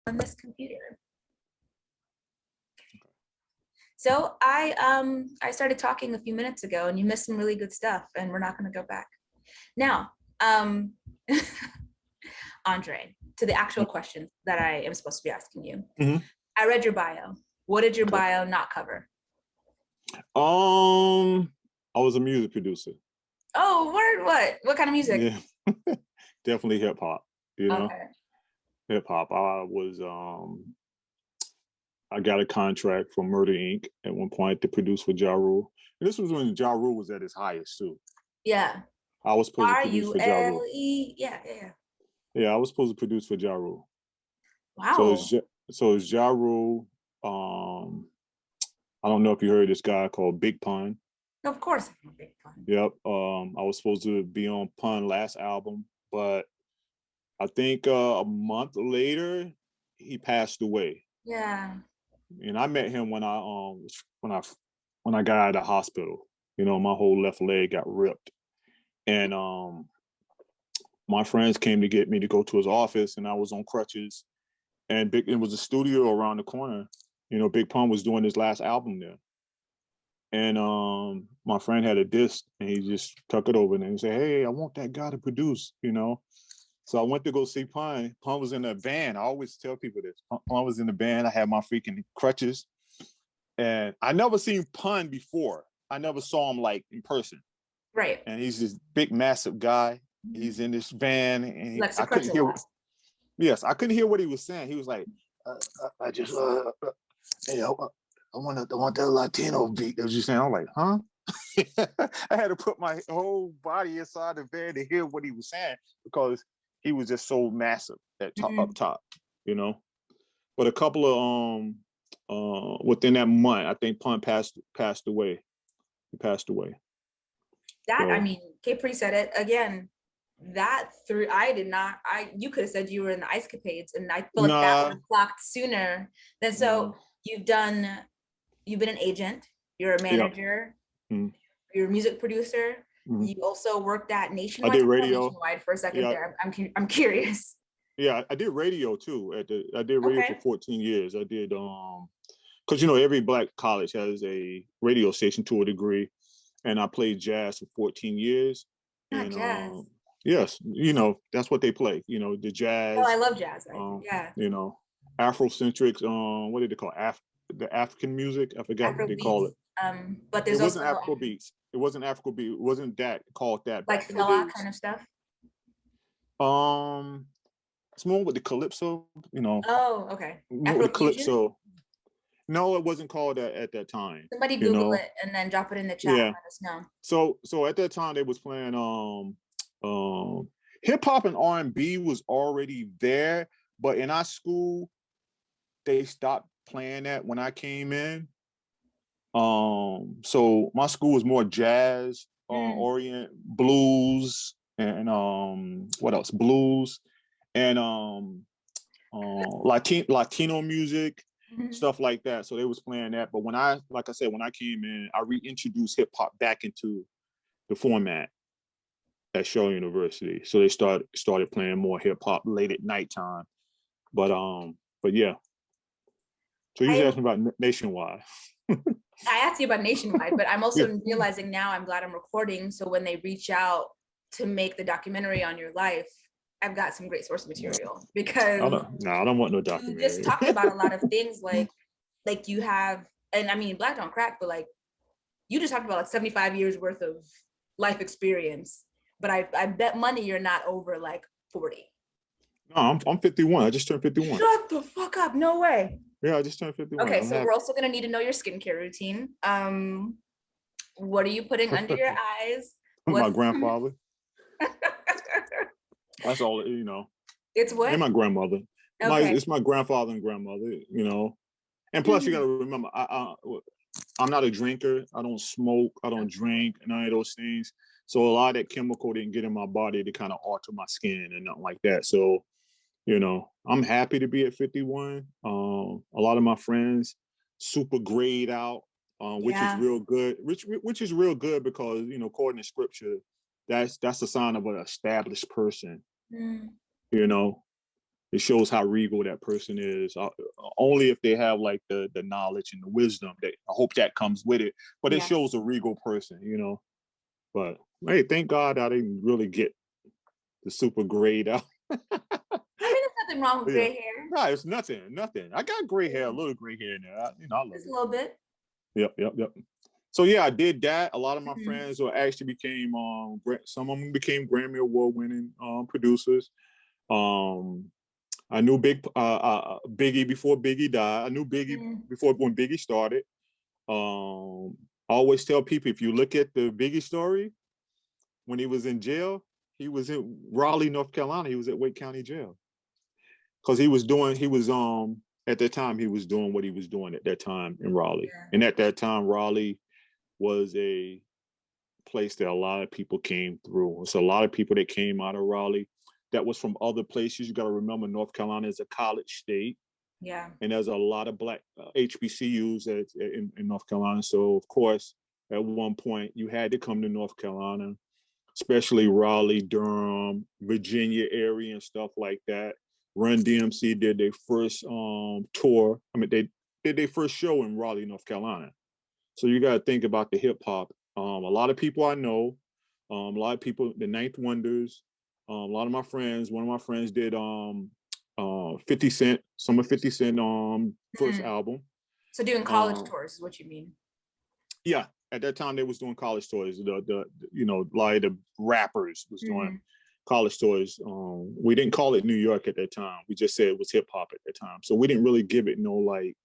on this computer. So I started talking a few minutes ago and you missed some really good stuff and we're not going to go back. Now, Andre, to the actual question that I am supposed to be asking you. Mm-hmm. I read your bio. What did your bio not cover? I was a music producer. Oh, word, what? What kind of music? Yeah. Definitely hip hop, you know. Okay. Hip hop. I got a contract from Murder Inc. at one point to produce for Ja Rule. And this was when Ja Rule was at his highest too. Yeah. I was supposed to produce for Ja Rule. Yeah. Yeah, I was supposed to produce for Ja Rule. Wow. So it's Ja Rule. I don't know if you heard this guy called Big Pun. Of course, I'm a Big Pun. Yep. I was supposed to be on Pun last album, but I think a month later he passed away. Yeah. And I met him when I got out of the hospital. You know, my whole left leg got ripped, and my friends came to get me to go to his office, and I was on crutches. And it was a studio around the corner. You know, Big Pun was doing his last album there. And my friend had a disc and he just took it over and he said, "Hey, I want that guy to produce," you know. So I went to go see Pun. Pun was in a van. I always tell people this. Pun was in the van. I had my freaking crutches. And I never seen Pun before. I never saw him like in person. Right. And he's this big, massive guy. He's in this van and I couldn't hear. Yes, I couldn't hear what he was saying. He was like, I just, hey, I want that Latino beat. That was just saying. I'm like, huh? I had to put my whole body inside the van to hear what he was saying because he was just so massive at up top, you know. But a couple of within that month, I think Pun passed away. He passed away. That so, I mean, Capri said it again. You could have said you were in the Ice Capades, and I feel like that would have clocked sooner. Then so you've been an agent, you're a manager, you're a music producer. You also worked at Nationwide. I did radio. Nationwide for a second there. I'm curious. Yeah, I did radio too. I did radio for 14 years. I did because you know every black college has a radio station to a degree, and I played jazz for 14 years. Not jazz. Yes, you know that's what they play. You know the jazz. Oh, I love jazz. Yeah. You know, Afrocentric. What did they call the African music? I forgot Afro what they beats. call it. But there's wasn't also Afro beats. It wasn't Afro beat. It wasn't that called that. Like Fela kind of stuff. It's more with the calypso. You know. Oh, okay. Afro calypso. No, it wasn't called that at that time. Somebody Google it and then drop it in the chat and let us know. So at that time they was playing hip hop and R&B was already there, but in our school they stopped playing that when I came in. So my school was more jazz, orient, blues, and what else? Blues and Latino music. Stuff like that. So they was playing that. But when I came in, I reintroduced hip hop back into the format at Shaw University. So they started playing more hip hop late at nighttime. But yeah. So you asked me about Nationwide. I asked you about Nationwide, but I'm also realizing now I'm glad I'm recording. So when they reach out to make the documentary on your life, I've got some great source material because I don't want no documentary. You just talked about a lot of things like you have, and I mean, Black don't crack, but like you just talked about like 75 years worth of life experience. But I bet money you're not over like 40. No, I'm 51. I just turned 51. Shut the fuck up! No way. Yeah, I just turned 51. Okay, so we're also gonna need to know your skincare routine. What are you putting under your eyes? My grandfather. That's all, you know. It's what? And my grandmother. Okay. It's my grandfather and grandmother, you know. And plus, you got to remember, I'm not a drinker. I don't smoke. I don't drink, none of those things. So a lot of that chemical didn't get in my body to kind of alter my skin and nothing like that. So, you know, I'm happy to be at 51. A lot of my friends super grayed out, which is real good. Which is real good because, you know, according to scripture, that's a sign of an established person. You know, it shows how regal that person is. Only if they have like the knowledge and the wisdom. That I hope that comes with it. But it shows a regal person, you know. But hey, thank God I didn't really get the super grade out. I mean, there's nothing wrong with gray hair. No, it's nothing. I got gray hair, a little gray hair in there. I love just a little bit. Yep. So yeah, I did that. A lot of my friends actually became some of them became Grammy Award winning producers. I knew Biggie before Biggie died. I knew Biggie before when Biggie started. I always tell people, if you look at the Biggie story, when he was in jail, he was in Raleigh, North Carolina. He was at Wake County Jail because at that time he was doing what he was doing at that time in Raleigh. And at that time, Raleigh was a place that a lot of people came through. So a lot of people that came out of Raleigh that was from other places. You got to remember, North Carolina is a college state. Yeah. And there's a lot of Black HBCUs in North Carolina. So of course, at one point you had to come to North Carolina, especially Raleigh, Durham, Virginia area and stuff like that. Run DMC did their first tour. I mean, they did their first show in Raleigh, North Carolina. So you got to think about the hip hop. A lot of people I know, a lot of people, the Ninth Wonders, a lot of my friends. One of my friends did 50 Cent, some of 50 Cent first album. So doing college tours is what you mean? Yeah, at that time they was doing college tours. The like the rappers was doing college tours. We didn't call it New York at that time. We just said it was hip hop at that time. So we didn't really give it no like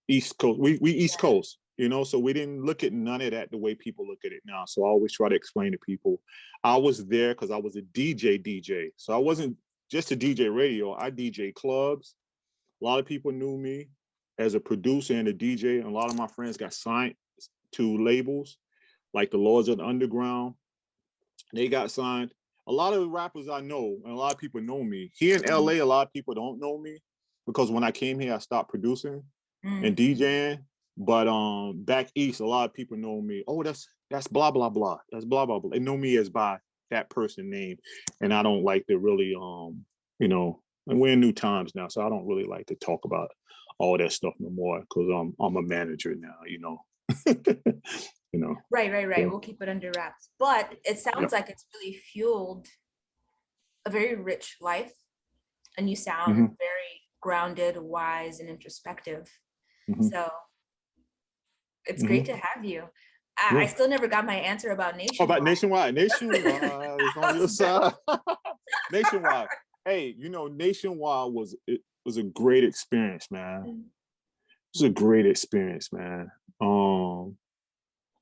East Coast. We East Coast, so we didn't look at none of that the way people look at it now. So I always try to explain to people, I was there because I was a DJ. So I wasn't just a DJ radio. I DJ clubs. A lot of people knew me as a producer and a DJ. And a lot of my friends got signed to labels like the Lords of the Underground. They got signed. A lot of the rappers I know, and a lot of people know me. Here in LA, a lot of people don't know me because when I came here, I stopped producing and DJing. But back east, a lot of people know me. Oh, that's blah blah blah. That's blah blah blah. They know me as by that person name, and I don't like to really and we're in new times now, so I don't really like to talk about all that stuff no more because I'm a manager now. Right. So. We'll keep it under wraps. But it sounds like it's really fueled a very rich life, and you sound very grounded, wise, and introspective. So it's great to have you. I still never got my answer about Nationwide. Oh, about Nationwide. Nationwide is on your side. Nationwide. Hey, Nationwide was a great experience, man. It was a great experience, man.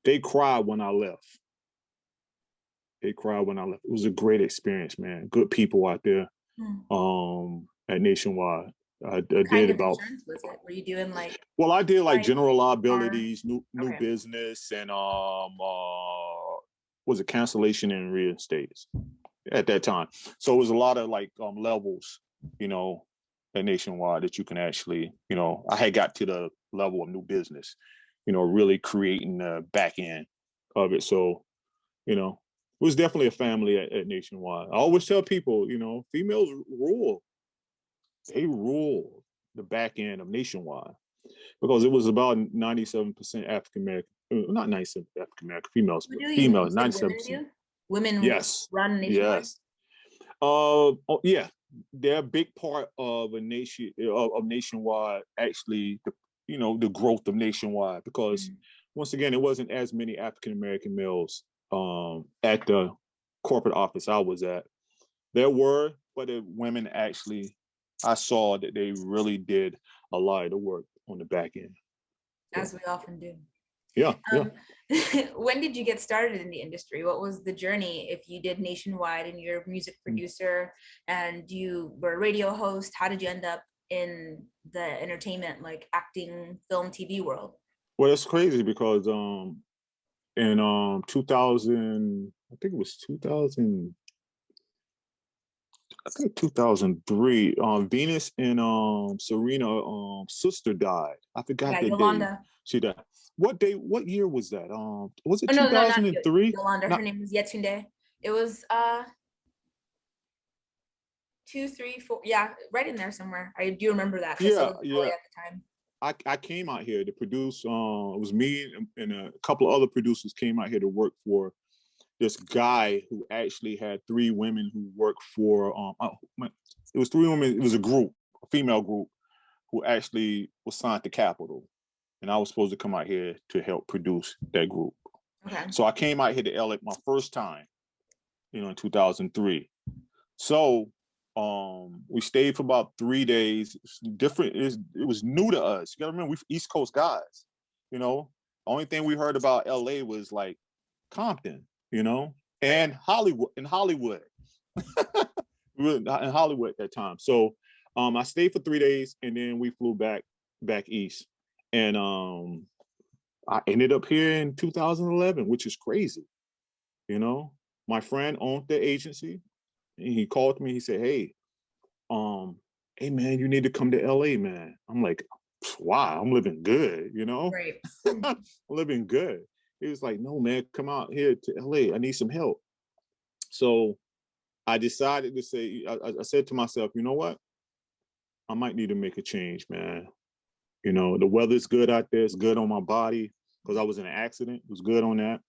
They cried when I left. It was a great experience, man. Good people out there at Nationwide. I did about. Was it? Were you doing like? Well, I did like general liabilities, new business, and was it cancellation and reinstates at that time. So it was a lot of like levels, at Nationwide that you can actually, I had got to the level of new business, really creating the back end of it. So, it was definitely a family at Nationwide. I always tell people, females rule. They rule the back end of Nationwide because it was about 97% African American, not 97% African American females, but females, 97%. Women run Nationwide. Yes. Yeah, they're a big part of Nationwide. Actually, the growth of Nationwide because once again, it wasn't as many African American males at the corporate office I was at. There were, but the women actually. I saw that they really did a lot of the work on the back end. As we often do. Yeah. When did you get started in the industry? What was the journey? If you did Nationwide and you're a music producer and you were a radio host, how did you end up in the entertainment, like acting, film, TV world? Well, it's crazy because in 2000, I think it was 2000. I think 2003, Venus and Serena sister died. I forgot the Yolanda. day. She died. What year was that? Was it 2003? Yolanda. Her name was Yetunde. It was 2, 3, 4. Yeah, right in there somewhere. I do remember that. Yeah, At yeah. the time. I came out here to produce. It was me and a couple of other producers came out here to work for this guy who actually had 3 women who worked for. It was 3 women. It was a group, a female group, who actually was signed to Capitol, and I was supposed to come out here to help produce that group. Okay. So I came out here to LA my first time, in 2003. So we stayed for about 3 days. It was new to us. You gotta remember, we East Coast guys. The only thing we heard about LA was like Compton, and Hollywood. In Hollywood, we were in Hollywood at that time. So I stayed for 3 days, and then we flew back east, and I ended up here in 2011, which is crazy. My friend owned the agency, and he called me. He said, "Hey, hey man, you need to come to LA, man." I'm like, "Wow, I'm living good, Right. I'm living good." He was like, "No, man, come out here to LA. I need some help." So I decided to say, I said to myself, you know what? I might need to make a change, man. The weather's good out there. It's good on my body because I was in an accident. It was good on that.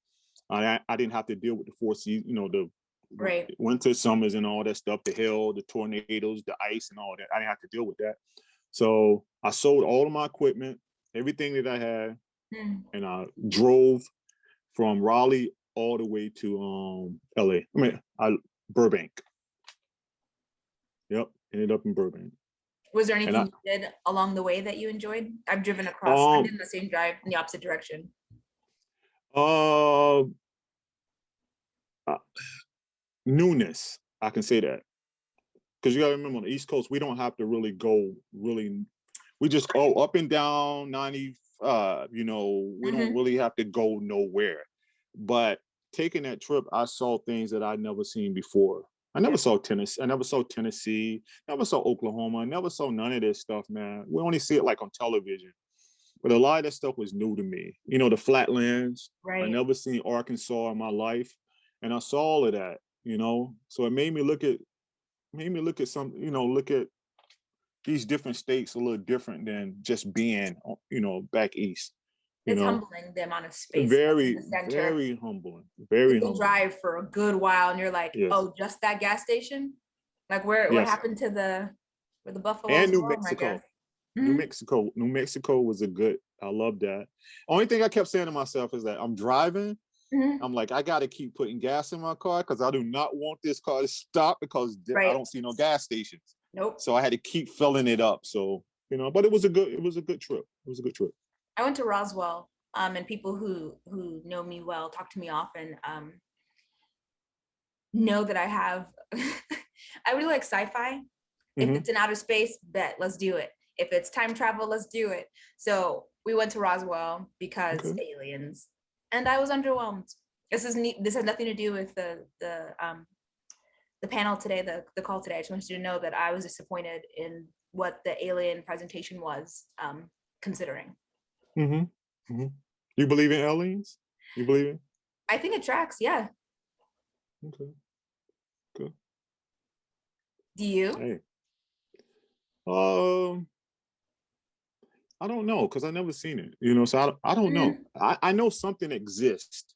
I didn't have to deal with the 4 seasons, the Right. winter, summers, and all that stuff, the hail, the tornadoes, the ice, and all that. I didn't have to deal with that. So I sold all of my equipment, everything that I had, and I drove from Raleigh all the way to LA. Burbank. Yep, ended up in Burbank. Was there anything you did along the way that you enjoyed? I've driven across. I did the same drive in the opposite direction. Newness, I can say that, because you got to remember, on the East Coast, we don't have to really go we just go up and down 95. We don't really have to go nowhere. But taking that trip, I saw things that I'd never seen before. I never saw Tennessee. I never saw Tennessee. Never saw Oklahoma. I never saw none of this stuff, man. We only see it like on television. But a lot of that stuff was new to me. The flatlands. Right. I never seen Arkansas in my life, and I saw all of that. So it made me look at some. Look at these different states a little different than just being, back east. It's humbling, the amount of space. Very, in the center. very humbling. Very People humbling. drive for a good while, and you're like, yes. Oh, just that gas station? Like what happened to where the buffalo and New Mexico? New Mexico was I love that. Only thing I kept saying to myself is that I'm driving. I'm like, I got to keep putting gas in my car because I do not want this car to stop because I don't see no gas stations. Nope. So I had to keep filling it up. So, but it was a good trip. It was a good trip. I went to Roswell, and people who know me well, talk to me often, know that I have, I really like sci-fi. If it's in outer space, bet, let's do it. If it's time travel, let's do it. So we went to Roswell because aliens, and I was underwhelmed. This has nothing to do with the panel today, the call today. I just want you to know that I was disappointed in what the alien presentation was considering. You believe in aliens? You believe in? I think it tracks, yeah. Okay. Good. Do you? Hey. I don't know, because I never seen it. So I don't know. I know something exists.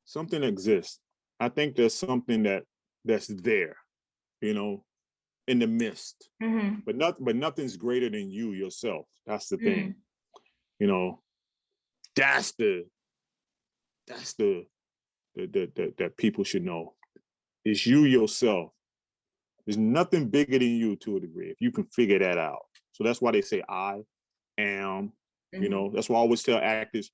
Something exists. I think there's something that's there, in the midst. But nothing's greater than you yourself. That's the thing. That's the that people should know. It's you yourself. There's nothing bigger than you to a degree, if you can figure that out. So that's why they say I am. That's why I always tell actors,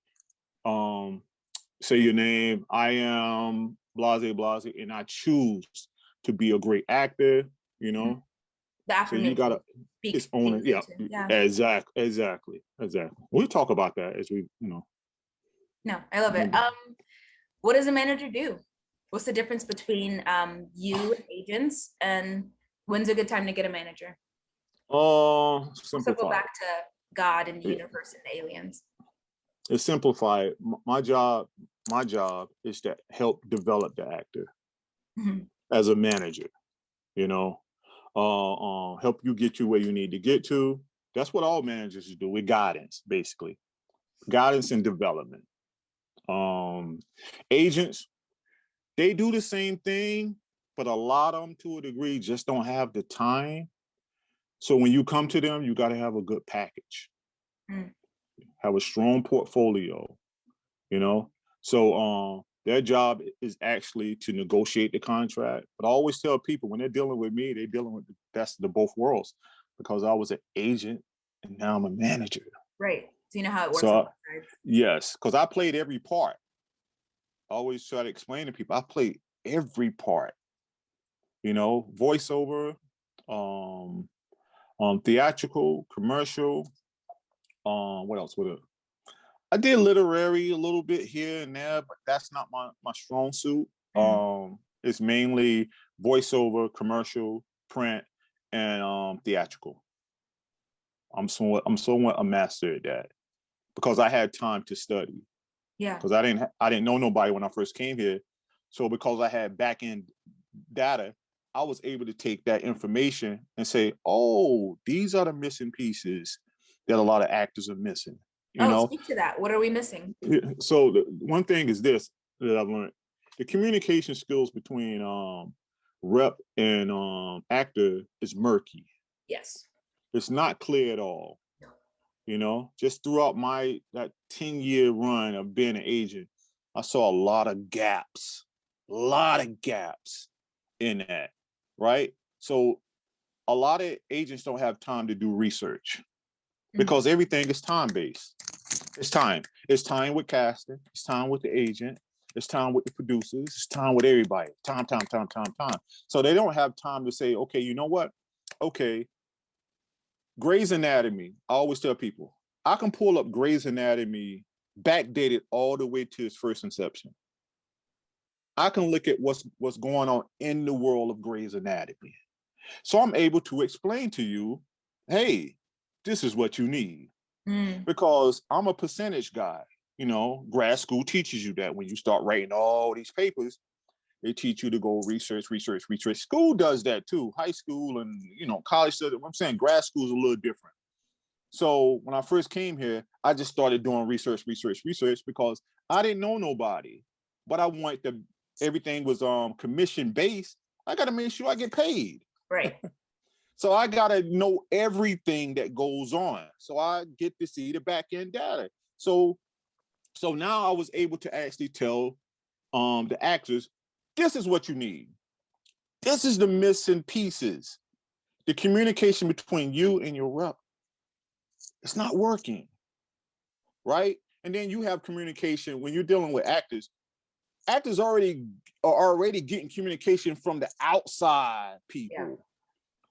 say your name. I am blase blase, and I choose to be a great actor. The so you gotta it's owning. Yeah, exactly. We'll talk about that as we. No, I love it. What does a manager do? What's the difference between you and agents, and when's a good time to get a manager? Simplify. Go back to God and the universe and the aliens. It's simplified. My job is to help develop the actor as a manager. help you get you where you need to get to. That's what all managers do with guidance, basically. Guidance and development. Agents, they do the same thing, but a lot of them to a degree just don't have the time. So when you come to them, you got to have a good package, have a strong portfolio, you know? So their job is actually to negotiate the contract. But I always tell people when they're dealing with me, they're dealing with the best of both worlds, because I was an agent and now I'm a manager. Right. So you know how it works. So, yes, because I played every part. I always try to explain to people, I played every part, you know, voiceover, theatrical, commercial, what else? I did literary a little bit here and there, but that's not my strong suit. It's mainly voiceover, commercial, print, and theatrical. I'm somewhat a master at that because I had time to study. Yeah. Because I didn't know nobody when I first came here. So because I had back end data, I was able to take that information and say, oh, these are the missing pieces that a lot of actors are missing. You know? Speak to that. What are we missing? So one thing is this that I've learned: the communication skills between rep and actor is murky. Yes. It's not clear at all. You know, just throughout that 10-year run of being an agent, I saw a lot of gaps in that, right? So a lot of agents don't have time to do research because everything is time-based. It's time. It's time with casting. It's time with the agent. It's time with the producers. It's time with everybody. Time. So they don't have time to say, okay, you know what? Okay, Grey's Anatomy. I always tell people, I can pull up Grey's Anatomy backdated all the way to its first inception. I can look at what's going on in the world of Grey's Anatomy. So I'm able to explain to you, hey, this is what you need. Because I'm a percentage guy. You know, grad school teaches you that when you start writing all these papers, they teach you to go research. School does that too. High school and, you know, college does it. I'm saying grad school is a little different. So when I first came here, I just started doing research because I didn't know nobody, but I wanted everything was commission based. I got to make sure I get paid. Right. So I got to know everything that goes on. So I get to see the back end data. So now I was able to actually tell the actors, this is what you need. This is the missing pieces. The communication between you and your rep, it's not working, right? And then you have communication when you're dealing with actors. Actors are already getting communication from the outside people. Yeah.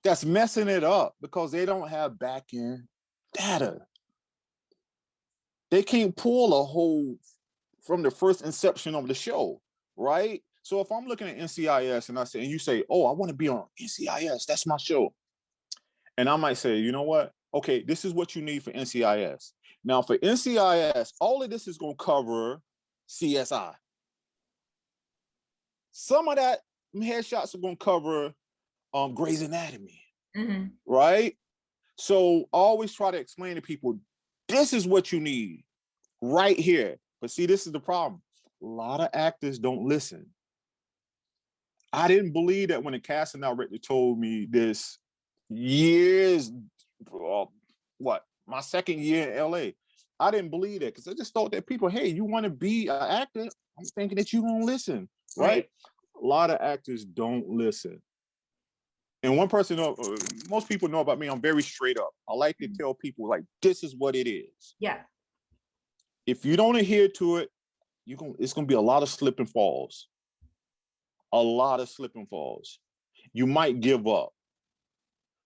That's messing it up because they don't have back-end data. They can't pull a whole from the first inception of the show, right? So if I'm looking at NCIS and you say, oh, I want to be on NCIS, that's my show. And I might say, you know what? Okay, this is what you need for NCIS. Now for NCIS, all of this is going to cover CSI. Some of that headshots are going to cover Grey's Anatomy, right? So always try to explain to people, this is what you need right here. But see, this is the problem. A lot of actors don't listen. I didn't believe that when the casting director told me this years, my second year in LA. I didn't believe that because I just thought that people, hey, you want to be an actor? I'm thinking that you won't listen, right? A lot of actors don't listen. And one person, most people know about me, I'm very straight up. I like to tell people, like, this is what it is. Yeah. If you don't adhere to it, it's going to be a lot of slip and falls. A lot of slip and falls. You might give up.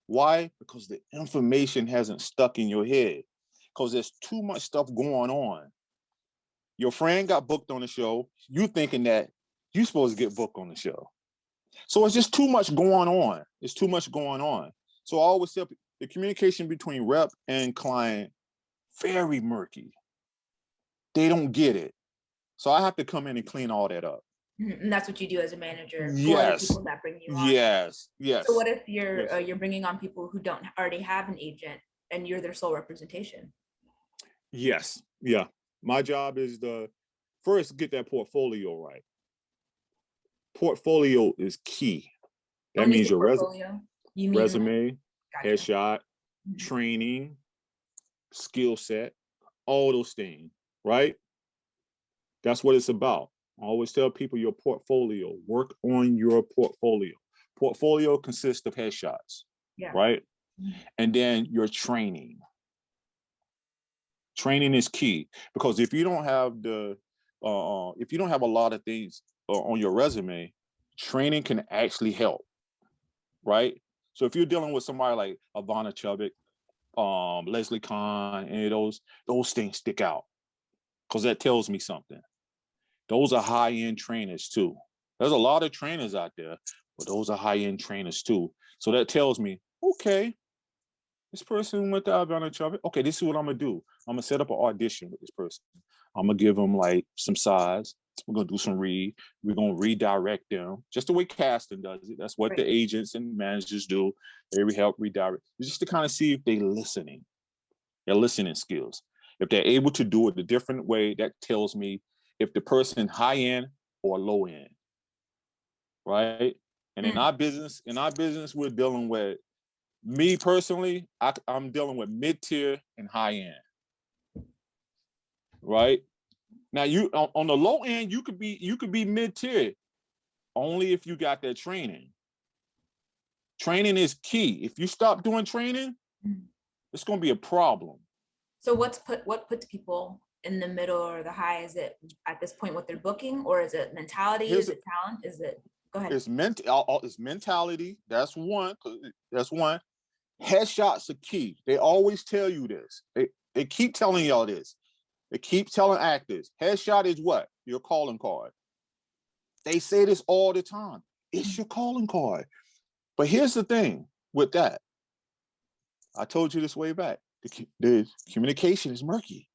Why? Because the information hasn't stuck in your head. Because there's too much stuff going on. Your friend got booked on the show. You thinking that you're supposed to get booked on the show. So it's just too much going on. It's too much going on. So I always tell people, the communication between rep and client, very murky. They don't get it. So I have to come in and clean all that up. And that's what you do as a manager for the Yes. people that bring you on. Yes. Yes. So what if you're Yes. you're bringing on people who don't already have an agent and you're their sole representation? Yes. Yeah. My job is to first get that portfolio right. Portfolio is key. That When you means say your portfolio, you mean resume, gotcha. headshot, training, skill set, all those things, right? That's what it's about. I always tell people your portfolio, work on your portfolio. Portfolio consists of headshots, right? And then your training. Training is key because if you don't have if you don't have a lot of things on your resume, training can actually help, right? So if you're dealing with somebody like Ivana Chubbuck, Leslie Kahn, any of those things stick out because that tells me something. Those are high-end trainers too. There's a lot of trainers out there, but those are high-end trainers too. So that tells me, okay, this person went to Ivana Chubbuck. Okay, this is what I'm gonna do. I'm gonna set up an audition with this person. I'm gonna give them like some size. We're gonna do some read. We're gonna redirect them, just the way casting does it. That's what the agents and managers do. They help redirect, just to kind of see if they're listening. Their listening skills. If they're able to do it a different way, that tells me if the person high end or low end, right? And in our business, we're dealing with, me personally, I'm dealing with mid-tier and high end, right? Now you on the low end, you could be mid-tier only if you got that training. Training is key. If you stop doing training, it's going to be a problem. So what puts people in the middle or the high? Is it at this point what they're booking, or is it mentality? Is it talent? Is it, go ahead. It's mentality. That's one. Headshots are key. They always tell you this. They keep telling y'all this. They keep telling actors, headshot is what? Your calling card. They say this all the time. It's your calling card. But here's the thing with that. I told you this way back. The communication is murky.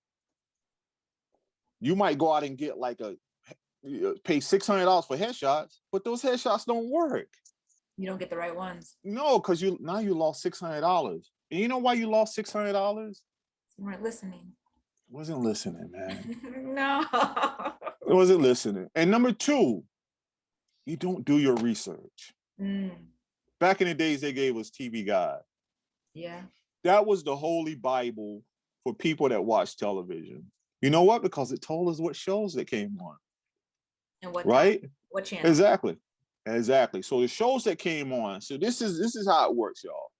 You might go out and get like pay $600 for headshots, but those headshots don't work. You don't get the right ones. No, because you lost $600. And you know why you lost $600? You weren't listening. Wasn't listening, man. No. It wasn't listening. And number two, you don't do your research. Back in the days, they gave us TV Guide. Yeah. That was the holy Bible for people that watch television. You know what? Because it told us what shows that came on. And what right? time? What channel? Exactly. So the shows that came on. So this is how it works, y'all.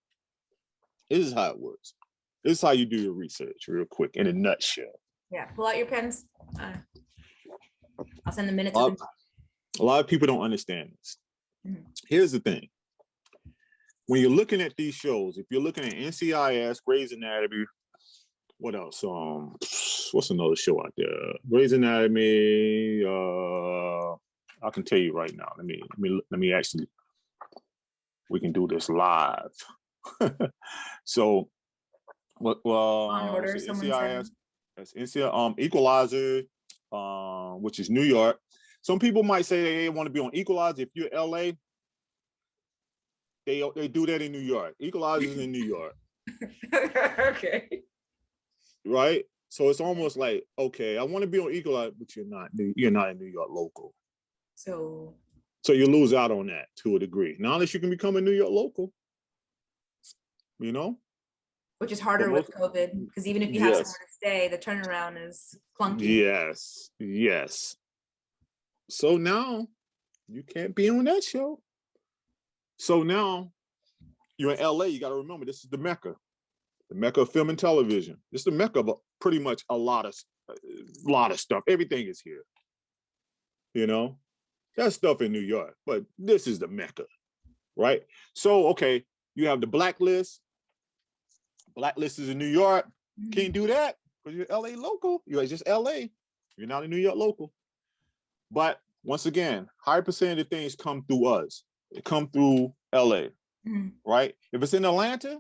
This is how it works. This is how you do your research, real quick, in a nutshell. Yeah. Pull out your pens. I'll send the minutes. A lot of people don't understand this. Here's the thing. When you're looking at these shows, if you're looking at NCIS, Grey's Anatomy, what else? What's another show out there? Grey's Anatomy. I can tell you right now. Let me actually. We can do this live. So, what? Order, so NCIS. That's NCIS. Equalizer, which is New York. Some people might say they want to be on Equalizer. If you're LA, they do that in New York. Equalizer is in New York. Okay. Right? So it's almost like, okay, I want to be on Equalizer, but you're not a New York local. So you lose out on that to a degree. Now, unless you can become a New York local, you know? Which is harder with COVID, because even if you have somewhere to stay, the turnaround is clunky. Yes. So now you can't be on that show. So now you're in LA, you got to remember, this is the Mecca of film and television. This is the Mecca of pretty much a lot of stuff. Everything is here. You know, that's stuff in New York, but this is the Mecca, right? So, okay, you have the Blacklist. Blacklist is in New York. Can't do that because you're LA local. You're just LA. You're not a New York local. But once again, high percentage of things come through us. They come through LA, right? If it's in Atlanta,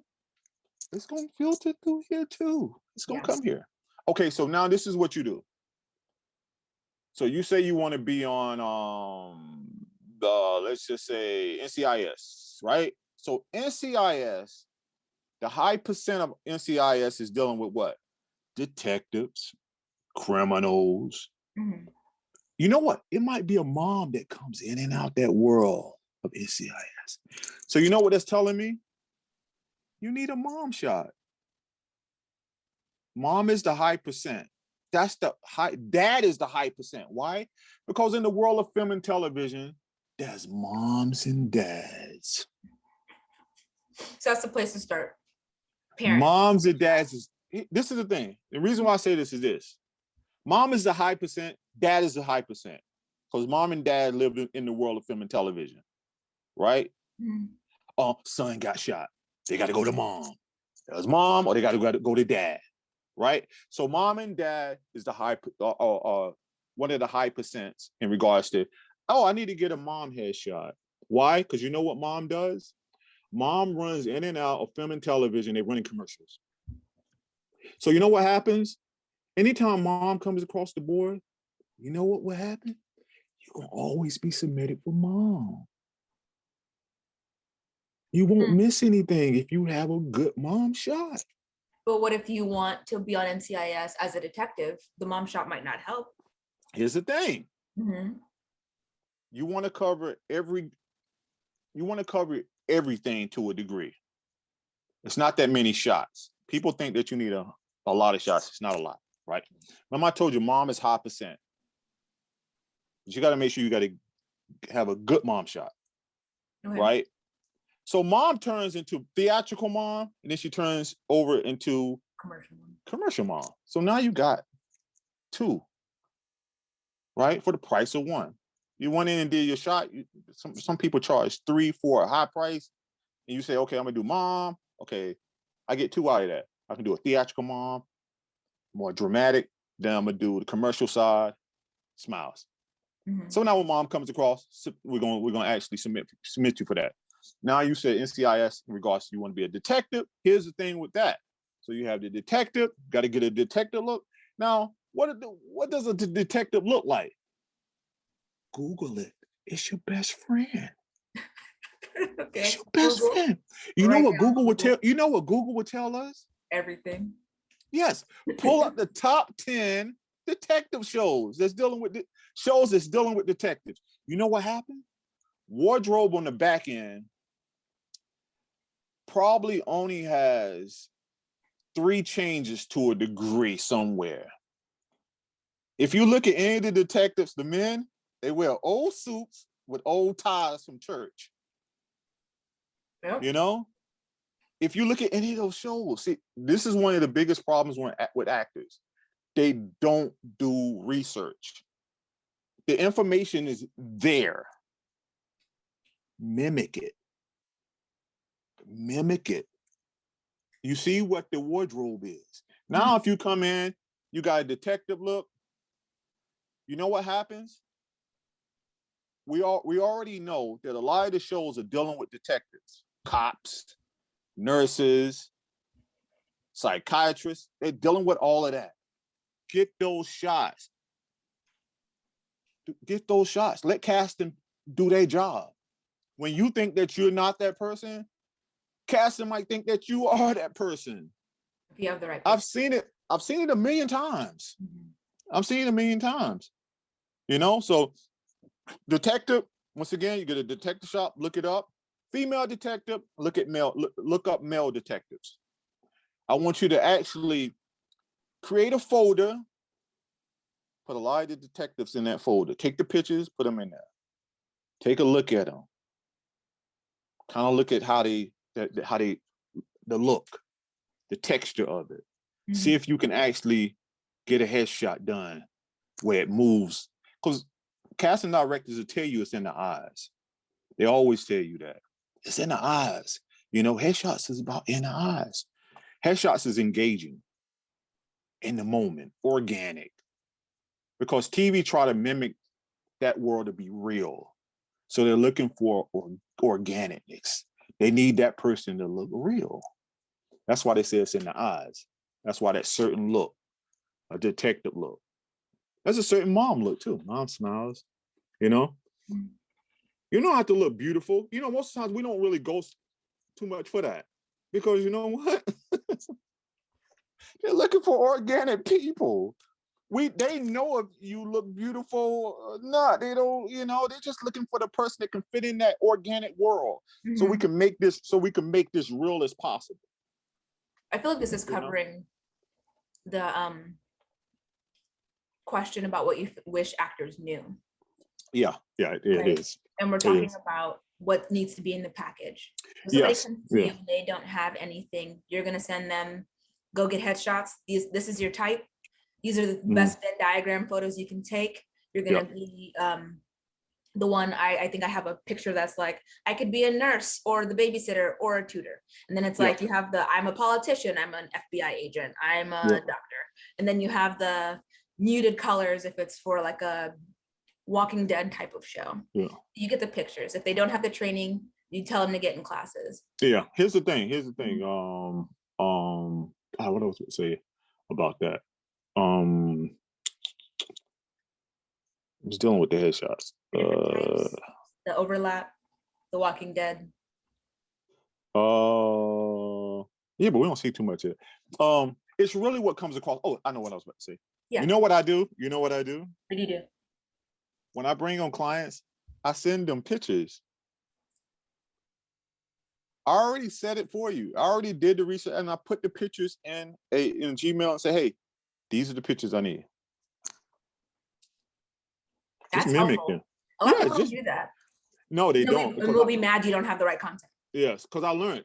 it's going to filter through here too. It's going to come here. Okay, so now this is what you do. So you say you want to be on the, let's just say NCIS, right? So NCIS, the high percent of NCIS is dealing with what? Detectives, criminals. Mm-hmm. You know what? It might be a mom that comes in and out that world of NCIS. So you know what that's telling me? You need a mom shot. Mom is the high percent. That's the high. Dad is the high percent. Why? Because in the world of film and television, there's moms and dads. So that's the place to start. Parents. Moms and dads is. This is the thing. The reason why I say this is this. Mom is the high percent. Dad is the high percent. Because mom and dad lived in the world of film and television, right? Mm-hmm. Oh, son got shot. They got to go to mom. There's mom, or they got to go to dad, right? So mom and dad is the high, one of the high percents in regards to, oh, I need to get a mom headshot. Why? Because you know what mom does? Mom runs in and out of film and television. They're running commercials. So you know what happens? Anytime mom comes across the board, you know what will happen? You're going to always be submitted for mom. You won't miss anything if you have a good mom shot. But what if you want to be on NCIS as a detective? The mom shot might not help. Here's the thing. Mm-hmm. You want to cover everything to a degree. It's not that many shots. People think that you need a lot of shots. It's not a lot, right? Remember I told you mom is high percent. But you got to make sure you got to have a good mom shot, Okay. right? So mom turns into theatrical mom, and then she turns over into commercial mom. So now you got two, right? For the price of one. You went in and did your shot. Some people charge $3 for a high price, and you say, okay, I'm gonna do mom. Okay, I get two out of that. I can do a theatrical mom, more dramatic. Then I'm gonna do the commercial side, smiles. Mm-hmm. So now when mom comes across, we're gonna actually submit you for that. Now you said NCIS in regards to you want to be a detective. Here's the thing with that. So you have the detective, got to get a detective look. Now, what does a detective look like? Google it. It's your best friend. Okay. It's your best friend. You know what Google would tell? You know what Google would tell us? Everything. Yes. Pull up the top 10 detective shows that's dealing with detectives. You know what happened? Wardrobe on the back end probably only has 3 changes to a degree somewhere. If you look at any of the detectives, the men, they wear old suits with old ties from church. Yep. You know? If you look at any of those shows, see, this is one of the biggest problems with actors. They don't do research. The information is there. Mimic it. Mimic it. You see what the wardrobe is. Now, if you come in, you got a detective look. You know what happens? We already know that a lot of the shows are dealing with detectives, cops, nurses, psychiatrists. They're dealing with all of that. Get those shots. Get those shots. Let casting do their job. When you think that you're not that person, casting might think that you are that person. If you have the right I've seen it a million times. I've seen it a million times. You know, so detective, once again, you get a detective shop, look it up. Female detective, look up male detectives. I want you to actually create a folder, put a lot of the detectives in that folder. Take the pictures, put them in there. Take a look at them. Kind of look at how the look, the texture of it. Mm-hmm. See if you can actually get a headshot done where it moves. Because casting directors will tell you it's in the eyes. They always tell you that. It's in the eyes. You know, headshots is about in the eyes. Headshots is engaging in the moment, organic. Because TV try to mimic that world to be real. So they're looking for organicness. They need that person to look real. That's why they say it's in the eyes. That's why that certain look, a detective look, That's a certain mom look too. Mom smiles, you know. You don't have to look beautiful. You know, most times we don't really go too much for that because you know what? They're looking for organic people. They know if you look beautiful or not. They don't, you know, they're just looking for the person that can fit in that organic world. So we can make this real as possible. I feel like this is covering the question about what you wish actors knew. Yeah, it is. And we're talking about what needs to be in the package. If somebody comes to you and they don't have anything, you're gonna send them, go get headshots. This is your type. These are the best Venn diagram photos you can take. You're gonna be the one, I think I have a picture that's like, I could be a nurse or the babysitter or a tutor. And then it's like, you have the, I'm a politician, I'm an FBI agent, I'm a doctor. And then you have the muted colors if it's for like a Walking Dead type of show. You get the pictures. If they don't have the training, you tell them to get in classes. Here's the thing. What else would say about that? I was dealing with the headshots. The overlap, the Walking Dead. Yeah, but we don't see too much of it. It's really what comes across. Oh, I know what I was about to say. Yeah. You know what I do? What do you do? When I bring on clients, I send them pictures. I already said it for you. I already did the research and I put the pictures in Gmail and say, hey, these are the pictures I need. That's helpful. A lot of people don't do that. No, they don't. And we'll be mad you don't have the right content. Yes, because I learned.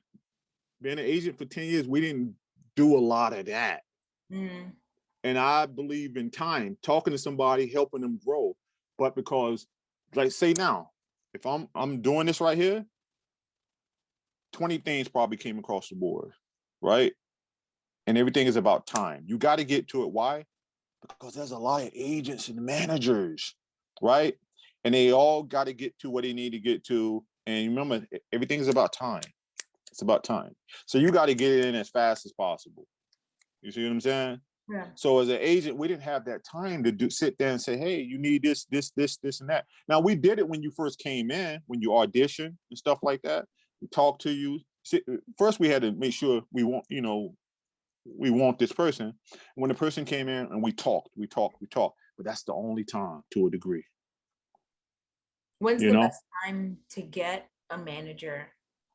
Being an agent for 10 years, we didn't do a lot of that. And I believe in time, talking to somebody, helping them grow. But because, like, say now, if I'm doing this right here, 20 things probably came across the board, right? And everything is about time. You got to get to it. Why? Because there's a lot of agents and managers, right? And they all got to get to what they need to get to. And remember, everything is about time. It's about time. So you got to get it in as fast as possible. You see what I'm saying? Yeah. So as an agent, we didn't have that time to sit there and say, hey, you need this, and that. Now, we did it when you first came in, when you audition and stuff like that. We talked to you. First, we had to make sure we want this person. When the person came in and we talked. But that's the only time, to a degree. When's the best time to get a manager,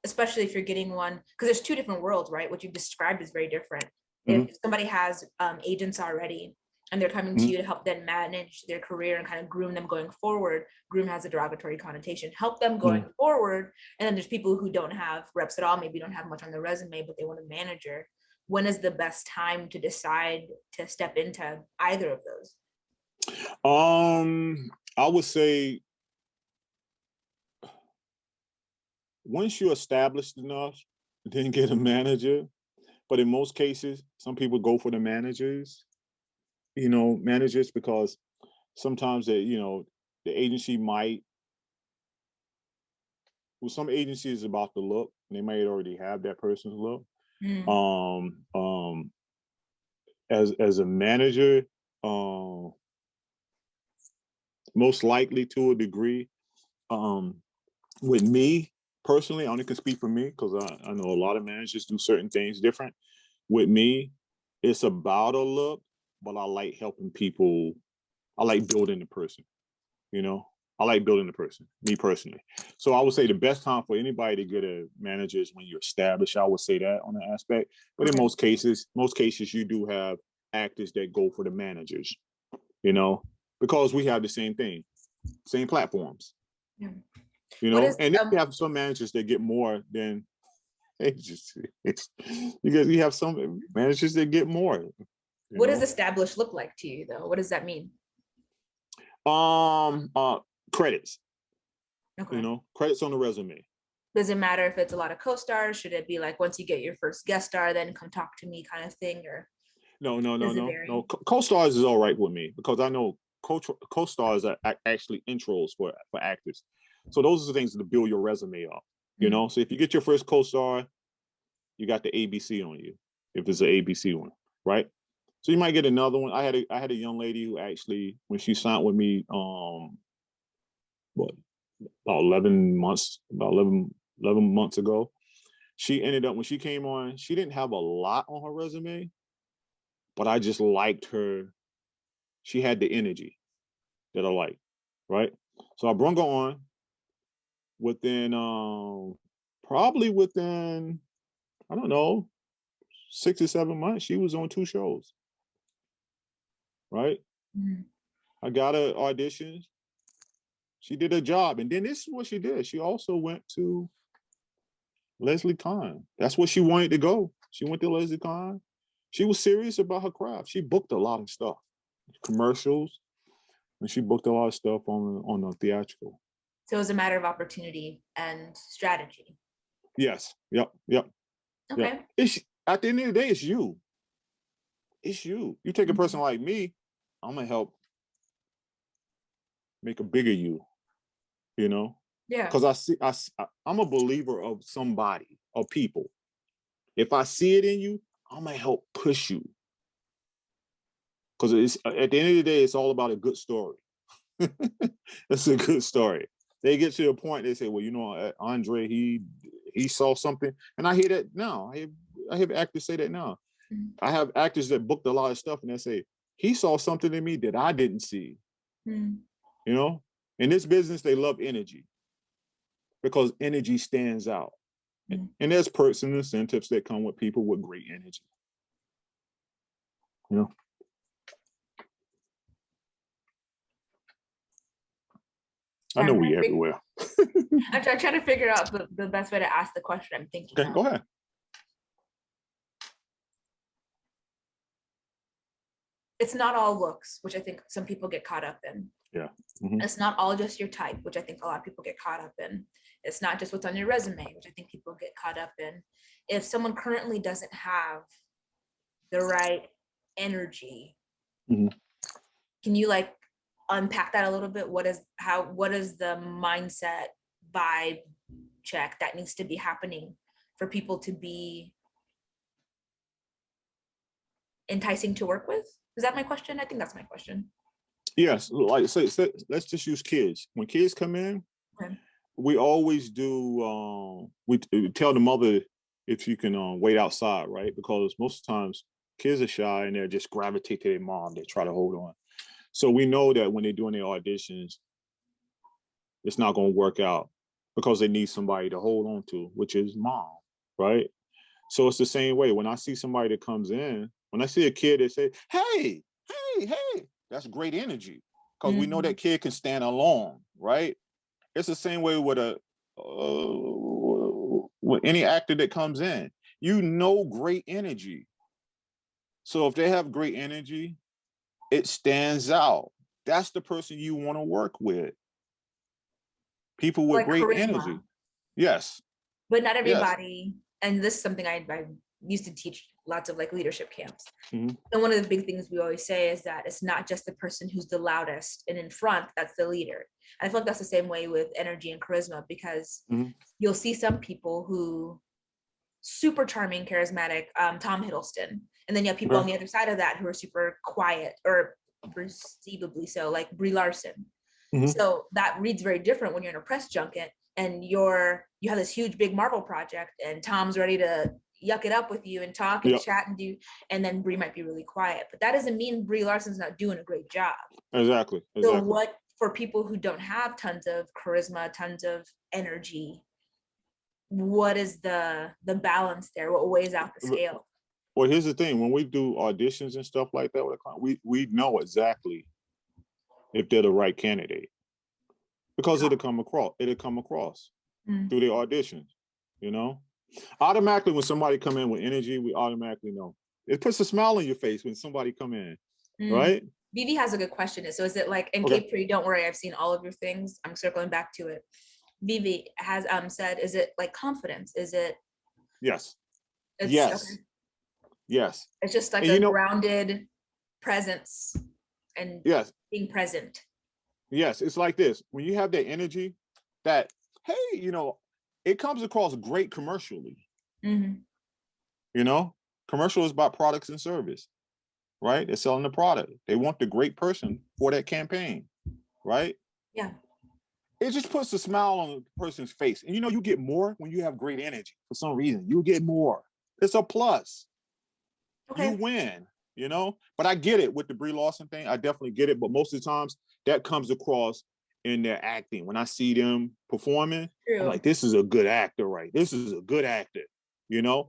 especially if you're getting one? Because there's two different worlds, right? What you've described is very different. If somebody has agents already and they're coming to you to help them manage their career and kind of groom them going forward, groom has a derogatory connotation, help them going forward. And then there's people who don't have reps at all, maybe don't have much on their resume, but they want a manager. When is the best time to decide to step into either of those? I would say once you're established enough, then get a manager. But in most cases, some people go for the managers because sometimes the agency might, well, some agencies about the look, they might already have that person's look. As a manager, most likely to a degree, with me personally, I only can speak for me because I know a lot of managers do certain things different. With me, it's about a look, but I like helping people. I like building the person, I like building the person, me personally. So I would say the best time for anybody to get a manager is when you're established. I would say that on that aspect. But in most cases, you do have actors that go for the managers, because we have the same thing, same platforms, and then you have some managers that get more than agency. Because you have some managers that get more. What does established look like to you, though? What does that mean? Credits. Okay. Credits on the resume. Does it matter if it's a lot of co-stars? Should it be like once you get your first guest star, then come talk to me kind of thing? Or no. Co-stars is all right with me because I know co-stars are actually intros for actors. So those are the things to build your resume up. So if you get your first co-star, you got the ABC on you, if it's an ABC one, right? So you might get another one. I had a young lady who actually, when she signed with me, what, about 11 months ago, she ended up, when she came on, she didn't have a lot on her resume, but I just liked her. She had the energy that I like, right? So I brought her on within, probably within, I don't know, 6 or 7 months, she was on 2 shows, right? Mm-hmm. I got her auditions. She did her job. And then this is what she did. She also went to Leslie Kahn. That's where she wanted to go. She went to Leslie Kahn. She was serious about her craft. She booked a lot of stuff, commercials, and she booked a lot of stuff on the theatrical. So it was a matter of opportunity and strategy. Yes. Yep. Okay. Yep. It's, at the end of the day, it's you. It's you. You take a person like me, I'm gonna help make a bigger you. You know. Yeah. Because I'm a believer of somebody, of people. If I see it in you, I'm gonna help push you. Because it's, at the end of the day, it's all about a good story. It's a good story. They get to a point, they say, well, you know, Andre, he saw something. And I hear that now. I hear actors say that now. Mm-hmm. I have actors that booked a lot of stuff and they say, he saw something in me that I didn't see. Mm-hmm. You know, in this business, they love energy because energy stands out. Mm-hmm. And there's perks and incentives that come with people with great energy. You know? I know we everywhere. I'm trying to figure out the best way to ask the question I'm thinking. Okay, go ahead. It's not all looks, which I think some people get caught up in. Yeah. Mm-hmm. It's not all just your type, which I think a lot of people get caught up in. It's not just what's on your resume, which I think people get caught up in. If someone currently doesn't have the right energy, mm-hmm. Can you like unpack that a little bit? What is the mindset vibe check that needs to be happening for people to be enticing to work with? Is that my question? I think that's my question. Yes, like say let's just use kids. When kids come in, okay. We always do. We tell the mother if you can wait outside, right? Because most of the times kids are shy and they just gravitate to their mom. They try to hold on. So we know that when they're doing their auditions, it's not going to work out because they need somebody to hold on to, which is mom, right? So it's the same way. When I see somebody that comes in, when I see a kid that say, "Hey, hey, hey," that's great energy because mm-hmm. we know that kid can stand alone, right? It's the same way with with any actor that comes in. You know, great energy. So if they have great energy, it stands out. That's the person you want to work with. People with like great charisma. Energy. Yes. But not everybody, yes. And this is something I used to teach lots of like leadership camps. Mm-hmm. And one of the big things we always say is that it's not just the person who's the loudest and in front, that's the leader. I feel like that's the same way with energy and charisma because mm-hmm. You'll see some people who super charming, charismatic, Tom Hiddleston. And then you have people on the other side of that who are super quiet or perceivably so, like Brie Larson. Mm-hmm. So that reads very different when you're in a press junket and you have this huge big Marvel project and Tom's ready to yuck it up with you and talk and chat and do, and then Brie might be really quiet. But that doesn't mean Brie Larson's not doing a great job. Exactly. So what, for people who don't have tons of charisma, tons of energy, what is the balance there? What weighs out the scale? Well, here's the thing. When we do auditions and stuff like that with a client, we know exactly if they're the right candidate. Because it'll come across mm-hmm. through the auditions, you know? Automatically, when somebody come in with energy, we automatically know. It puts a smile on your face when somebody come in, right? Vivi has a good question. So is it like, and okay. Capri, don't worry, I've seen all of your things. I'm circling back to it. Vivi has said, is it like confidence? Is it? Yes. Yes. Okay. Yes. It's just like a grounded presence and yes. being present. Yes, it's like this. When you have that energy, that, hey, it comes across great commercially. Mm-hmm. Commercial is about products and service. right? They're selling the product. They want the great person for that campaign, right? Yeah. It just puts a smile on the person's face. And you get more when you have great energy for some reason. You get more. It's a plus. Okay. You win, But I get it with the Brie Larson thing. I definitely get it. But most of the times that comes across in their acting. When I see them performing, True. I'm like, this is a good actor, right? This is a good actor,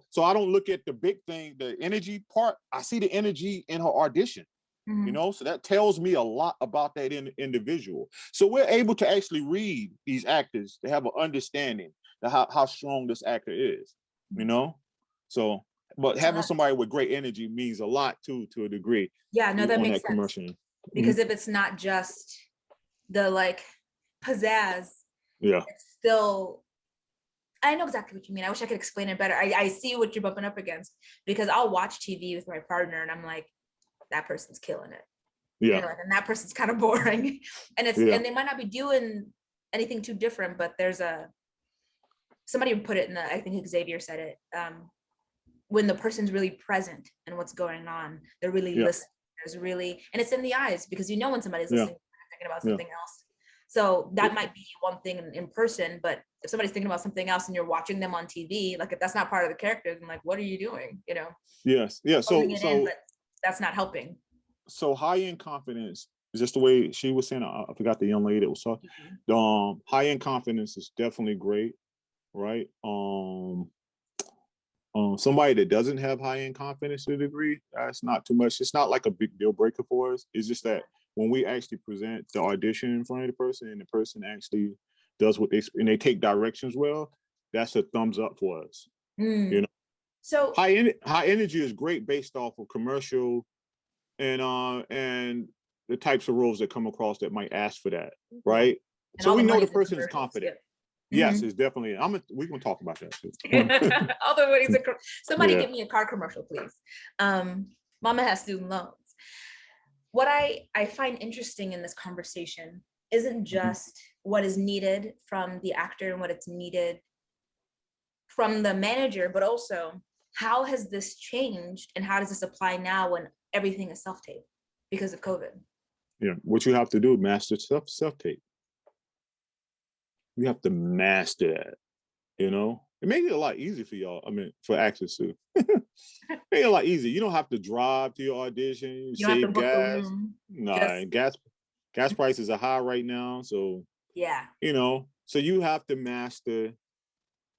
So I don't look at the big thing, the energy part. I see the energy in her audition. So that tells me a lot about that individual. So we're able to actually read these actors to have an understanding of how strong this actor is, So, but having somebody with great energy means a lot too, to a degree. Yeah, no, that makes sense. Commercial. Because if it's not just the pizzazz, yeah, it's still, I know exactly what you mean. I wish I could explain it better. I see what you're bumping up against, because I'll watch TV with my partner and I'm like, that person's killing it. Yeah. And that person's kind of boring. And and they might not be doing anything too different, but there's somebody put it in I think Xavier said it. When the person's really present and what's going on, they're really listening. There's really, and it's in the eyes, because when somebody's listening, thinking about something else. So that might be one thing in person, but if somebody's thinking about something else and you're watching them on TV, if that's not part of the character, then what are you doing? Yes. Yeah. So but that's not helping. So high-end confidence is just the way she was saying. I forgot the young lady that was talking. High-end confidence is definitely great, right? Somebody that doesn't have high-end confidence to a degree, that's not too much. It's not like a big deal breaker for us. It's just that when we actually present the audition in front of the person and the person actually does what and they take directions well, that's a thumbs up for us. So high energy is great based off of commercial and the types of roles that come across that might ask for that, right? So we know the person is confident. Yes, it's definitely. We're gonna talk about that too. All the money's somebody give me a car commercial, please. Mama has student loans. What I find interesting in this conversation isn't just what is needed from the actor and what it's needed from the manager, but also how has this changed and how does this apply now when everything is self-tape because of COVID? Yeah, what you have to do, master self-tape. You have to master that, It makes it a lot easier for y'all. I mean, for actors too. Make it a lot easier. You don't have to drive to your audition. You save gas. Nah, gas prices are high right now. So yeah, so you have to master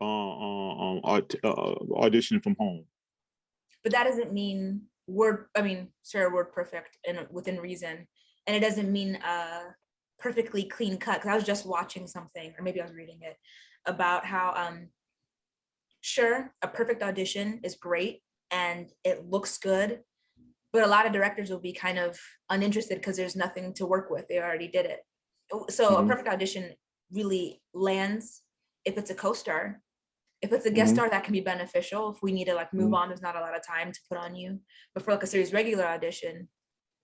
auditioning from home. But that doesn't mean word perfect and within reason. And it doesn't mean perfectly clean cut. Because I was just watching something, or maybe I was reading it, about how sure, a perfect audition is great and it looks good, but a lot of directors will be kind of uninterested because there's nothing to work with. They already did it. So a perfect audition really lands if it's a co-star. If it's a guest star, that can be beneficial. If we need to move on, there's not a lot of time to put on you. But for a series regular audition,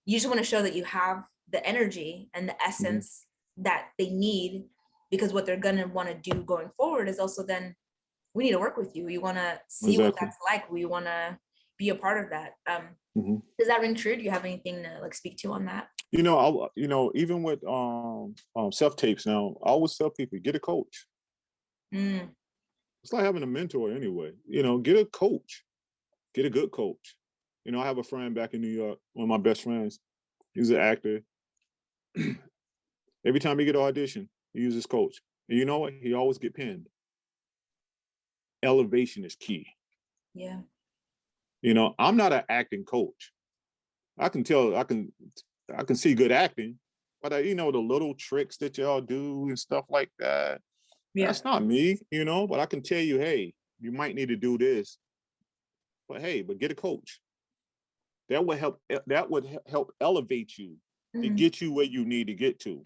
you just want to show that you have the energy and the essence that they need, because what they're going to want to do going forward is also then, we need to work with you. We want to see what that's like. We want to be a part of that. Does that ring true? Do you have anything to speak to on that? Even with self tapes now, I always tell people, get a coach. It's like having a mentor anyway. Get a coach, get a good coach. I have a friend back in New York, one of my best friends. He's an actor. Every time he get an audition, he uses coach. And you know what? He always get pinned. Elevation is key. Yeah. I'm not an acting coach. I can see good acting, but the little tricks that y'all do and stuff like that, that's not me, but I can tell you, hey, you might need to do this, but get a coach. That would help elevate you to get you where you need to get to,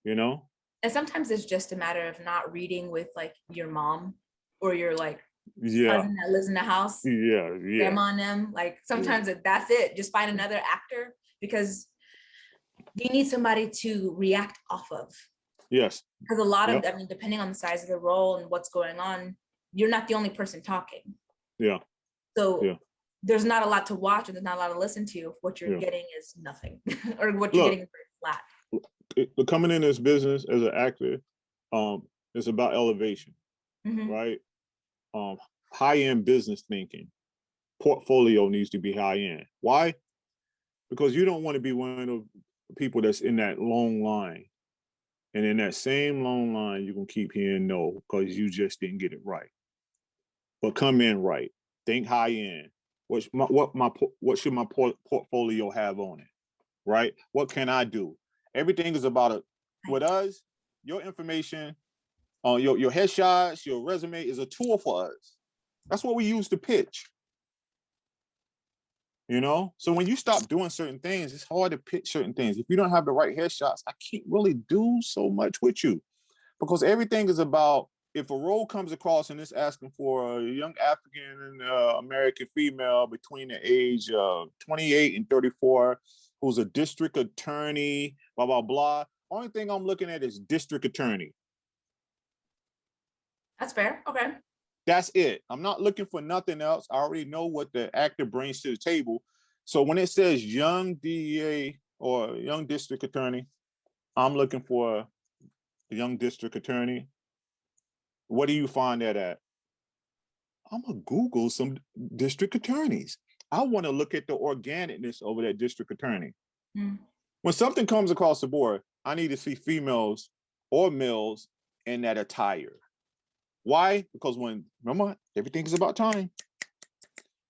And sometimes it's just a matter of not reading with your mom or your cousin that lives in the house. Grandma and them. Sometimes that's it. Just find another actor, because you need somebody to react off of. Yes. Because a lot of, depending on the size of the role and what's going on, you're not the only person talking. Yeah. So there's not a lot to watch and there's not a lot to listen to if what you're getting is nothing or what you're getting is very flat. Coming in this business as an actor, it's about elevation, right? High-end business thinking. Portfolio needs to be high-end. Why? Because you don't want to be one of the people that's in that long line. And in that same long line, you're going to keep hearing no because you just didn't get it right. But come in right. Think high-end. What should my portfolio have on it, right? What can I do? Everything is about it. With us, your information, your headshots, your resume is a tool for us. That's what we use to pitch. You know, so when you stop doing certain things, it's hard to pitch certain things. If you don't have the right headshots, I can't really do so much with you because everything is about, if a role comes across and it's asking for a young African American female between the age of 28 and 34, who's a district attorney, blah, blah, blah. Only thing I'm looking at is district attorney. That's fair. Okay. That's it. I'm not looking for nothing else. I already know what the actor brings to the table. So when it says young DEA or young district attorney, I'm looking for a young district attorney. What do you find that at? I'm going to Google some district attorneys. I want to look at the organicness over that district attorney. When something comes across the board, I need to see females or males in that attire. Why? Because remember, everything is about time.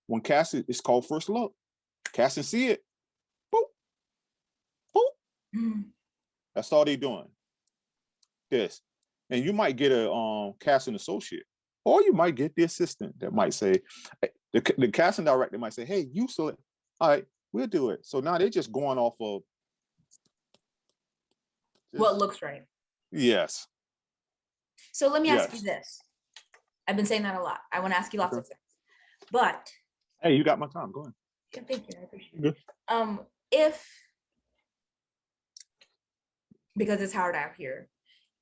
When casting, it's called first look. Cast and see it. Boop. Boop. That's all they're doing. This. And you might get a casting associate, or you might get the assistant that might say, the casting director might say, hey, you select. All right, we'll do it. So now they're just going off of what looks right. Yes. So let me ask you this. I've been saying that a lot. I want to ask you lots of things. But hey, you got my time. Go ahead. Yeah, thank you. I appreciate it. Because it's hard out here,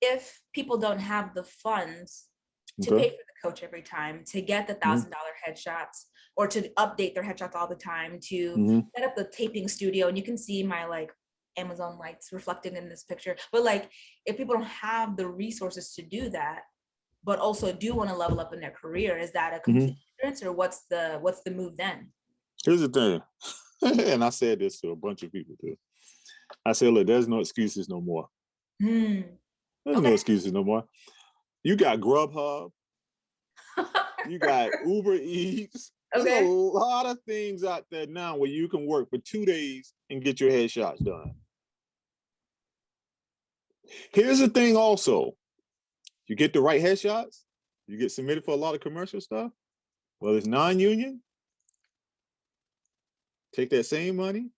if people don't have the funds to pay for the coach every time, to get the $1,000 headshots, or to update their headshots all the time, to set up the taping studio, and you can see my Amazon lights reflected in this picture. But if people don't have the resources to do that, but also do want to level up in their career, is that a complete hindrance, or what's the move then? Here's the thing, and I said this to a bunch of people too. I said, look, there's no excuses no more. There's no excuses no more. You got Grubhub, you got Uber Eats. There's a lot of things out there now where you can work for 2 days and get your headshots done. Here's the thing also. You get the right headshots, you get submitted for a lot of commercial stuff. Well, it's non-union. Take that same money,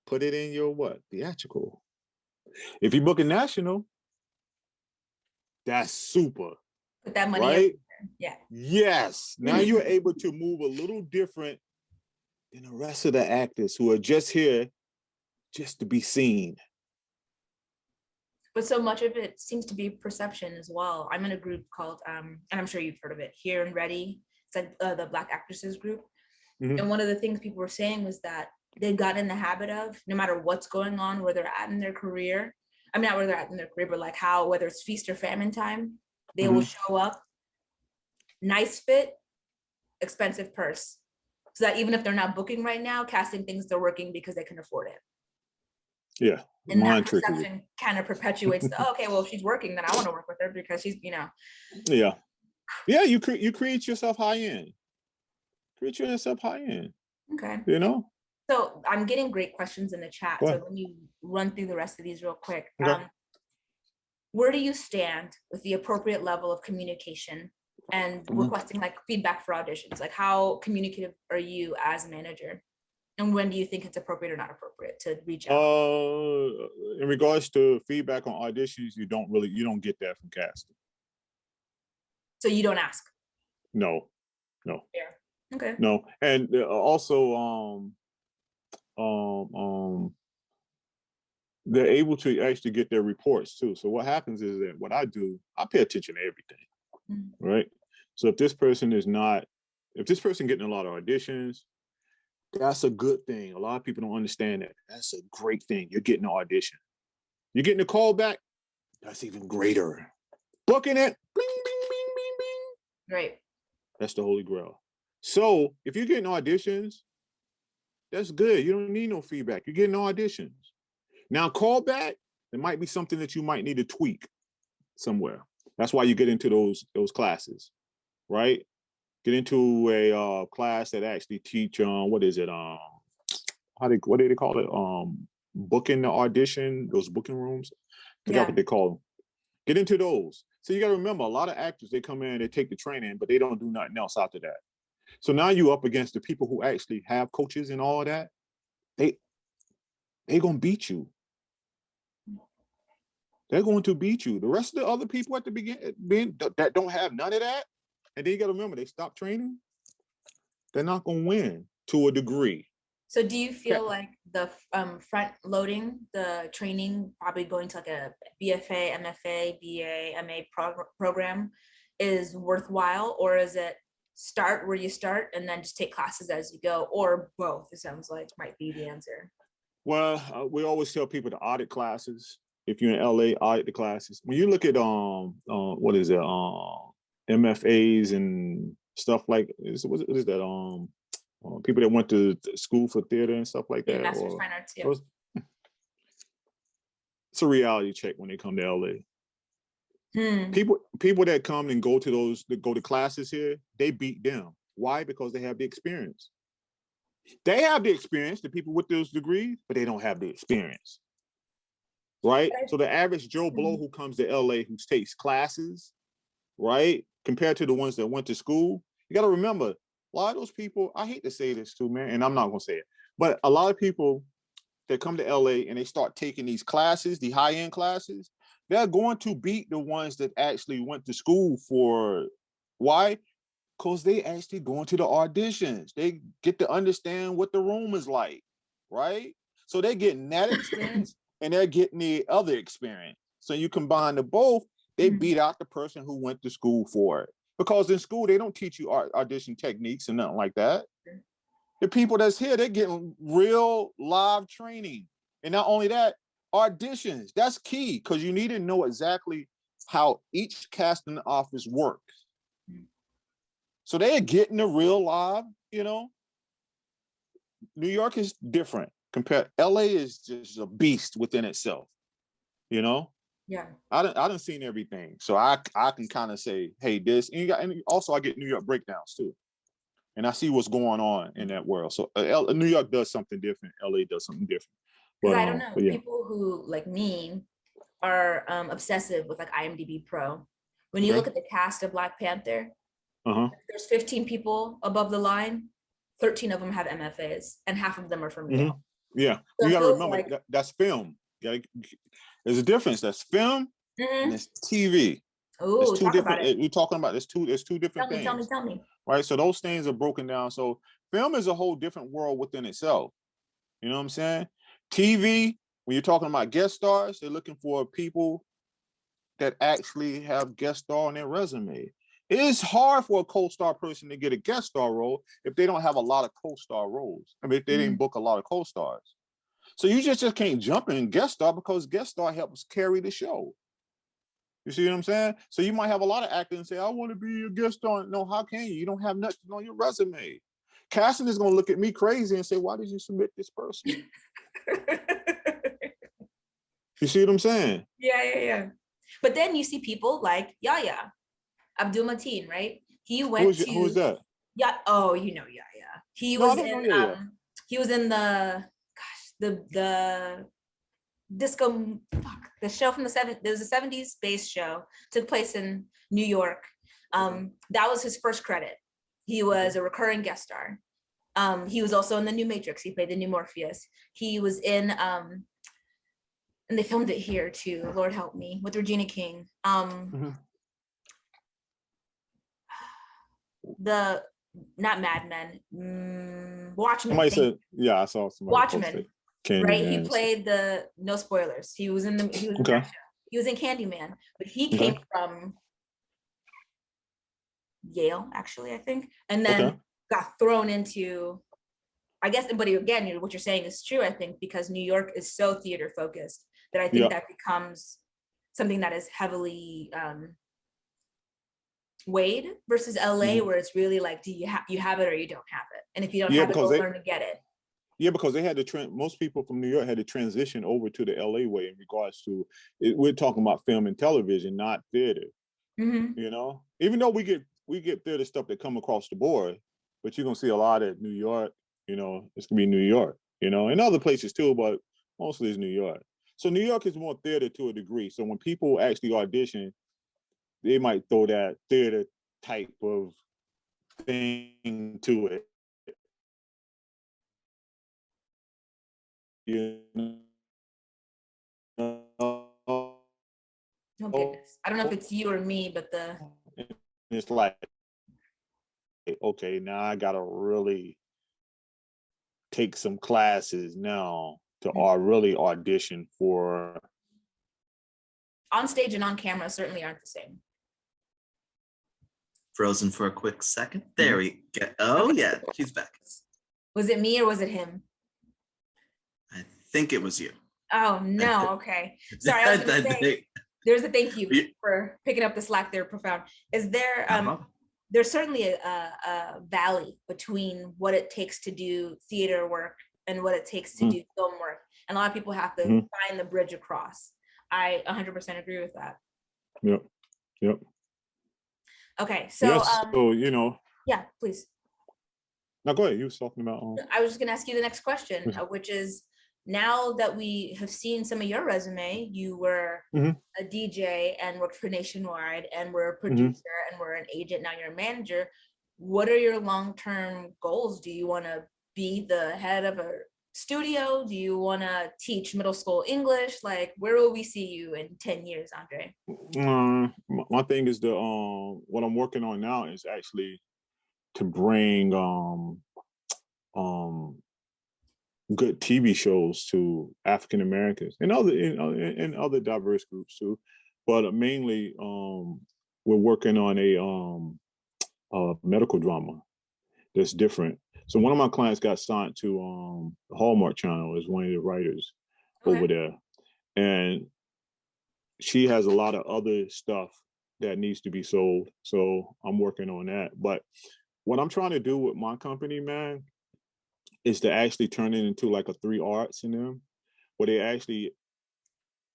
put it in your theatrical. If you book a national, that's super. Put that money right? in. Yeah. Yes. Now you're able to move a little different than the rest of the actors who are just here just to be seen. But so much of it seems to be perception as well. I'm in a group called, and I'm sure you've heard of it, Here and Ready. It's the Black Actresses group. And one of the things people were saying was that they've gotten in the habit of, no matter what's going on, where they're at in their career, I mean, not where they're at in their career, but whether it's feast or famine time, they will show up, nice fit, expensive purse. So that even if they're not booking right now, casting thinks they're working because they can afford it. Yeah. And that perception kind of perpetuates okay, well, if she's working, then I want to work with her because she's, Yeah. Yeah, you create yourself high end. Create yourself high end. Okay. So I'm getting great questions in the chat. So when you run through the rest of these real quick, where do you stand with the appropriate level of communication and requesting feedback for auditions? How communicative are you as a manager? And when do you think it's appropriate or not appropriate to reach out? In regards to feedback on auditions, you don't get that from casting. So you don't ask? No. Yeah. Okay. No, and also, they're able to actually get their reports too. So what happens is that what I do, I pay attention to everything, right? So if this person getting a lot of auditions, That's a good thing. A lot of people don't understand that. That's a great thing. You're getting an audition. You're getting a call back. That's even greater. Booking it. Bing, bing, bing, bing, bing. Right. That's the holy grail. So if you're getting auditions, that's good. You don't need no feedback. You're getting auditions. Now, call back, there might be something that you might need to tweak somewhere. That's why you get into those classes, right? Get into a class that actually teach what is it? What do they call it? Booking the audition, those booking rooms. I forgot what they call them. Get into those. So you got to remember, a lot of actors, they come in, they take the training, but they don't do nothing else after that. So now you up against the people who actually have coaches and all of that. They gonna beat you. They're going to beat you. The rest of the other people at the beginning that don't have none of that, and then you got to remember, they stop training, they're not going to win to a degree. So do you feel like the front loading, the training, probably going to like a BFA, MFA, BA, MA program is worthwhile, or is it start where you start and then just take classes as you go, or both? It sounds like might be the answer. Well, we always tell people to audit classes. If you're in LA, audit the classes. When you look at what is it, MFAs and stuff like what is that? People that went to school for theater and stuff like that. Master's Fine Arts, yeah. It's a reality check when they come to LA. People that come and go to classes here, they beat them. Why? Because they have the experience. They have the experience, the people with those degrees, but they don't have the experience. Right? So the average Joe Blow who comes to LA, who takes classes, right, compared to the ones that went to school, you got to remember, a lot of those people, I hate to say this too, man, and I'm not going to say it, but a lot of people that come to LA and they start taking these classes, the high-end classes, they're going to beat the ones that actually went to school for, why? Because they actually go into the auditions. They get to understand what the room is like, right? So they're getting that experience and they're getting the other experience. So you combine the both, they beat out the person who went to school for it. Because in school, they don't teach you audition techniques and nothing like that. The people that's here, they're getting real live training. And not only that, auditions, that's key, because you need to know exactly how each casting office works. So they're getting the real live, you know. New York is different compared. LA is just a beast within itself, you know. Yeah. I done seen everything, so I can kind of say, hey, this, and also I get New York breakdowns too, and I see what's going on in that world. So New York does something different. LA does something different. Because I don't know, people who like me are obsessive with like IMDb Pro. When you look at the cast of Black Panther, there's 15 people above the line, 13 of them have MFAs, and half of them are from Yale. Yeah, so you got to remember that's film. There's a difference. That's film and it's TV. Oh, talk about it. We're talking about there's two different things. Tell me. Right, so those things are broken down. So film is a whole different world within itself. You know what I'm saying? TV, when you're talking about guest stars, they're looking for people that actually have guest star on their resume. It is hard for a co-star person to get a guest star role if they don't have a lot of co-star roles. I mean, if they didn't book a lot of co-stars. So you just can't jump in guest star, because guest star helps carry the show. You see what I'm saying? So you might have a lot of actors and say, I want to be a guest star. No, how can you? You don't have nothing on your resume. Casting is going to look at me crazy and say, why did you submit this person? You see what I'm saying? Yeah. But then you see people like Yahya Abdul Mateen, right? He went who is that? Yeah. Oh, you know Yahya. He was in the disco, the show from the 70s. There was a 70s based show, took place in New York. That was his first credit. He was a recurring guest star. He was also in the new Matrix. He played the new Morpheus. He was in and they filmed it here too, Lord help me, with Regina King. The not Mad Men, Watchmen. Somebody said, yeah, I saw somebody. Watchmen, right? He played the, no spoilers. He was in that show. He was in Candyman, but he came from Yale, actually, I think, and then got thrown into I guess, but again, what you're saying is true, I think, because New York is so theater focused that I think that becomes something that is heavily weighed versus LA, where it's really like, do you have it or you don't have it? And if you don't have it, go learn to get it. Yeah, because they had to most people from New York had to transition over to the LA way in regards to we're talking about film and television, not theater. You know, even though we get theater stuff that come across the board, but you're gonna see a lot of New York. You know, it's gonna be New York. You know, and other places too, but mostly it's New York. So New York is more theater to a degree. So when people actually audition, they might throw that theater type of thing to it. You know? Oh goodness. I don't know if it's you or me, but it's like, okay, now I gotta really take some classes now to really audition for. On stage and on camera certainly aren't the same. Frozen for a quick second. There we go. Oh yeah, she's back. Was it me or was it him? I think it was you. Oh no, okay. Sorry, I was gonna say, there's a thank you for picking up the slack there, Profound. Is there there's certainly a valley between what it takes to do theater work and what it takes to do film work. And a lot of people have to find the bridge across. I 100% agree with that. Yep. Okay, so yes, so you know. Yeah, please. Now go ahead. You were talking about. I was just going to ask you the next question, which is, now that we have seen some of your resume, you were a DJ and worked for Nationwide, and were a producer and were an agent. Now you're a manager. What are your long-term goals? Do you want to be the head of a studio? Do you want to teach middle school English? Like, where will we see you in 10 years, Andre? My thing is what I'm working on now is actually to bring good TV shows to African Americans and other diverse groups too, but mainly we're working on a medical drama that's different. So one of my clients got signed to the Hallmark Channel as one of the writers over there, and she has a lot of other stuff that needs to be sold. So I'm working on that. But what I'm trying to do with my company, man, is to actually turn it into like a 3 arts in them, where they actually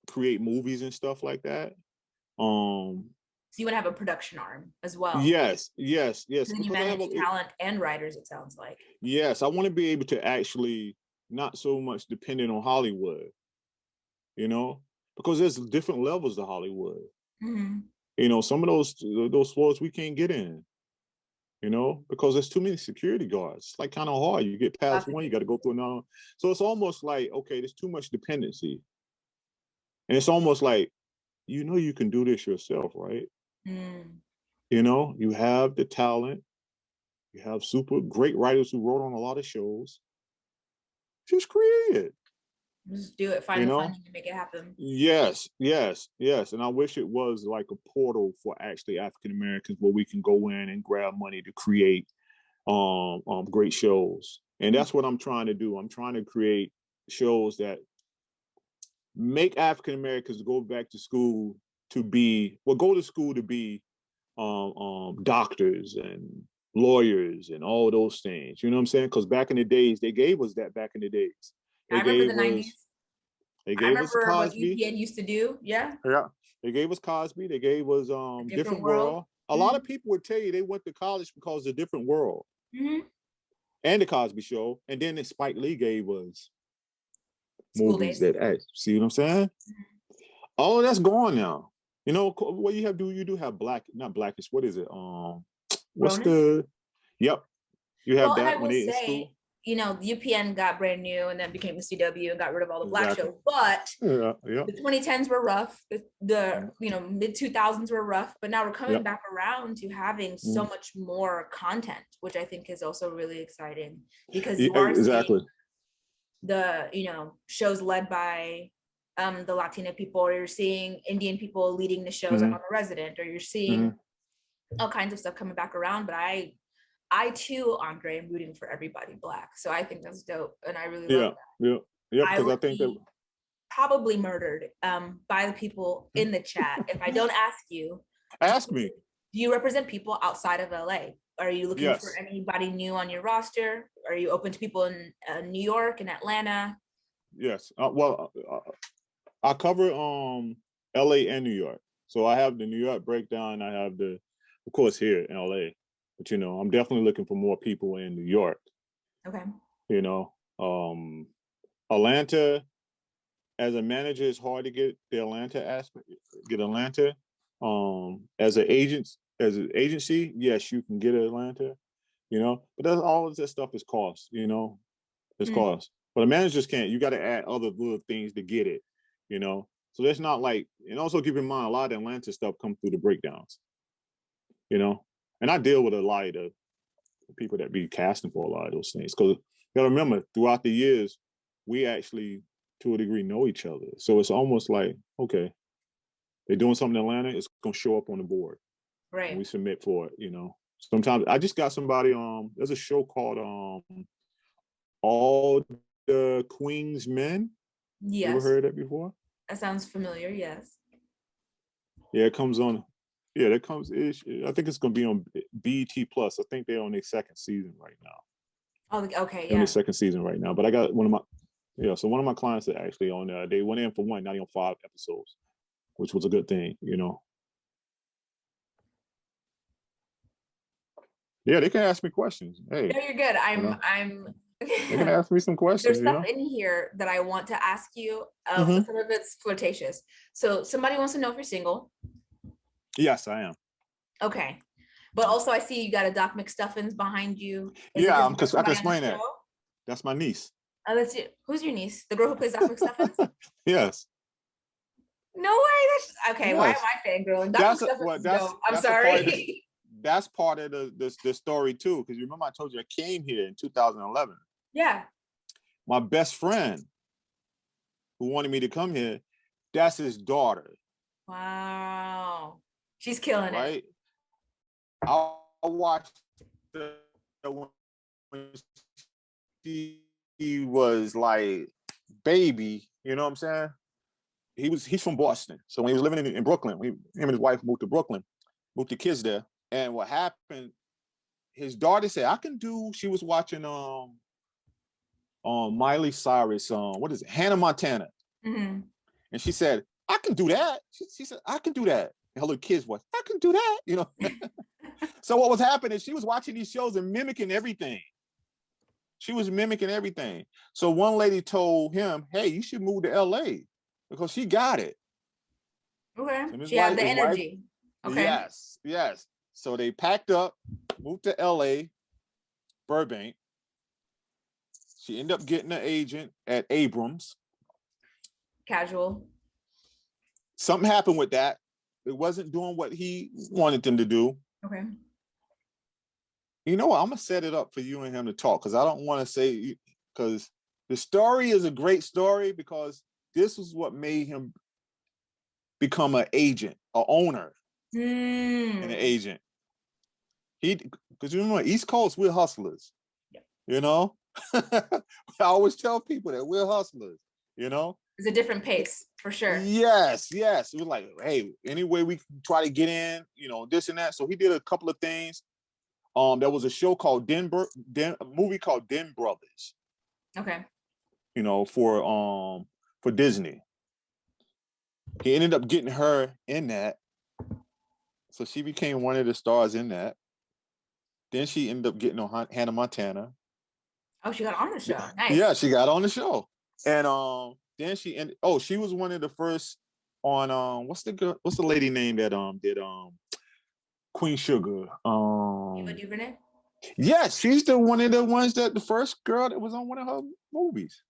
create movies and stuff like that. So you want to have a production arm as well? Yes. Then you manage talent and writers, it sounds like. Yes, I want to be able to actually not so much dependent on Hollywood, you know, because there's different levels of Hollywood. You know, some of those floors we can't get in, you know, because there's too many security guards. It's like kind of hard. You get past one, you got to go through another. So it's almost like, okay, there's too much dependency. And it's almost like, you know, you can do this yourself, right? You know, you have the talent, you have super great writers who wrote on a lot of shows. Just create it. Just do it, find the funding to make it happen. Yes. And I wish it was like a portal for actually African Americans where we can go in and grab money to create great shows. And that's what I'm trying to do. I'm trying to create shows that make African Americans go back to school to be, go to school to be doctors and lawyers and all those things. You know what I'm saying? Because back in the days, they gave us that back in the days. I remember the 90s. They gave us Cosby. What UPN used to do. Yeah. They gave us Cosby. They gave us Different World. A lot of people would tell you they went to college because of Different World and the Cosby Show. And then Spike Lee gave us movies that see what I'm saying? All of that's gone now. You know what you do have not Blackish. What is it? What's Ronan? You have that when they in school. You know, UPN got brand new and then became the CW and got rid of all the black shows. But the 2010s were rough. The mid 2000s were rough. But now we're coming back around to having so much more content, which I think is also really exciting, because you are seeing the shows led by the Latina people, or you're seeing Indian people leading the shows like on The Resident, or you're seeing all kinds of stuff coming back around. But I I too, Andre, am rooting for everybody Black. So I think that's dope. And I really love that. Yeah, I because I would think that be probably murdered by the people in the chat if I don't ask you. ask me. Do you represent people outside of LA? Are you looking Yes. for anybody new on your roster? Are you open to people in New York and Atlanta? Yes. I cover LA and New York. So I have the New York breakdown. I have the, of course, here in LA. But you know, I'm definitely looking for more people in New York. Okay. You know, Atlanta, as a manager, it's hard to get the Atlanta aspect, get Atlanta. As an agency, yes, you can get Atlanta, you know, but that's all of that stuff is cost, you know, it's cost. But the managers can't, you got to add other little things to get it, you know. So that's not like, and also keep in mind, a lot of Atlanta stuff comes through the breakdowns, you know. And I deal with a lot of the people that be casting for a lot of those things. Because you gotta remember, throughout the years, we actually, to a degree, know each other. So it's almost like, okay, they're doing something in Atlanta, it's gonna show up on the board. Right. And we submit for it, you know. Sometimes I just got somebody, there's a show called All the Queen's Men. Yes. You ever heard that before? That sounds familiar, yes. Yeah, it comes on. Yeah, that comes. I think it's gonna be on BET Plus. I think they're on their second season right now. Oh, okay, yeah. On the second season right now. But I got one of my clients that actually on there. They went in for one, not even 5 episodes, which was a good thing, you know. Yeah, they can ask me questions. Hey, no, you're good. They can ask me some questions. There's stuff in here that I want to ask you. Some of it's flirtatious. So somebody wants to know if you're single. Yes, I am. Okay. But also I see you got a Doc McStuffins behind you. Yeah, because I can explain that. That's my niece. Oh, that's you. Who's your niece? The girl who plays Doc McStuffins? Yes. No way. That's okay. Yes. Why am I fangirling? Doc McStuffins is dope. I'm sorry. That's part of the story too, because you remember I told you I came here in 2011. Yeah. My best friend who wanted me to come here, that's his daughter. Wow. She's killing it. I watched when he was like baby, you know what I'm saying? He's from Boston. So when he was living in Brooklyn, him and his wife moved to Brooklyn, moved the kids there. And what happened, his daughter said, I can do, she was watching Miley Cyrus, what is it, Hannah Montana. And she said, I can do that. She said, I can do that. And her little kids was, I can do that, you know. So what was happening is she was watching these shows and mimicking everything. She was mimicking everything. So one lady told him, hey, you should move to LA because she got it. Okay. So she had the energy. Okay. Yes, yes. So they packed up, moved to LA, Burbank. She ended up getting an agent at Abrams. Casual. Something happened with that. It wasn't doing what he wanted them to do. Okay. You know what? I'm going to set it up for you and him to talk because I don't want to say, because the story is a great story because this is what made him become an agent, an owner, and an agent. Because you remember, East Coast, we're hustlers, you know? I always tell people that we're hustlers, you know? It's a different pace, for sure. Yes, yes. It was like, hey, any way we can try to get in, you know, this and that. So he did a couple of things. There was a show called a movie called Den Brothers. Okay. You know, for Disney. He ended up getting her in that. So she became one of the stars in that. Then she ended up getting on Hannah Montana. Oh, she got on the show. Nice. Yeah, she got on the show. And then she was one of the first on what's the lady name that did Queen Sugar? Eva DuVernay? Yes, she's one of the ones the first girl that was on one of her movies.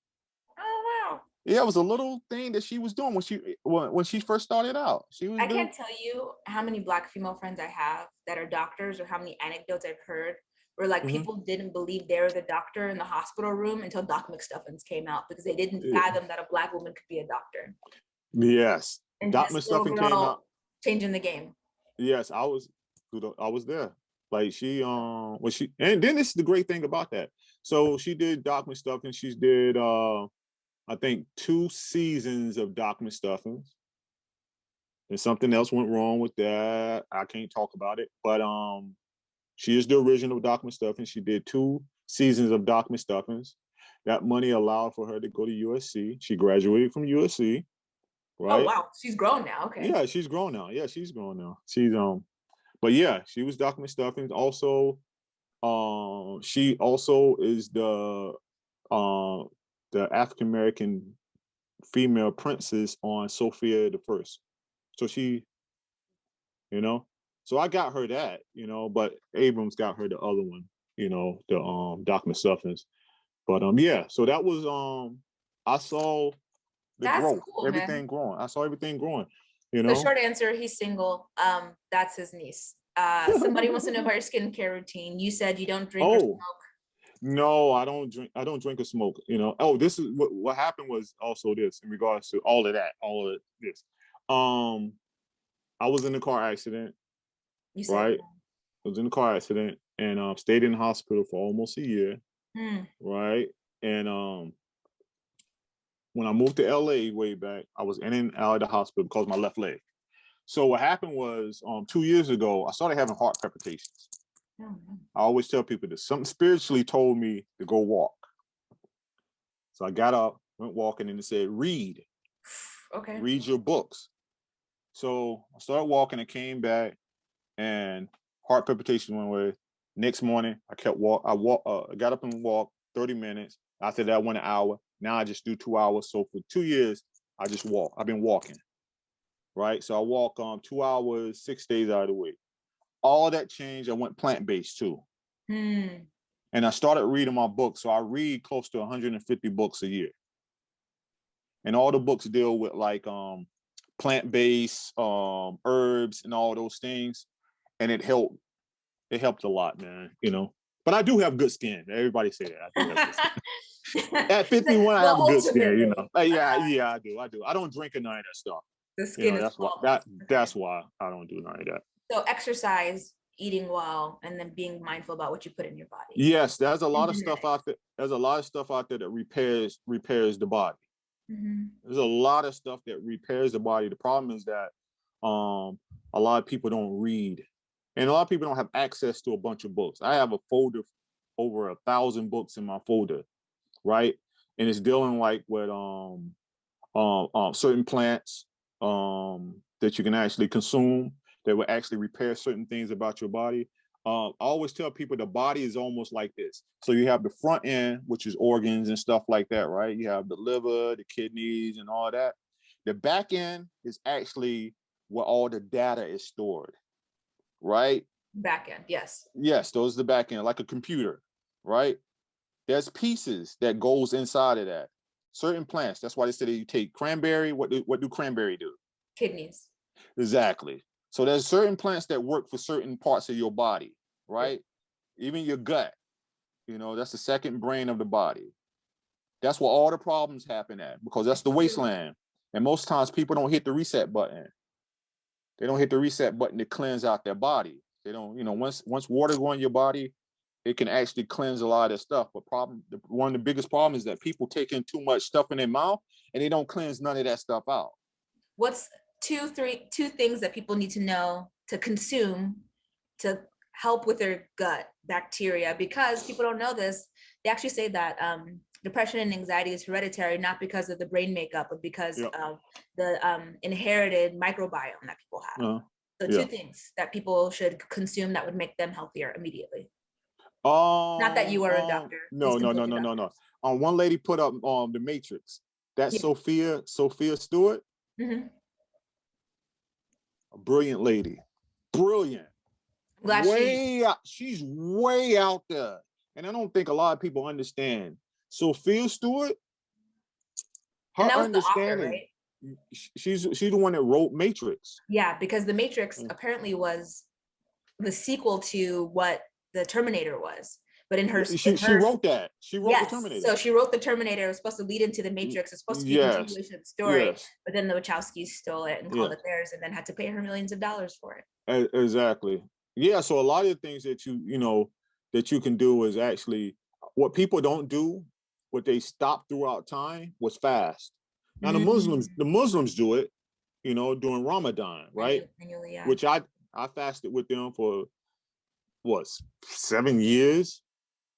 Oh wow. Yeah, it was a little thing that she was doing when she first started out. I can't tell you how many Black female friends I have that are doctors or how many anecdotes I've heard where like people didn't believe they were the doctor in the hospital room until Doc McStuffins came out because they didn't fathom that a Black woman could be a doctor. Yes. And Doc McStuffins came out. Changing the game. Yes, I was there. Like and then this is the great thing about that. So she did document stuff, and she did I think 2 seasons of document stuffings. And something else went wrong with that. I can't talk about it, but she is the original document stuffing. She did 2 seasons of document stuffings. That money allowed for her to go to USC. She graduated from USC, right? Oh wow, she's grown now. Okay. Yeah, she's grown now. Yeah, she's grown now. She's but yeah, she was document stuffing. Also, she also is the African American female princess on Sophia the First. So she, so I got her that, but Abrams got her the other one, the document stuffings. But yeah, so that was I saw the growth, cool, everything man. growing. I saw everything growing, The short answer, he's single. That's his niece. Somebody wants to know about your skincare routine. You said you don't drink or smoke. No, I don't drink. I don't drink or smoke. Oh, this is what happened was also this in regards to all of this. I was in a car accident. You said right? I was in a car accident and stayed in the hospital for almost a year. Right. And when I moved to LA way back, I was in and out of the hospital because of my left leg. So what happened was 2 years ago, I started having heart palpitations. I always tell people that something spiritually told me to go walk. So I got up, went walking, and it said, read. Okay. Read your books. So I started walking and came back, and heart palpitation went away. Next morning, I got up and walked 30 minutes. After that, 1 hour. Now I just do 2 hours. So for 2 years, I just walk. I've been walking. Right. So I walk 2 hours, 6 days out of the week. All that changed. I went plant-based too. And I started reading my books. So I read close to 150 books a year. And all the books deal with like plant-based herbs and all those things. And it helped. It helped a lot, man, But I do have good skin. Everybody say that. I do have good skin. At 51, I have good skin, Yeah, I do. I don't drink none of that stuff. The skin is that's why I don't do none of that. So exercise, eating well, and then being mindful about what you put in your body. Yes, there's a lot of stuff out there. There's a lot of stuff out there that repairs the body. There's a lot of stuff that repairs the body. The problem is that a lot of people don't read. And a lot of people don't have access to a bunch of books. I have a folder, over 1,000 books in my folder, right? And it's dealing like with certain plants that you can actually consume that will actually repair certain things about your body. I always tell people the body is almost like this. So you have the front end, which is organs and stuff like that, right? You have the liver, the kidneys, and all that. The back end is actually where all the data is stored. Right? Back end, yes. Yes, those are the back end, like a computer, right? There's pieces that goes inside of that. Certain plants, that's why they say that you take cranberry. What do cranberry do? Kidneys. Exactly. So there's certain plants that work for certain parts of your body, right? Even your gut, that's the second brain of the body. That's where all the problems happen at, because that's the wasteland. And most times people don't hit the reset button. They don't hit the reset button to cleanse out their body. They don't, once water go in your body, it can actually cleanse a lot of stuff. But one of the biggest problems is that people take in too much stuff in their mouth and they don't cleanse none of that stuff out. What's two things that people need to know to consume to help with their gut bacteria? Because people don't know this. They actually say that depression and anxiety is hereditary, not because of the brain makeup, but because of the inherited microbiome that people have. So 2 things that people should consume that would make them healthier immediately. Not that you are a doctor. No. One lady put up the Matrix. That's Sophia Stewart. A brilliant lady. Brilliant. She's way out there. And I don't think a lot of people understand. Sophia Stewart, her understanding, the author, right? She's the one that wrote Matrix. Yeah, because the Matrix apparently was the sequel to what the Terminator was. But she wrote that. She wrote the Terminator. So she wrote the Terminator. It was supposed to lead into the Matrix. It's supposed to be a continuation of the story. But then the Wachowskis stole it and called it theirs, and then had to pay her millions of dollars for it. Exactly. Yeah, so a lot of the things that that you can do is actually what people don't do, what they stop throughout time was fast. Now the Muslims do it, during Ramadan, right? Annually, yeah. Which I fasted with them for what 7 years,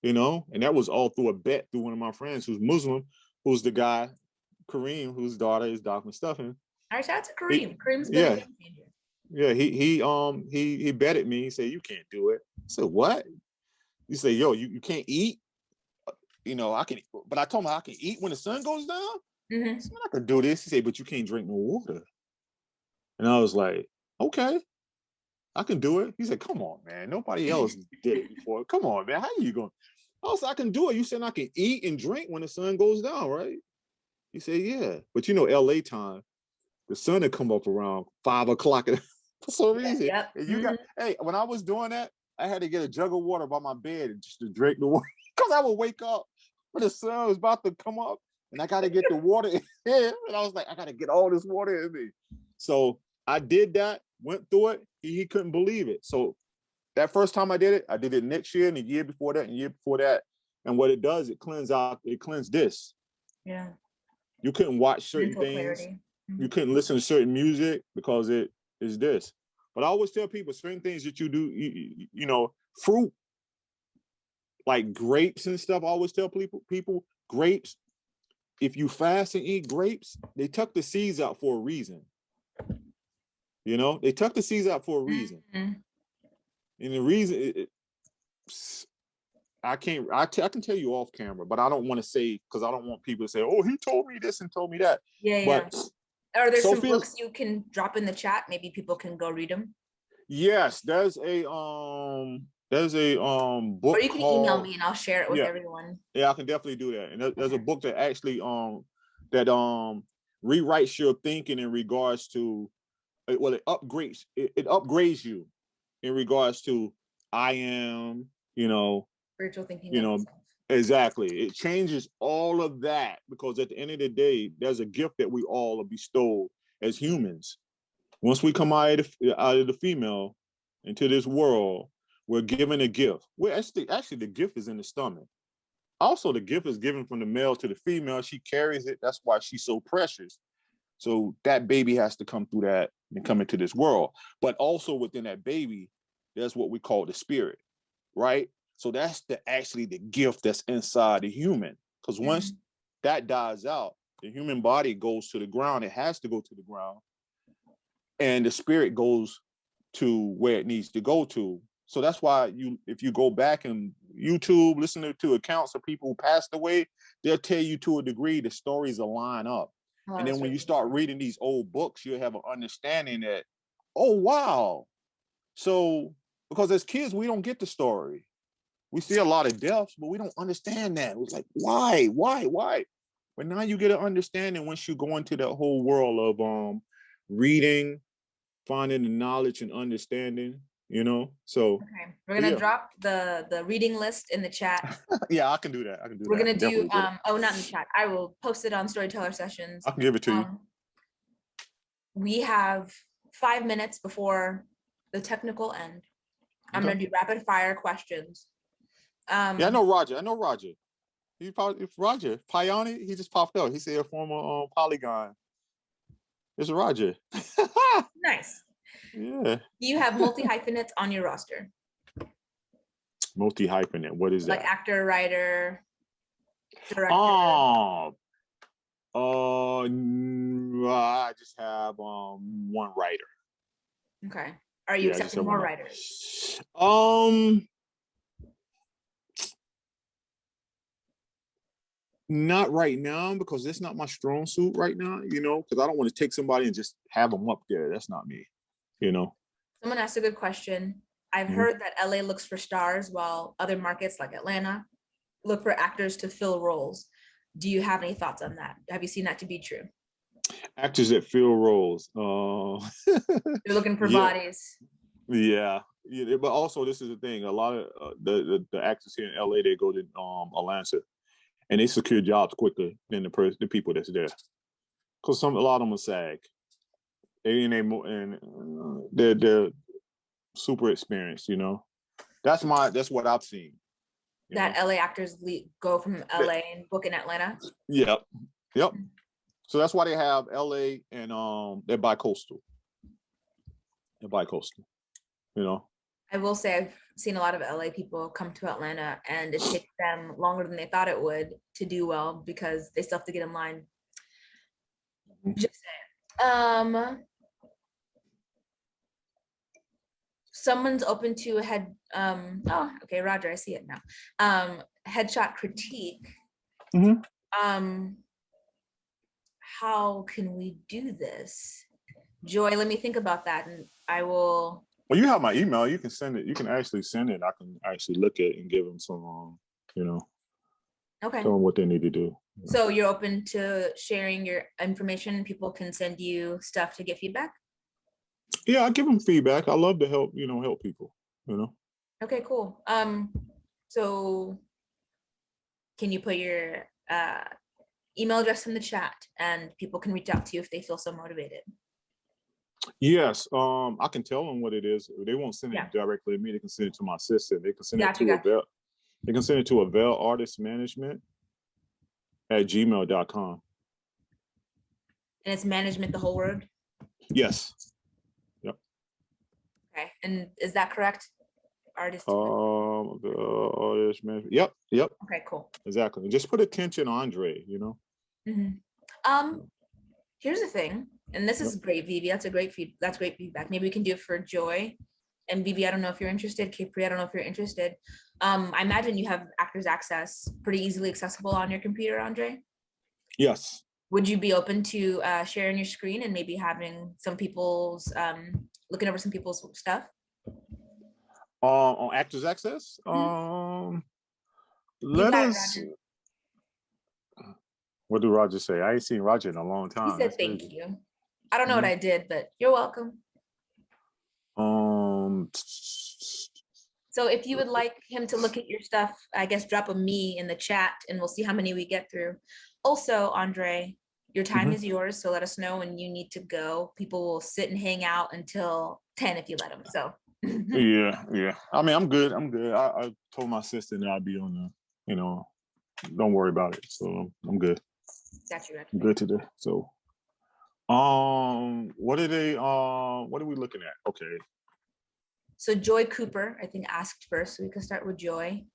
and that was all through a bet through one of my friends who's Muslim, who's the guy, Kareem, whose daughter is Dr. Stephen. All right, shout out to Kareem. Kareem's been Yeah. a game changer. Yeah, he betted me. He said, "You can't do it." I said, "What?" He said, "Yo, you can't eat. I can, but I told him I can eat when the sun goes down. Mm-hmm. So I can do this." He said, "But you can't drink no water." And I was like, "Okay, I can do it." He said, "Come on, man. Nobody else did it before. Come on, man. How are you going?" I was like, "I can do it. You said I can eat and drink when the sun goes down, right?" He said, "Yeah, but LA time, the sun had come up around 5 o'clock for some reason. Yep. And hey, when I was doing that, I had to get a jug of water by my bed and just to drink the water because I would wake up when the sun was about to come up and I got to get the water in. And I was like, I got to get all this water in me. So I did that, went through it. He couldn't believe it. So that first time I did it next year and the year before that and the year before that. And what it does, it cleans this. Yeah. You couldn't watch certain Mental things. Clarity. You couldn't listen to certain music because it is this. But I always tell people certain things that you do, fruit, like grapes and stuff. I always tell people grapes, if you fast and eat grapes, they tuck the seeds out for a reason. They tuck the seeds out for a reason. Mm-hmm. And the reason, I can tell you off camera, but I don't want to say, because I don't want people to say, "Oh, he told me this and told me that." Yeah, but Are there some books you can drop in the chat? Maybe people can go read them. Yes, there's a book. Or you can email me and I'll share it with everyone. Yeah, I can definitely do that. And there's a book that actually rewrites your thinking in regards to, well, it upgrades you in regards to I am, spiritual thinking. Exactly. It changes all of that because at the end of the day, there's a gift that we all are bestowed as humans. Once we come out of the female into this world, we're given a gift. Actually, the gift is in the stomach. Also, the gift is given from the male to the female. She carries it. That's why she's so precious. So that baby has to come through that and come into this world. But also within that baby, there's what we call the spirit, right? So that's actually the gift that's inside the human. Because once that dies out, the human body goes to the ground. It has to go to the ground. And the spirit goes to where it needs to go to. So that's why if you go back and YouTube, listen to accounts of people who passed away, they'll tell you to a degree the stories align up. And then when you start reading these old books, you'll have an understanding that, oh, wow. So, because as kids, we don't get the story. We see a lot of deaths, but we don't understand that. It's like, why? But now you get an understanding once you go into that whole world of reading, finding the knowledge and understanding, so. Okay, we're gonna drop the reading list in the chat. Yeah, I can do that. We're gonna do not in the chat. I will post it on Storyteller Sessions. I can give it to you. We have 5 minutes before the technical end. I'm gonna do rapid fire questions. Yeah, I know Roger. If Roger Piani, he just popped up. He said a former Polygon. It's Roger. Nice. Yeah. Do you have multi-hyphenates on your roster? Multi-hyphenate, what is that? Like actor, writer, director. I just have one writer. Okay. Are you accepting more writers? Not right now, because that's not my strong suit right now, because I don't want to take somebody and just have them up there. That's not me, Someone asked a good question. I've heard that LA looks for stars while other markets like Atlanta look for actors to fill roles. Do you have any thoughts on that? Have you seen that to be true? Actors that fill roles. They're looking for bodies. Yeah, but also this is the thing. A lot of the actors here in LA, they go to Atlanta, and they secure jobs quicker than the people that's there. Because a lot of them are SAG. They're super experienced, you know. That's what I've seen. That LA actors go from LA and book in Atlanta. Yep. So that's why they have LA and they're bi-coastal. You know. I will say I've seen a lot of LA people come to Atlanta, and it takes them longer than they thought it would to do well because they still have to get in line. Just saying. Someone's open to oh, okay, Roger, I see it now. Headshot critique. How can we do this? Joy, let me think about that, and I will. Well, you have my email. You can send it. You can actually send it. I can actually look at it and give them some, you know, okay, tell them what they need to do. So you're open to sharing your information? People can send you stuff to get feedback? Yeah, I give them feedback. I love to help, you know, help people, you know. Okay, cool. So can you put your email address in the chat and people can reach out to you if they feel so motivated? Yes, I can tell them what it is. They won't send it directly to me. They can send it to my assistant. They can send it to Avail. They can send it to Avail Artist Management at gmail.com. And it's management, the whole word? Yes. Yep. Okay, and is that correct? Artist. The artist management. Yep. Okay, cool. Exactly. Just put attention, Andre. You know. Here's the thing, and this is great, Vivi. That's great feedback. Maybe we can do it for Joy and Vivi. I don't know if you're interested. Capri, I don't know if you're interested. I imagine you have Actors Access pretty easily accessible on your computer, Andre. Yes. Would you be open to sharing your screen and maybe having some people's looking over some people's stuff? On Actors Access? Let us. Roger. What did Roger say? I ain't seen Roger in a long time. He said thank you. I don't know what I did, but you're welcome. So if you would like him to look at your stuff, I guess drop a me in the chat and we'll see how many we get through. Also, Andre, your time is yours, so let us know when you need to go. People will sit and hang out until 10 if you let them. So yeah. I mean, I'm good. I told my sister that I'd be on the, you know, don't worry about it. So I'm good. Got you. I'm good today. So what are we looking at? Okay. So Joy Cooper, I think, asked first, so we can start with Joy.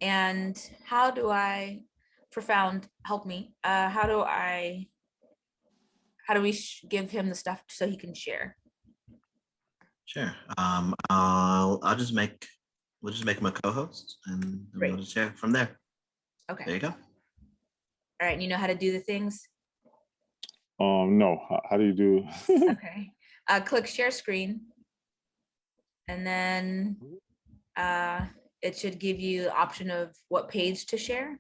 And how do I, Profound, help me. How do we give him the stuff so he can share? Sure. We'll just make him a co-host and we'll just share from there. Okay. There you go. All right. You know how to do the things? No. How do you do? Okay. Click share screen. And then it should give you the option of what page to share.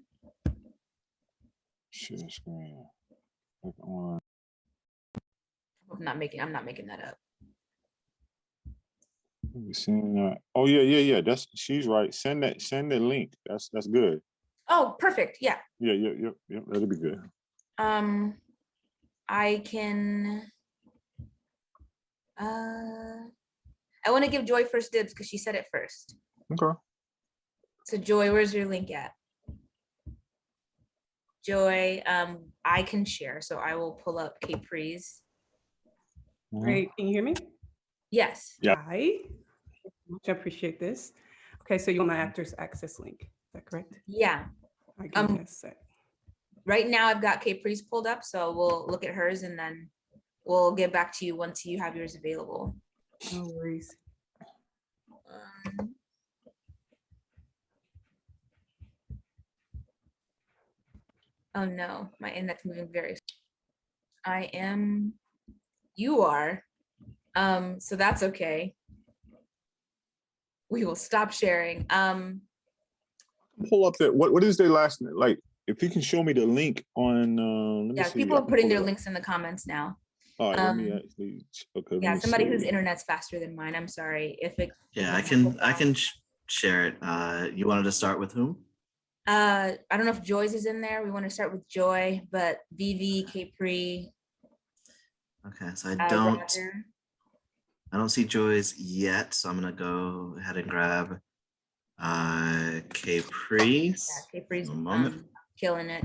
Share screen. I'm not making that up. Oh yeah. She's right. Send the link. That's good. Oh, perfect. Yeah. Yeah. That'll be good. I can. I want to give Joy first dibs because she said it first. Okay. So Joy, where's your link at? Joy, I can share, so I will pull up Capri's. Great. Can you hear me? Yes. Yeah. Hi. Much appreciate this. Okay, so you want my Actors Access link? Is that correct? Yeah. Give me a sec. Right now I've got Capri's pulled up, so we'll look at hers and then we'll get back to you once you have yours available. No worries. Oh no, my index's moving very slow. You are. So that's okay. We will stop sharing. Pull up that. What is their last name? Like, if you can show me the link on. Let me see. People are putting their links in the comments now. All right, let me actually. Okay. Yeah, somebody whose internet's faster than mine. I'm sorry if it. Yeah, I can share it. You wanted to start with whom? I don't know if Joy's is in there. We want to start with Joy, but Vivi, Capri. Okay, so I don't. Roger. I don't see Joy's yet, so I'm gonna go ahead and grab Caprice. Yeah, Capri's A moment. killing it.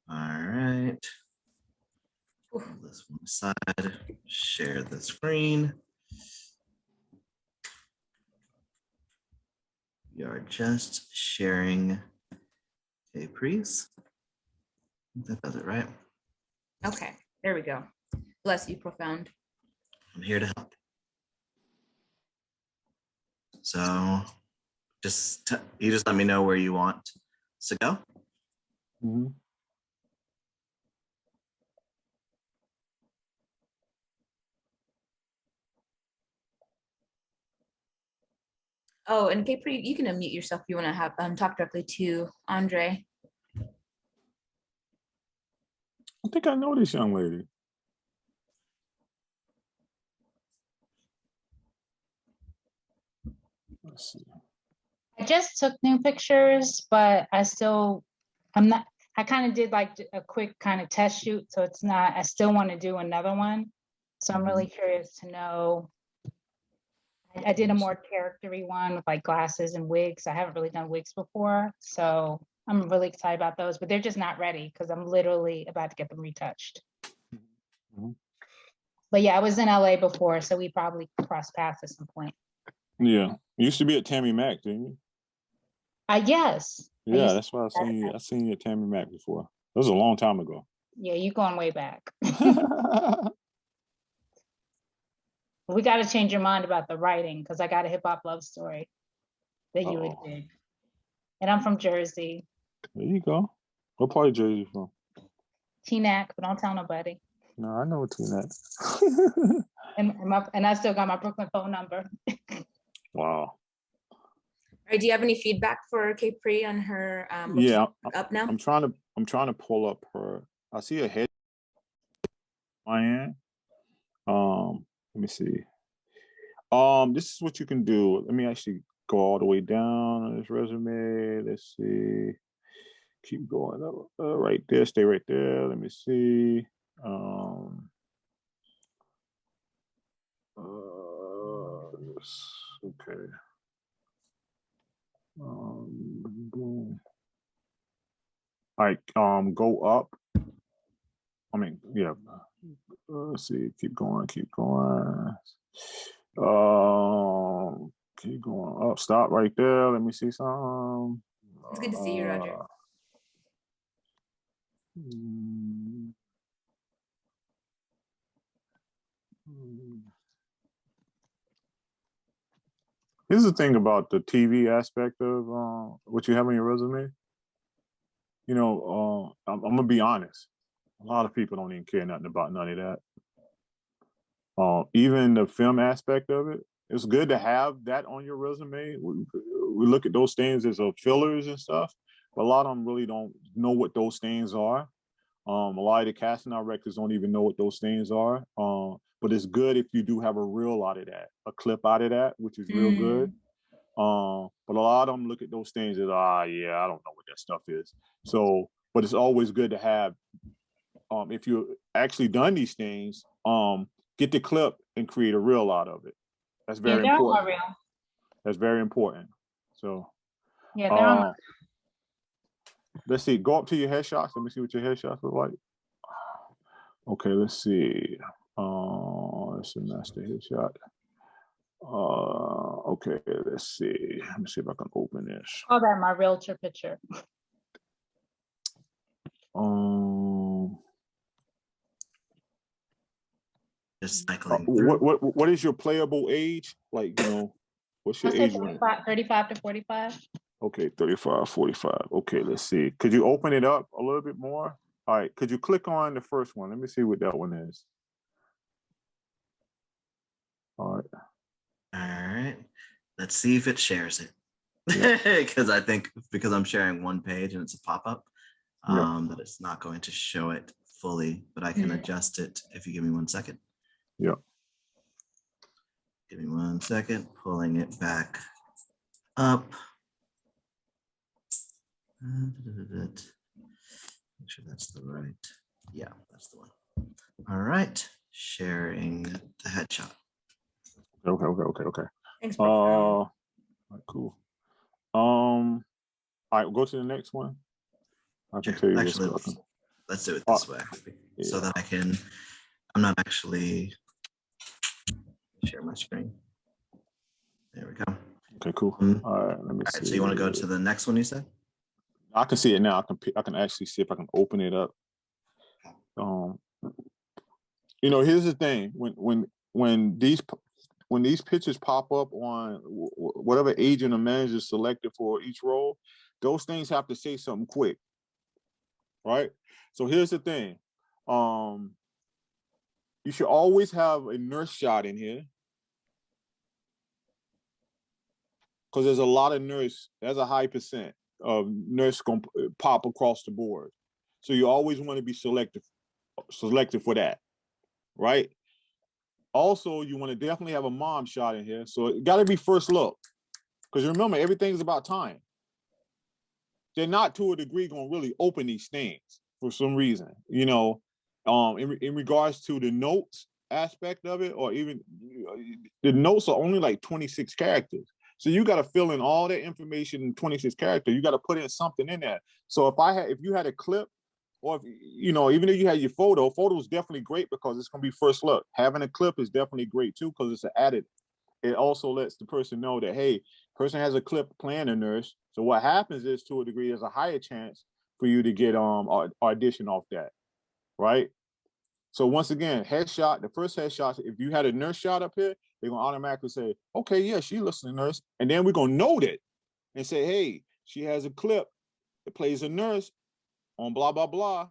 All right. Pull this one aside, share the screen. We are just sharing Caprice. That does it, right? Okay, there we go. Bless you, Profound. I'm here to help. So you just let me know where you want to go. Mm-hmm. Oh, and Capri, you can unmute yourself if you want to have talk directly to Andre. I think I know this young lady. Let's see. I just took new pictures, but I kind of did like a quick kind of test shoot. So I still want to do another one. So I'm really curious to know. I did a more character-y one with like glasses and wigs. I haven't really done wigs before. So I'm really excited about those, but they're just not ready because I'm literally about to get them retouched. Mm-hmm. But yeah, I was in LA before, so we probably crossed paths at some point. Yeah, you used to be at Tammy Mac, didn't you? Yes. Yeah, that's why I seen you at Tammy Mac before. That was a long time ago. Yeah, you going way back. We got to change your mind about the writing because I got a hip hop love story that you would dig. And I'm from Jersey. There you go. What part of Jersey you from? Teaneck, but don't tell nobody. No, I know Teaneck. And I still got my Brooklyn phone number. Wow. All right, do you have any feedback for Capri on her? Yeah, up now. I'm trying to pull up her. I see a head. I am. Let me see. This is what you can do. Let me actually go all the way down on this resume. Let's see. Keep going up. Right there. Stay right there. Let me see. Okay. Boom. All right. Go up. I mean, yeah. Let's see. Keep going. Keep going. Keep going up. Stop right there. Let me see some. It's good to see you, Roger. Here's the thing about the TV aspect of what you have on your resume. You know, I'm gonna be honest. A lot of people don't even care nothing about none of that. Even the film aspect of it, it's good to have that on your resume. We look at those things as fillers and stuff, but a lot of them really don't know what those things are. A lot of the casting directors don't even know what those things are. But it's good if you do have a reel out of that, a clip out of that, which is real good. But a lot of them look at those things as, yeah, I don't know what that stuff is. So, but it's always good to have, if you actually done these things, get the clip and create a reel out of it. That's very important. Real. That's very important. So, yeah, they're on. Let's see. Go up to your headshots. Let me see what your headshots look like. Okay, let's see. Let's master headshot. Okay, let's see. Let me see if I can open this. Call that my realtor picture. Just cycling. What is your playable age? Like, you know, what's your age range? 35 to 45. Okay, 35, 45. Okay, let's see. Could you open it up a little bit more? All right, could you click on the first one? Let me see what that one is. All right. All right. Let's see if it shares it. Because I think because I'm sharing one page and it's a pop-up, that it's not going to show it fully, but I can adjust it if you give me 1 second. Yeah. Give me 1 second, pulling it back up. Make sure that's the right Yeah, that's the one. All right, sharing the headshot. Okay. Thanks, All Profound. right, cool. All right, go to the next one. I can Sure. tell you Actually, this. let's do it this way, so that I'm not actually share my screen. There we go. Okay, cool. All right, let me see. So you want to go to the next one you said? I can see it now. I can actually see if I can open it up. Here's the thing. When these pictures pop up on whatever agent or manager selected for each role, those things have to say something quick, right? So here's the thing. You should always have a nurse shot in here, because there's a lot of nurse. There's a high percent of nurse gonna pop across the board. So you always want to be selected for that, right? Also, you want to definitely have a mom shot in here. So it got to be first look, because remember, everything's about time. They're not, to a degree, going to really open these things for some reason. In regards to the notes aspect of it, or even the notes are only like 26 characters. So you got to fill in all that information in 26 characters. You got to put in something in there. So if you had a clip, or even if you had your photo is definitely great, because it's going to be first look. Having a clip is definitely great too, because it's an added. It also lets the person know that, hey, person has a clip playing a nurse. So what happens is, to a degree, there's a higher chance for you to get audition off that, right? So once again, headshot, the first headshot, if you had a nurse shot up here, they're gonna automatically say, okay, yeah, she looks like a nurse. And then we're gonna note it and say, hey, she has a clip that plays a nurse on blah, blah, blah.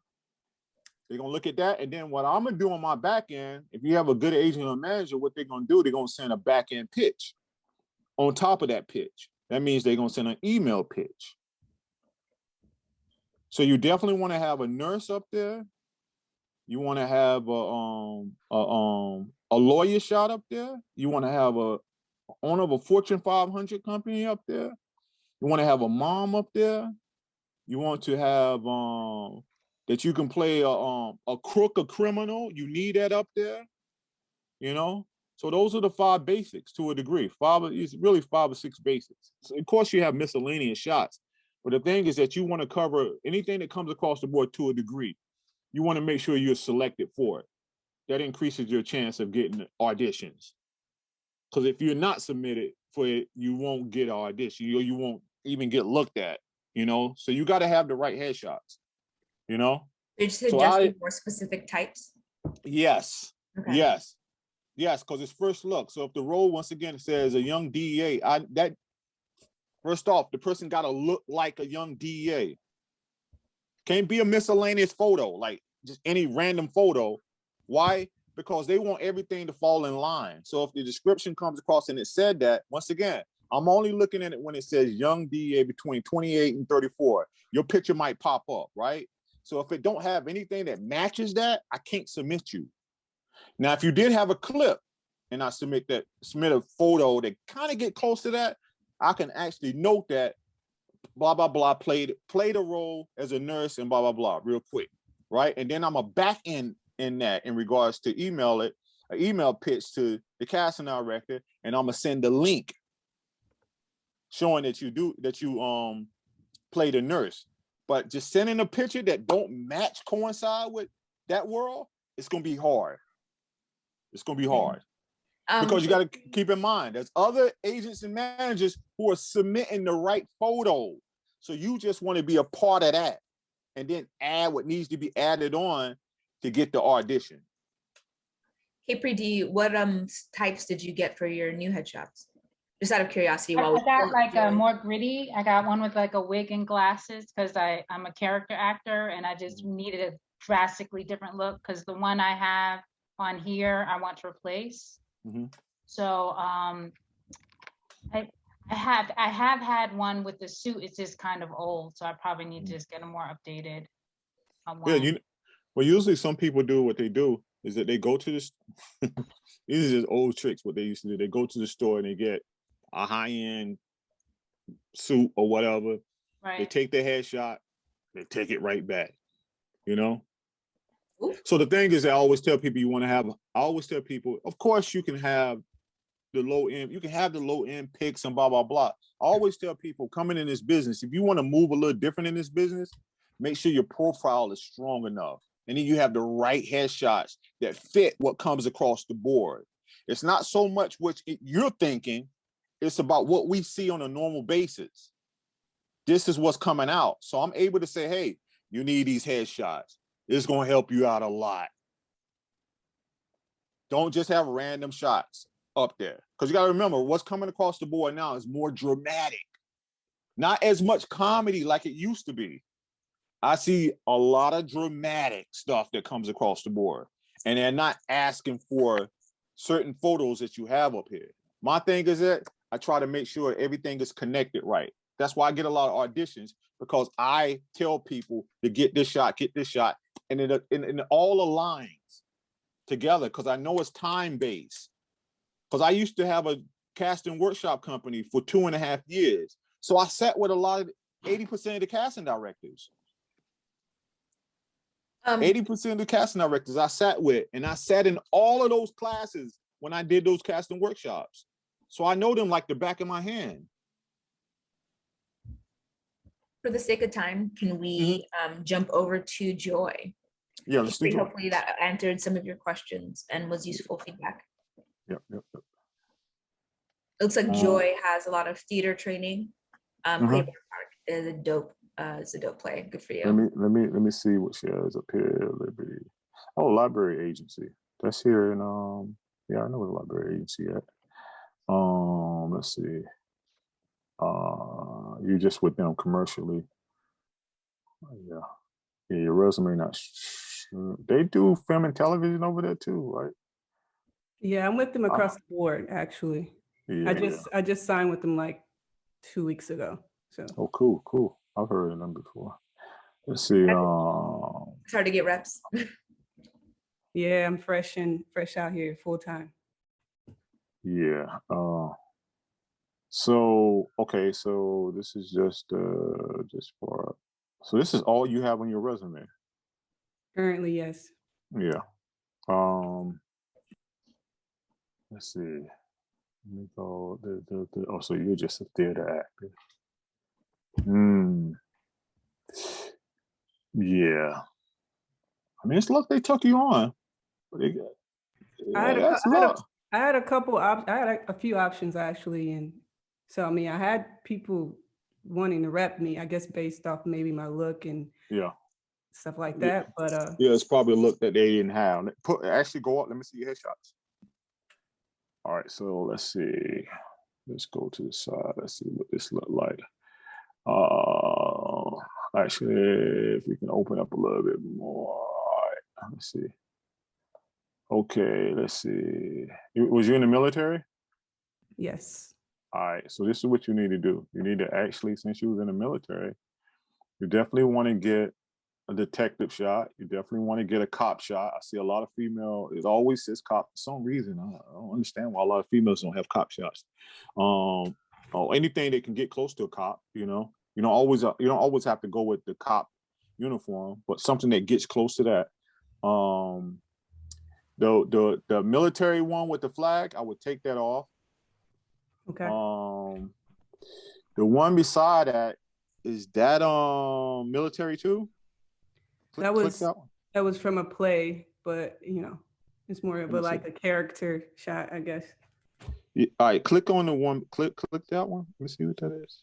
They're gonna look at that. And then what I'm gonna do on my back end, if you have a good agent or manager, what they're gonna do, they're gonna send a back end pitch on top of that pitch. That means they're gonna send an email pitch. So you definitely want to have a nurse up there. You want to have a lawyer shot up there. You want to have a owner of a Fortune 500 company up there. You want to have a mom up there. You want to have that you can play a crook, a criminal. You need that up there. So those are the 5 basics, to a degree. 5 is really 5 or 6 basics. So of course, you have miscellaneous shots, but the thing is that you want to cover anything that comes across the board to a degree. You want to make sure you're selected for it. That increases your chance of getting auditions. Because if you're not submitted for it, you won't get an audition. You won't even get looked at. So you got to have the right headshots. They're suggesting more specific types. Yes. Okay. Yes, because it's first look. So if the role, once again, says a young DEA, first off, the person got to look like a young DEA. Can't be a miscellaneous photo, like just any random photo. Why? Because they want everything to fall in line. So if the description comes across and it said that, once again, I'm only looking at it when it says young DEA between 28 and 34. Your picture might pop up, right? So if it don't have anything that matches that, I can't submit you. Now, if you did have a clip and I submit a photo that kind of get close to that, I can actually note that blah, blah, blah, played a role as a nurse and blah, blah, blah, real quick, right? And then I'm a back end in that in regards to an email pitch to the casting director, and I'm gonna send a link showing that you played a nurse. But just sending a picture that don't coincide with that world, it's gonna be hard. It's gonna be hard. Because you got to keep in mind, there's other agents and managers who are submitting the right photo. So you just want to be a part of that and then add what needs to be added on to get the audition. Hey, Preeti, what types did you get for your new headshots? Just out of curiosity. I got like a more gritty. I got one with like a wig and glasses, because I'm a character actor and I just needed a drastically different look, because the one I have on here I want to replace. Mm-hmm. So I have had one with the suit. It's just kind of old, so I probably need to just get a more updated one. Yeah, well, usually some people do what they do is that they go to this. These are just old tricks. What they used to do, they go to the store and they get a high-end suit or whatever. Right. They take their headshot, they take it right back. So the thing is, I always tell people I always tell people, of course you can have the low end, you can have the low end picks and blah, blah, blah. I always tell people coming in this business, if you want to move a little different in this business, make sure your profile is strong enough. And then you have the right headshots that fit what comes across the board. It's not so much what you're thinking, it's about what we see on a normal basis. This is what's coming out. So I'm able to say, hey, you need these headshots. It's going to help you out a lot. Don't just have random shots up there. Because you got to remember, what's coming across the board now is more dramatic. Not as much comedy like it used to be. I see a lot of dramatic stuff that comes across the board. And they're not asking for certain photos that you have up here. My thing is that I try to make sure everything is connected right. That's why I get a lot of auditions, because I tell people to get this shot, and it all aligns together, because I know it's time-based. Because I used to have a casting workshop company for 2.5 years. So I sat with a lot of 80% of the casting directors. 80% of the casting directors I sat with, and I sat in all of those classes when I did those casting workshops. So I know them like the back of my hand. For the sake of time, can we jump over to Joy? Yeah, let's do Joy. Hopefully that answered some of your questions and was useful feedback. Yep. Looks like Joy has a lot of theater training. Claiborne Park is a dope play. Good for you. Let me see what she has up here. Liberty. Oh, library agency. That's here in yeah, I know where the library agency at. Let's see. You just with them commercially. Yeah, your resume not sure. They do film and television over there too, right? Yeah, I'm with them across the board, actually. Yeah, I just signed with them like 2 weeks ago. So oh, cool. I've heard of them before. Let's see. It's hard to get reps. yeah, I'm fresh out here full time. Yeah. So okay, so this is just for. So this is all you have on your resume. Currently, yes. Yeah. Let's see. Let me go. Oh, so you're just a theater actor. Yeah. I mean, it's luck they took you on. I had a few options actually, and so I mean, I had people wanting to rep me, I guess, based off maybe my look and stuff like that. But yeah, it's probably a look that they didn't have. Actually, go up. Let me see your headshots. All right, so let's see. Let's go to the side. Let's see what this look like. Actually, if we can open up a little bit more. All right, let's see. Okay, let's see. Was you in the military? yes. All right, so this is what you need to do. You need to actually, since you was in the military, you definitely want to get a detective shot. You definitely want to get a cop shot. I see a lot of female, it always says cop for some reason. I don't understand why a lot of females don't have cop shots. Anything that can get close to a cop, you know. You don't always have to go with the cop uniform, but something that gets close to that. The military one with the flag, I would take that off. Okay. The one beside that, is that military too? That was from a play, but you know, it's more of like a character shot, I guess. Yeah, all right, click on the one. Click that one. Let me see what that is.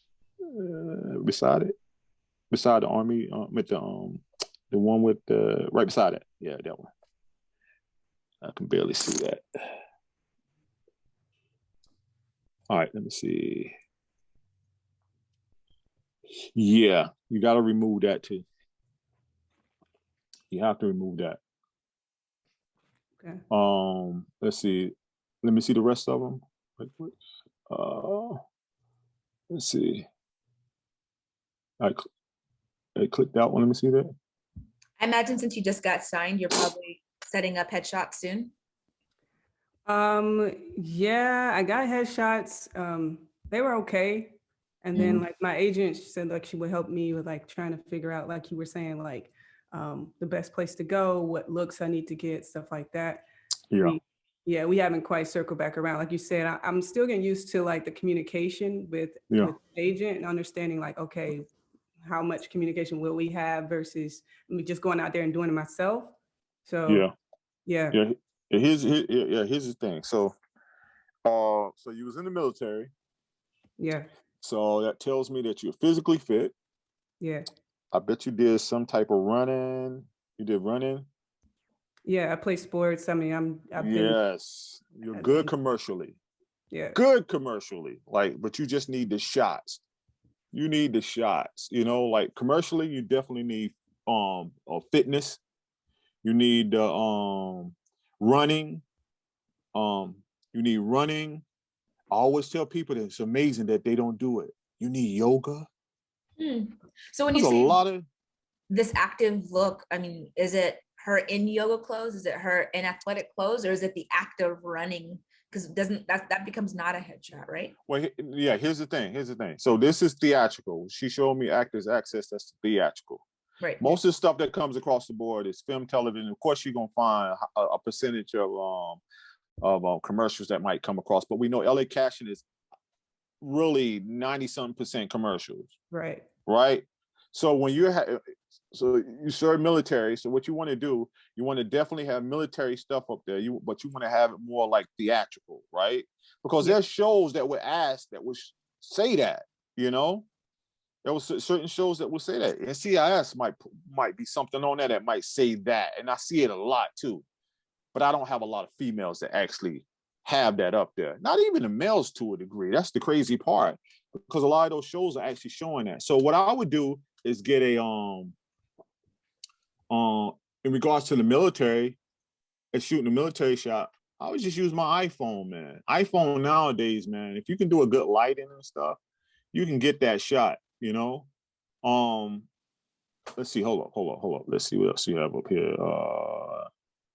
Beside the army, with the one with the right beside it. Yeah, that one. I can barely see that. All right, let me see. Yeah, you got to remove that too. You have to remove that. Okay. Let's see. Let me see the rest of them. Let's see. I click that one. Let me see that. I imagine since you just got signed, you're probably setting up headshots soon. Yeah, I got headshots. They were okay. And then like my agent said like she would help me with like trying to figure out, like you were saying, like the best place to go, what looks I need to get, stuff like that. Yeah. We haven't quite circled back around. Like you said, I'm still getting used to like the communication with the agent and understanding like, okay, how much communication will we have versus me just going out there and doing it myself. So yeah. Here's the thing. So you was in the military. Yeah. So that tells me that you're physically fit. Yeah. I bet you did some type of running. You did running. Yeah, I play sports. I mean, Yes, you're good commercially. Yeah. Good commercially. Like, but you just need the shots. You need the shots. You know, like commercially, you definitely need fitness. You need running. You need running. I always tell people that it's amazing that they don't do it. You need yoga. So when you say this active look, I mean, is it her in yoga clothes? Is it her in athletic clothes, or is it the act of running? Because that becomes not a headshot, right? Well, yeah. Here's the thing. So this is theatrical. She showed me Actors Access. That's theatrical. Right. Most of the stuff that comes across the board is film, television. Of course, you're gonna find a percentage of commercials that might come across, but we know LA Cashin is really 90-something% commercials. Right. Right. So when you so you serve military, so what you want to do, you want to definitely have military stuff up there. But you want to have it more like theatrical, right? Because there's shows that were asked that would say that, you know. There was certain shows that would say that. And CIS might be something on there that might say that, and I see it a lot too. But I don't have a lot of females that actually have that up there. Not even the males to a degree. That's the crazy part, because a lot of those shows are actually showing that. So what I would do is get a in regards to the military and shooting the military shot, I would just use my iPhone, man. iPhone nowadays, man, if you can do a good lighting and stuff, you can get that shot, you know. Let's see, hold up. Let's see what else you have up here.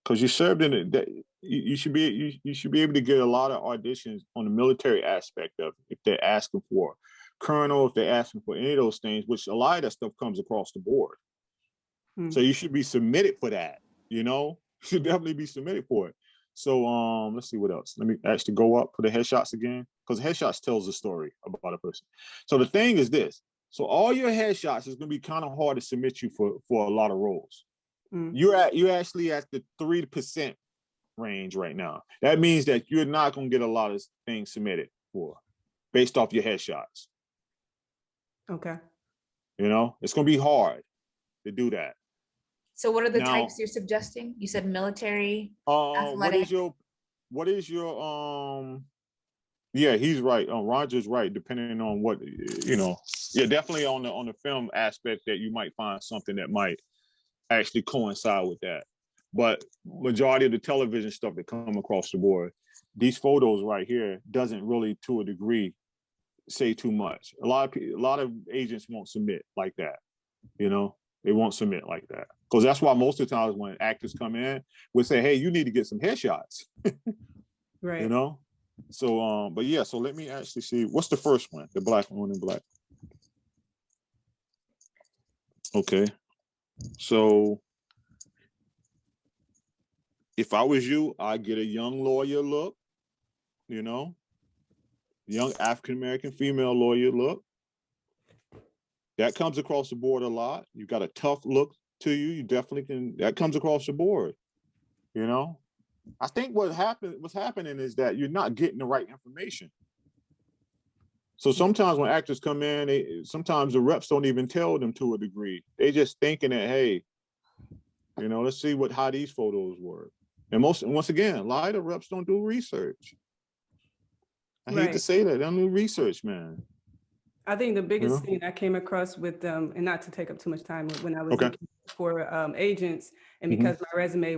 Because you served in it, you should be able to get a lot of auditions on the military aspect of it, if they're asking for colonel, if they're asking for any of those things, which a lot of that stuff comes across the board. So you should be submitted for that, you know. You should definitely be submitted for it. So let's see what else. Let me actually go up for the headshots again, because headshots tells a story about a person. So the thing is this. So all your headshots is going to be kind of hard to submit you for a lot of roles. You're actually at the 3% range right now. That means that you're not going to get a lot of things submitted for based off your headshots. Okay. You know, it's going to be hard to do that. So what are the types you're suggesting? You said military, athletic. What is your yeah, he's right. Roger's right, depending on what, you know. Yeah, definitely on the film aspect that you might find something that might actually coincide with that. But majority of the television stuff that come across the board, these photos right here doesn't really, to a degree, say too much. A lot of agents won't submit like that, you know. They won't submit like that, because that's why most of the times when actors come in, we say, hey, you need to get some headshots. Right. You know. So but yeah, so let me actually see, what's the first one, the black one in black. Okay, so if I was you, I'd get a young lawyer look, you know, young African-American female lawyer look. That comes across the board a lot. You got a tough look to you. You definitely can, that comes across the board, you know. I think what's happening is that you're not getting the right information. So sometimes when actors come in, sometimes the reps don't even tell them to a degree. They just thinking that, hey, you know, let's see how these photos work. And once again, a lot of the reps don't do research. I hate to say that, they don't do research, man. I think the biggest thing I came across with them, and not to take up too much time, when I was looking for agents, and because my resume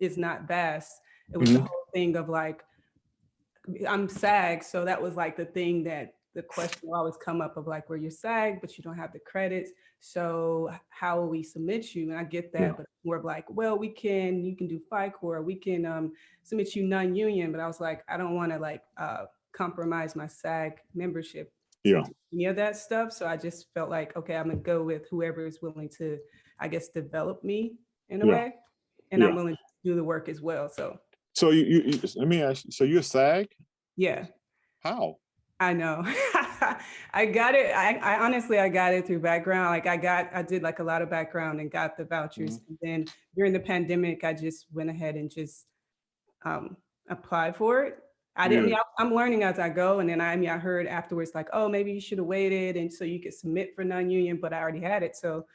is not vast, it was the whole thing of like, I'm SAG, so that was like the thing that the question will always come up of like, where you're SAG, but you don't have the credits. So how will we submit you? And I get that, but more of like, well, you can do FICOR, we can submit you non-union, but I was like, I don't want to like compromise my SAG membership Yeah. any of that stuff. So I just felt like, okay, I'm gonna go with whoever is willing to, I guess, develop me in a way, and I'm willing to do the work as well. So you let me ask you, so you're SAG? yeah. How? I know. I got it. I honestly, I got it through background. Like I did like a lot of background and got the vouchers. And then during the pandemic, I just went ahead and just applied for it. I didn't, I'm learning as I go. And then I heard afterwards, like, oh, maybe you should have waited. And so you could submit for non-union, but I already had it. So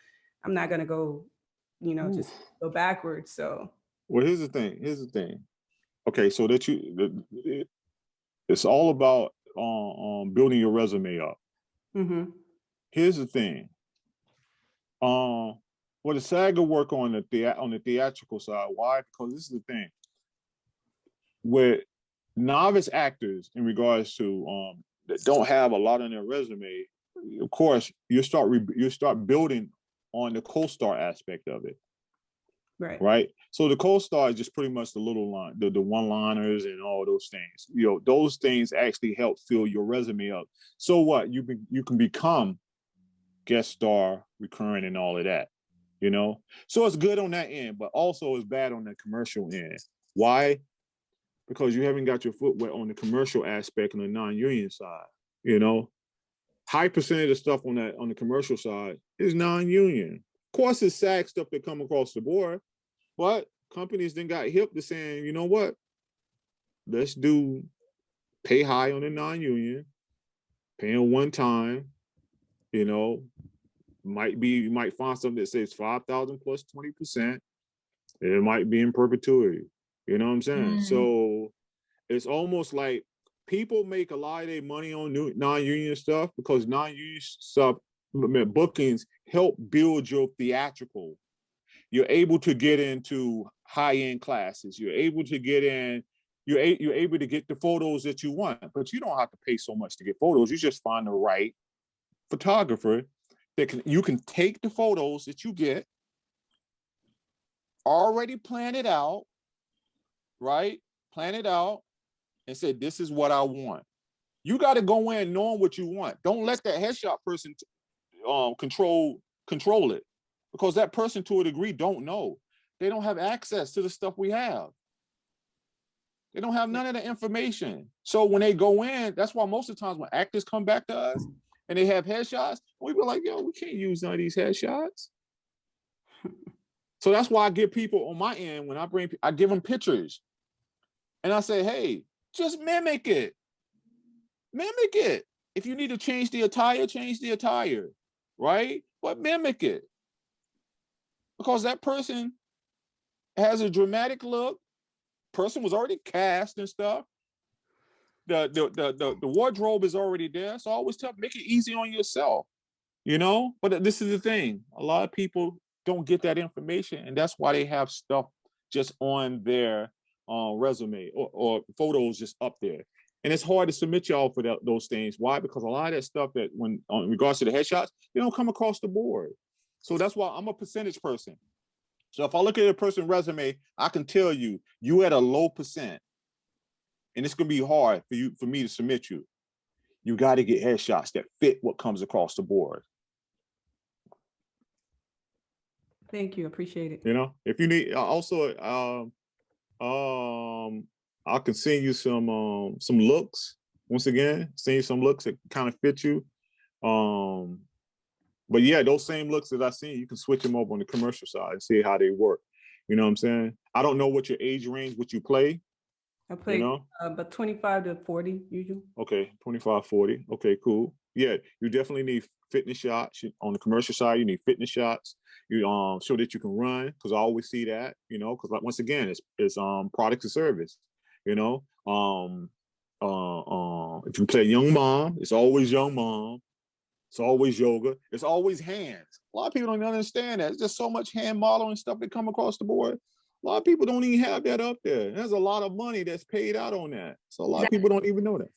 I'm not going to go, just go backwards. So. Well, here's the thing. Okay. So it's all about building your resume up. Mm-hmm. Here's the thing. Well, the SAG will work on the theatrical side. Why? Because this is the thing. With novice actors, in regards to that don't have a lot on their resume, of course, you start building on the co-star aspect of it. Right. So the co-star is just pretty much the little line, the one-liners and all those things. Those things actually help fill your resume up. So what? You can become guest star, recurring, and all of that. So it's good on that end, but also it's bad on the commercial end. Why? Because you haven't got your foot wet on the commercial aspect on the non-union side. High percentage of stuff on the commercial side is non-union. Of course, it's SAG stuff that come across the board, but companies then got hip to saying, you know what? Let's do pay high on the non-union, paying one time. You might find something that says 5,000 plus 20%. It might be in perpetuity. You know what I'm saying? So it's almost like people make a lot of their money on non-union stuff because non-union stuff, bookings help build your theatrical. You're able to get into high-end classes. You're able to get in. You're able to get the photos that you want, but you don't have to pay so much to get photos. You just find the right photographer that you can take the photos that you get, already plan it out, right? Plan it out and say, this is what I want. You got to go in knowing what you want. Don't let that headshot person control it, because that person, to a degree, don't know. They don't have access to the stuff we have. They don't have none of the information. So when they go in, that's why most of the times when actors come back to us and they have headshots, we be like, yo, we can't use none of these headshots. So that's why I give people on my end, when I give them pictures. And I say, hey, just mimic it. Mimic it. If you need to change the attire, right? But mimic it. Because that person has a dramatic look. Person was already cast and stuff. The wardrobe is already there. So I always make it easy on yourself, But this is the thing. A lot of people don't get that information, and that's why they have stuff just on their resume or photos just up there. And it's hard to submit y'all for those things. Why? Because a lot of that stuff that in regards to the headshots, they don't come across the board. So that's why I'm a percentage person. So if I look at a person's resume, I can tell you at a low percent, and it's gonna be hard for me to submit you. You got to get headshots that fit what comes across the board. Thank you, appreciate it. If you need, also, I can send you some looks. Once again, send you some looks that kind of fit you. But yeah, those same looks that I seen, you can switch them up on the commercial side and see how they work. You know what I'm saying? I don't know what your age range, what you play. I play about 25 to 40 usually. Okay, 25, 40. Okay, cool. Yeah, you definitely need fitness shots on the commercial side. You need fitness shots. You so that you can run, because I always see that. Because like, once again, it's product and service. If you play young mom, it's always young mom. It's always yoga. It's always hands. A lot of people don't understand that. There's just so much hand modeling stuff that come across the board. A lot of people don't even have that up there. There's a lot of money that's paid out on that. So a lot of people don't even know that.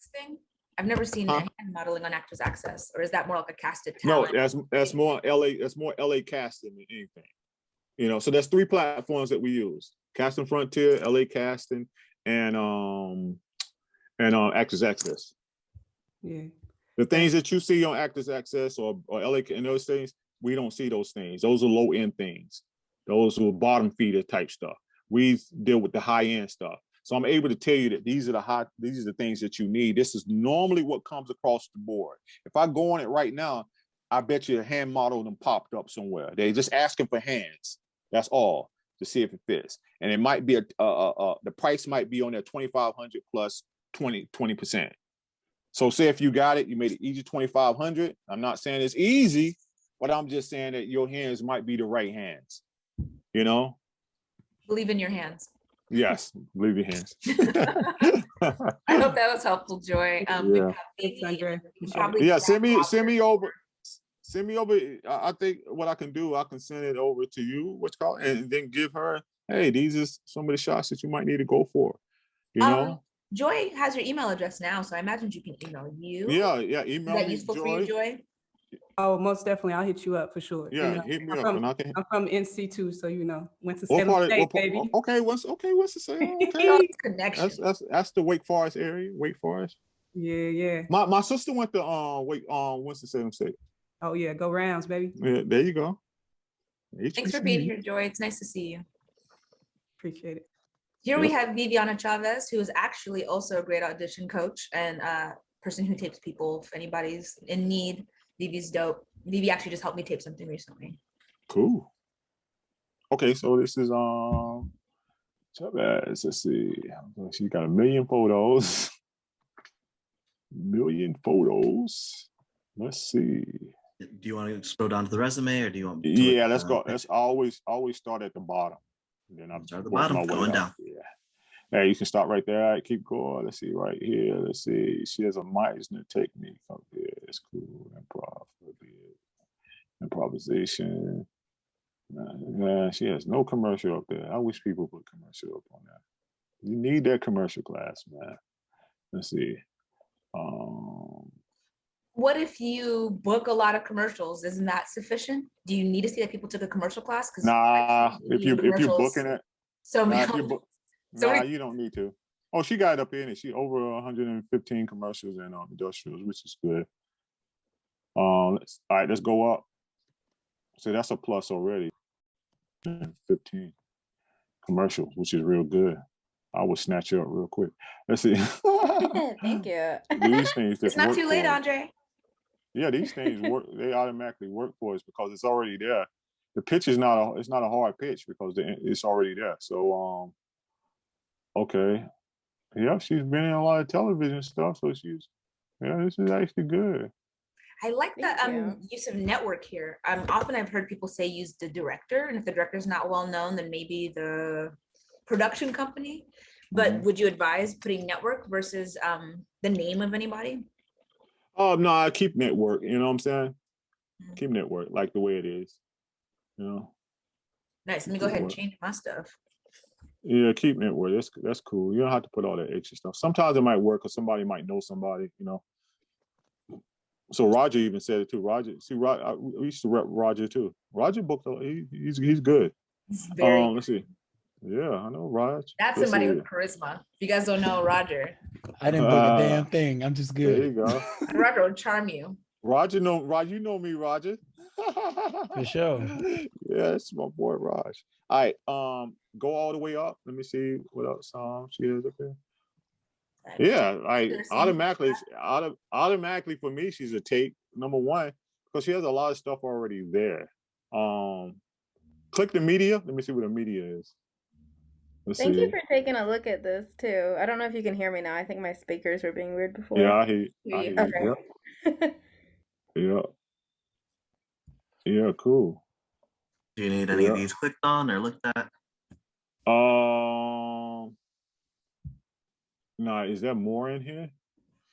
I've never seen hand modeling on Actors Access, or is that more like a casted talent? No, that's more LA. That's more LA casting than anything. So there's 3 platforms that we use: Casting Frontier, LA Casting, and Actors Access. Yeah. The things that you see on Actors Access or LA and those things, we don't see those things. Those are low end things. Those are bottom feeder type stuff. We deal with the high end stuff. So I'm able to tell you that these are the things that you need. This is normally what comes across the board. If I go on it right now, I bet you a hand model them popped up somewhere. They just asking for hands. That's all, to see if it fits. And it might be the price might be on there 2,500 plus 20%. So say if you got it, you made it easy 2,500. I'm not saying it's easy, but I'm just saying that your hands might be the right hands. You know? Believe in your hands. Yes, believe your hands. I hope that was helpful, Joy. Yeah. Yeah, send me over. Send me over. I think what I can do, I can send it over to you, what's called, and then give her, hey, these are some of the shots that you might need to go for. You know? Joy has your email address now, so I imagine she can email you. Yeah, email me. Is that useful for you, Joy? Oh, most definitely. I'll hit you up for sure. Yeah, hit me up. I'm from NC too, so Winston-Salem State, baby. Okay, Winston-Salem. Okay. Connection. That's the Wake Forest area. Wake Forest. Yeah. My sister went to Winston-Salem State. Oh yeah, go rounds, baby. Yeah, there you go. Thanks for being here, Joy. It's nice to see you. Appreciate it. Here we have Viviana Chavez, who is actually also a great audition coach and person who tapes people if anybody's in need. Vivi's dope. Vivi actually just helped me tape something recently. Cool. Okay, so this is Chavez. Let's see. She got 1 million photos. 1 million photos. Let's see. Do you want to scroll down to the resume, or do you want? Yeah, let's go. Let's always start at the bottom. Then I'm start at the bottom, going down. Yeah. Hey, you can start right there. All right, keep going. Let's see right here. Let's see. She has a Meisner technique up there. It's cool. Improvisation. Yeah, she has no commercial up there. I wish people put commercial up on that. You need that commercial class, man. Let's see. What if you book a lot of commercials? Isn't that sufficient? Do you need to see that people took a commercial class? Nah, if you're booking it, so you don't need to. Oh, she got it up here, and she over 115 commercials and industrials, which is good. All right, let's go up. So that's a plus already. 15 commercials, which is real good. I would snatch you up real quick. Let's see. Thank you. These things it's not too late, Andre. Yeah, these things work. They automatically work for us because it's already there. The pitch is not a hard pitch because it's already there. So okay, yeah, she's been in a lot of television stuff, so this is actually good. I like the use of network here. Often I've heard people say use the director, and if the director's not well known, then maybe the production company. But would you advise putting network versus the name of anybody? Oh no, I keep network. You know what I'm saying? Keep network like the way it is. You know. Nice. Let me go ahead and change my stuff. Yeah, keep network. That's cool. You don't have to put all that extra stuff. Sometimes it might work, or somebody might know somebody. You know. So Roger even said it too. Roger, we used to rep Roger too. Roger booked. He's good. Let's see. Yeah, I know Raj. That's somebody with charisma. If you guys don't know Roger. I didn't book a damn thing. I'm just good. There you go. Roger will charm you. Roger, you know me, Roger. For sure. Yeah, it's my boy Raj. All right, go all the way up. Let me see what else she is up there. Yeah, like automatically for me, she's a take number one because she has a lot of stuff already there. Click the media. Let me see what the media is. Thank you for taking a look at this too. I don't know if you can hear me now. I think my speakers were being weird before. Yeah, I hear you. Okay. Yeah, cool. Do you need any of these clicked on or looked at? No, is there more in here?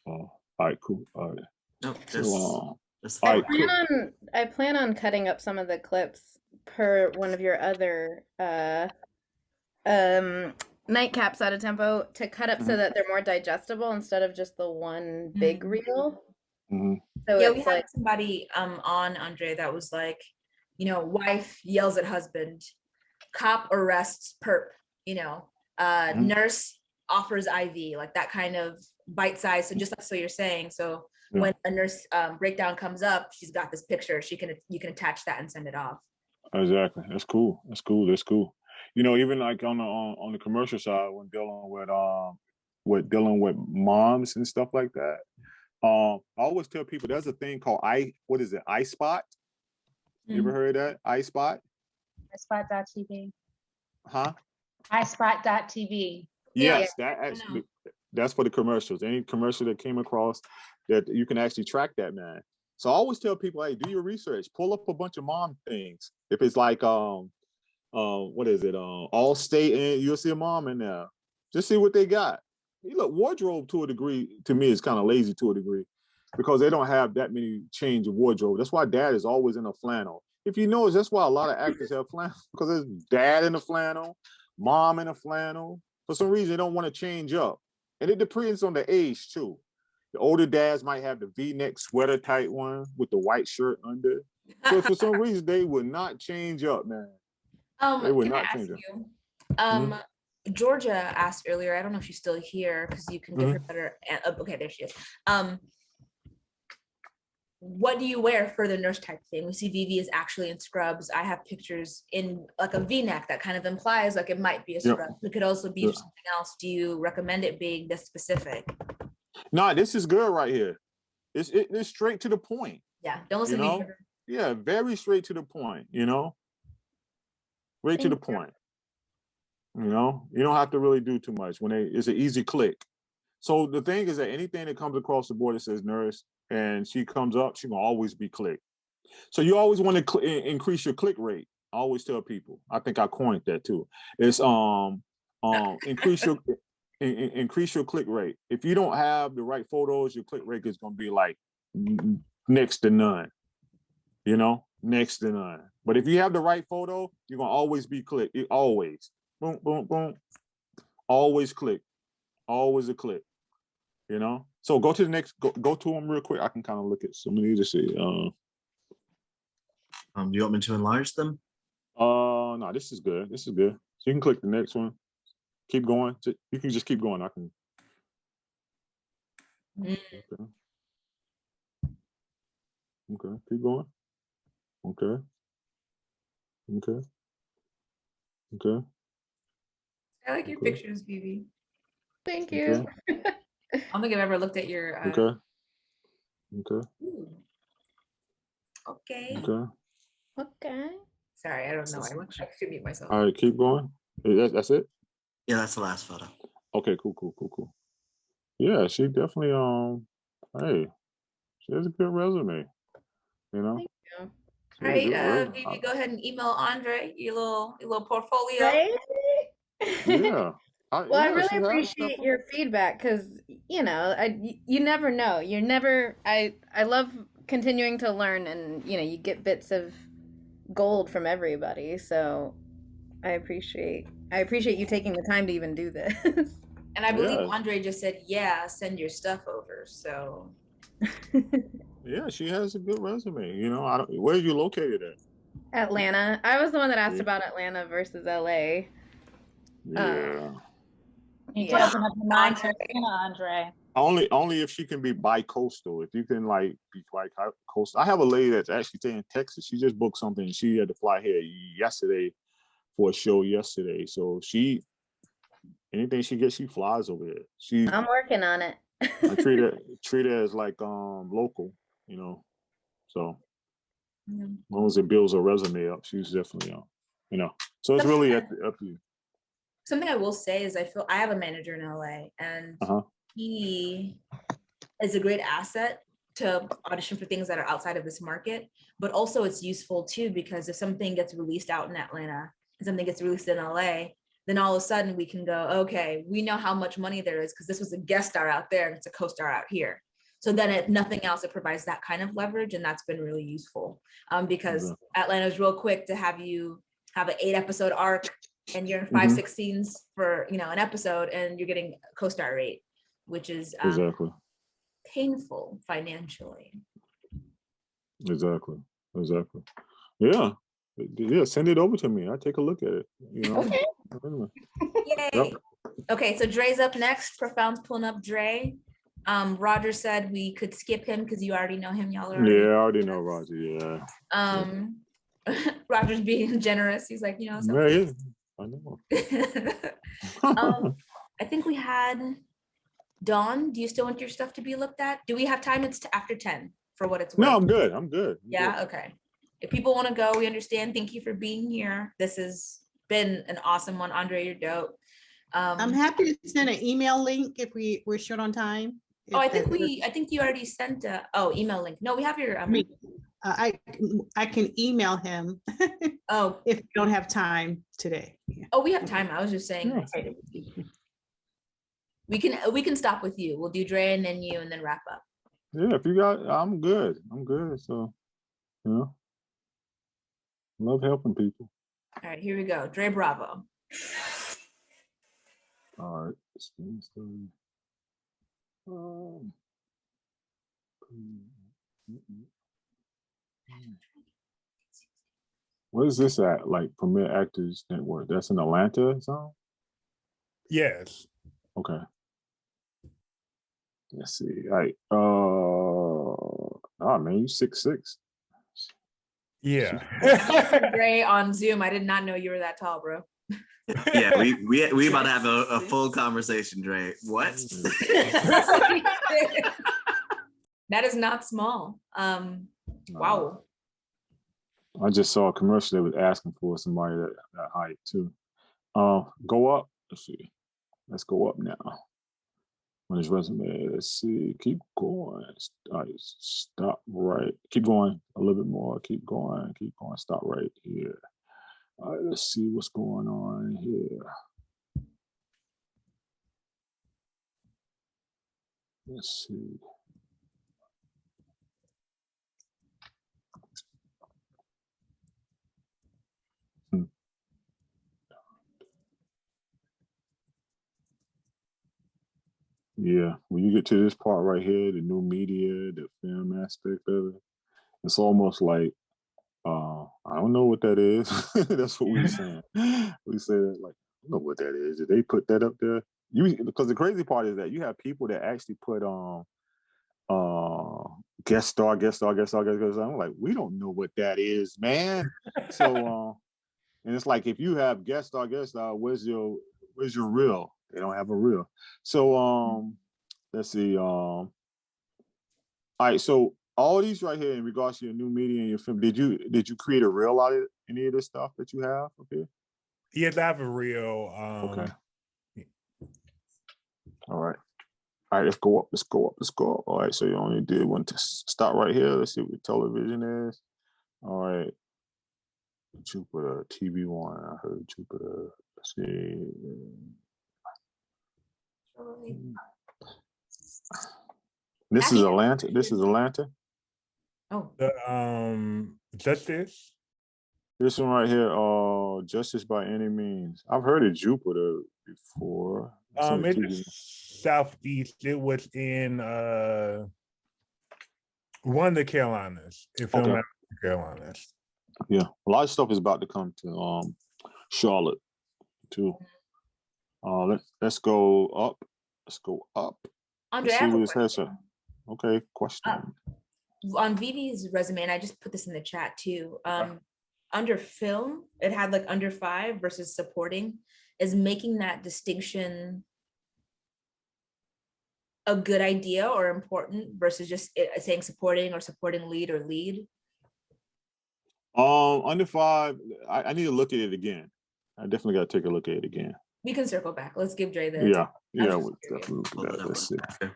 Oh, all right, cool. All right. Nope, I plan on cutting up some of the clips per one of your other nightcaps Adetinpo to cut up so that they're more digestible instead of just the one big reel. So yeah, we had somebody on Andre that was like, wife yells at husband, cop arrests perp, nurse offers IV, like that kind of bite size. So just like so you're saying, so when a nurse breakdown comes up, she's got this picture. You can attach that and send it off. Exactly. That's cool. That's cool. That's cool. You know, even like on the commercial side, when dealing with moms and stuff like that, I always tell people there's a thing called iSpot. You ever heard of that? iSpot? iSpot.tv. Huh? iSpot.tv. Yes, that actually, that's for the commercials. Any commercial that came across that you can actually track that, man. So I always tell people, hey, do your research. Pull up a bunch of mom things. If it's like what is it? Allstate, and you'll see a mom in there. Just see what they got. You look, wardrobe to a degree, to me, is kind of lazy to a degree because they don't have that many change of wardrobe. That's why dad is always in a flannel. If you notice, that's why a lot of actors have flannel, because there's dad in a flannel, mom in a flannel. For some reason, they don't want to change up. And it depends on the age, too. The older dads might have the V-neck sweater type one with the white shirt under. So for some reason, they would not change up, man. They would not change up. Georgia asked earlier, I don't know if she's still here because you can give her better. Okay, there she is. What do you wear for the nurse type thing? We see Vivi is actually in scrubs. I have pictures in like a V-neck that kind of implies like it might be a scrub. It could also be something else. Do you recommend it being this specific? No, this is good right here. It's straight to the point. Yeah, don't listen to me. Yeah, very straight to the point, Straight to the point. You don't have to really do too much it's an easy click. So the thing is that anything that comes across the board that says nurse and she comes up, she's gonna always be clicked. So you always want to increase your click rate. I always tell people. I think I coined that too. It's increase your click rate. If you don't have the right photos, your click rate is gonna be like next to none. Next to none. But if you have the right photo, you're gonna always be clicked. Always. Boom, boom, boom. Always click. Always a click. So go to the next. Go to them real quick. I can kind of look at some of these to see. Do you want me to enlarge them? No, this is good. This is good. So you can click the next one. Keep going. You can just keep going. I can. Okay. Keep going. Okay. I like your pictures, Vivi. Thank you. I don't think I've ever looked at your. Okay. Okay. Sorry, I don't know. I should mute myself. All right, keep going. That's it? Yeah, that's the last photo. Okay, cool. Yeah, she definitely hey, she has a good resume. Thank you. All right, Vivi, go ahead and email Andre your little portfolio. Right? Yeah. I really appreciate your feedback because you never know. I love continuing to learn, and you get bits of gold from everybody. So I appreciate you taking the time to even do this. And I believe Andre just said, send your stuff over. So yeah, she has a good resume. Where are you located at? Atlanta. I was the one that asked about Atlanta versus LA. Yeah. You can open up your mind to Andre. Only if she can be bi-coastal. If you can be bi-coastal. I have a lady that's actually staying in Texas. She just booked something. She had to fly here yesterday for a show yesterday. So anything she gets, she flies over there. I'm working on it. I treat her as like local, So as long as it builds her resume up, she's definitely So it's really up to you. Something I will say is I have a manager in LA, and he is a great asset to audition for things that are outside of this market, but also it's useful too, because if something gets released out in Atlanta and something gets released in LA, then all of a sudden we can go, okay, we know how much money there is because this was a guest star out there and it's a co-star out here. So then if nothing else, it provides that kind of leverage, and that's been really useful because Atlanta is real quick to have you have an 8-episode arc and you're in 5-6 scenes for an episode, and you're getting a co-star rate, which is painful financially. Exactly. Yeah, send it over to me. I'll take a look at it. Okay. Yay. Okay, so Dre's up next. Profound's pulling up Dre. Roger said we could skip him because you already know him. Y'all are Yeah, I already know Roger. Yeah. Roger's being generous. He's like, so. Yeah, I know. I think we had Dawn. Do you still want your stuff to be looked at? Do we have time? It's after 10 for what it's worth. No, I'm good. I'm good. Yeah. Okay. If people want to go, we understand. Thank you for being here. This has been an awesome one. Andre, you're dope. I'm happy to send an email link if we're short on time. Oh, I think you already sent email link. No, we have your I can email him. Oh, if you don't have time today. Yeah. Oh, we have time. I was just saying. Yeah. We can stop with you. We'll do Dre and then you and then wrap up. Yeah, if you got, I'm good. I'm good. So, love helping people. All right, here we go. Dre Bravo. All right. What is this at? Like Premier Actors Network? That's in Atlanta or something? Yes. Okay. Let's see. All right. Man, you 6'6". Yeah. Dre on Zoom. I did not know you were that tall, bro. Yeah, we about to have a full conversation, Dre. What? That is not small. Wow. I just saw a commercial that was asking for somebody that height too. Go up. Let's see. Let's go up now. On his resume, let's see. Keep going. Stop right. Keep going a little bit more. Keep going. Keep going. Stop right here. All right, let's see what's going on here. Let's see. Yeah, when you get to this part right here, the new media, the film aspect of it, it's almost like, I don't know what that is. That's what we're saying. We say that like, I don't know what that is. Did they put that up there? Because the crazy part is that you have people that actually put guest star. I'm like, we don't know what that is, man. So and it's like if you have guest star, where's your reel? They don't have a reel. So let's see. All right, so all these right here in regards to your new media and your film, did you create a reel out of any of this stuff that you have up here? Yes, I have a reel. Okay. All right. All right, let's go up. All right, so you only did one to start right here. Let's see what television is. All right. Jupiter, TV One. I heard Jupiter. Let's see. This is Atlanta. Oh. Justice. This one right here, Justice by Any Means. I've heard of Jupiter before. It's Southeast. It was in one of the Carolinas. If I'm not Carolinas. Yeah, a lot of stuff is about to come to Charlotte too. Let's go up. Let's go up. Andre, let's see what it says. Okay, question. On Vivi's resume, and I just put this in the chat too. Under film, it had like under 5 versus supporting. Is making that distinction a good idea or important versus just saying supporting or supporting lead or lead? Under 5, I need to look at it again. I definitely got to take a look at it again. We can circle back. Let's give Dre the yeah, we'll definitely look at that. Let's see. And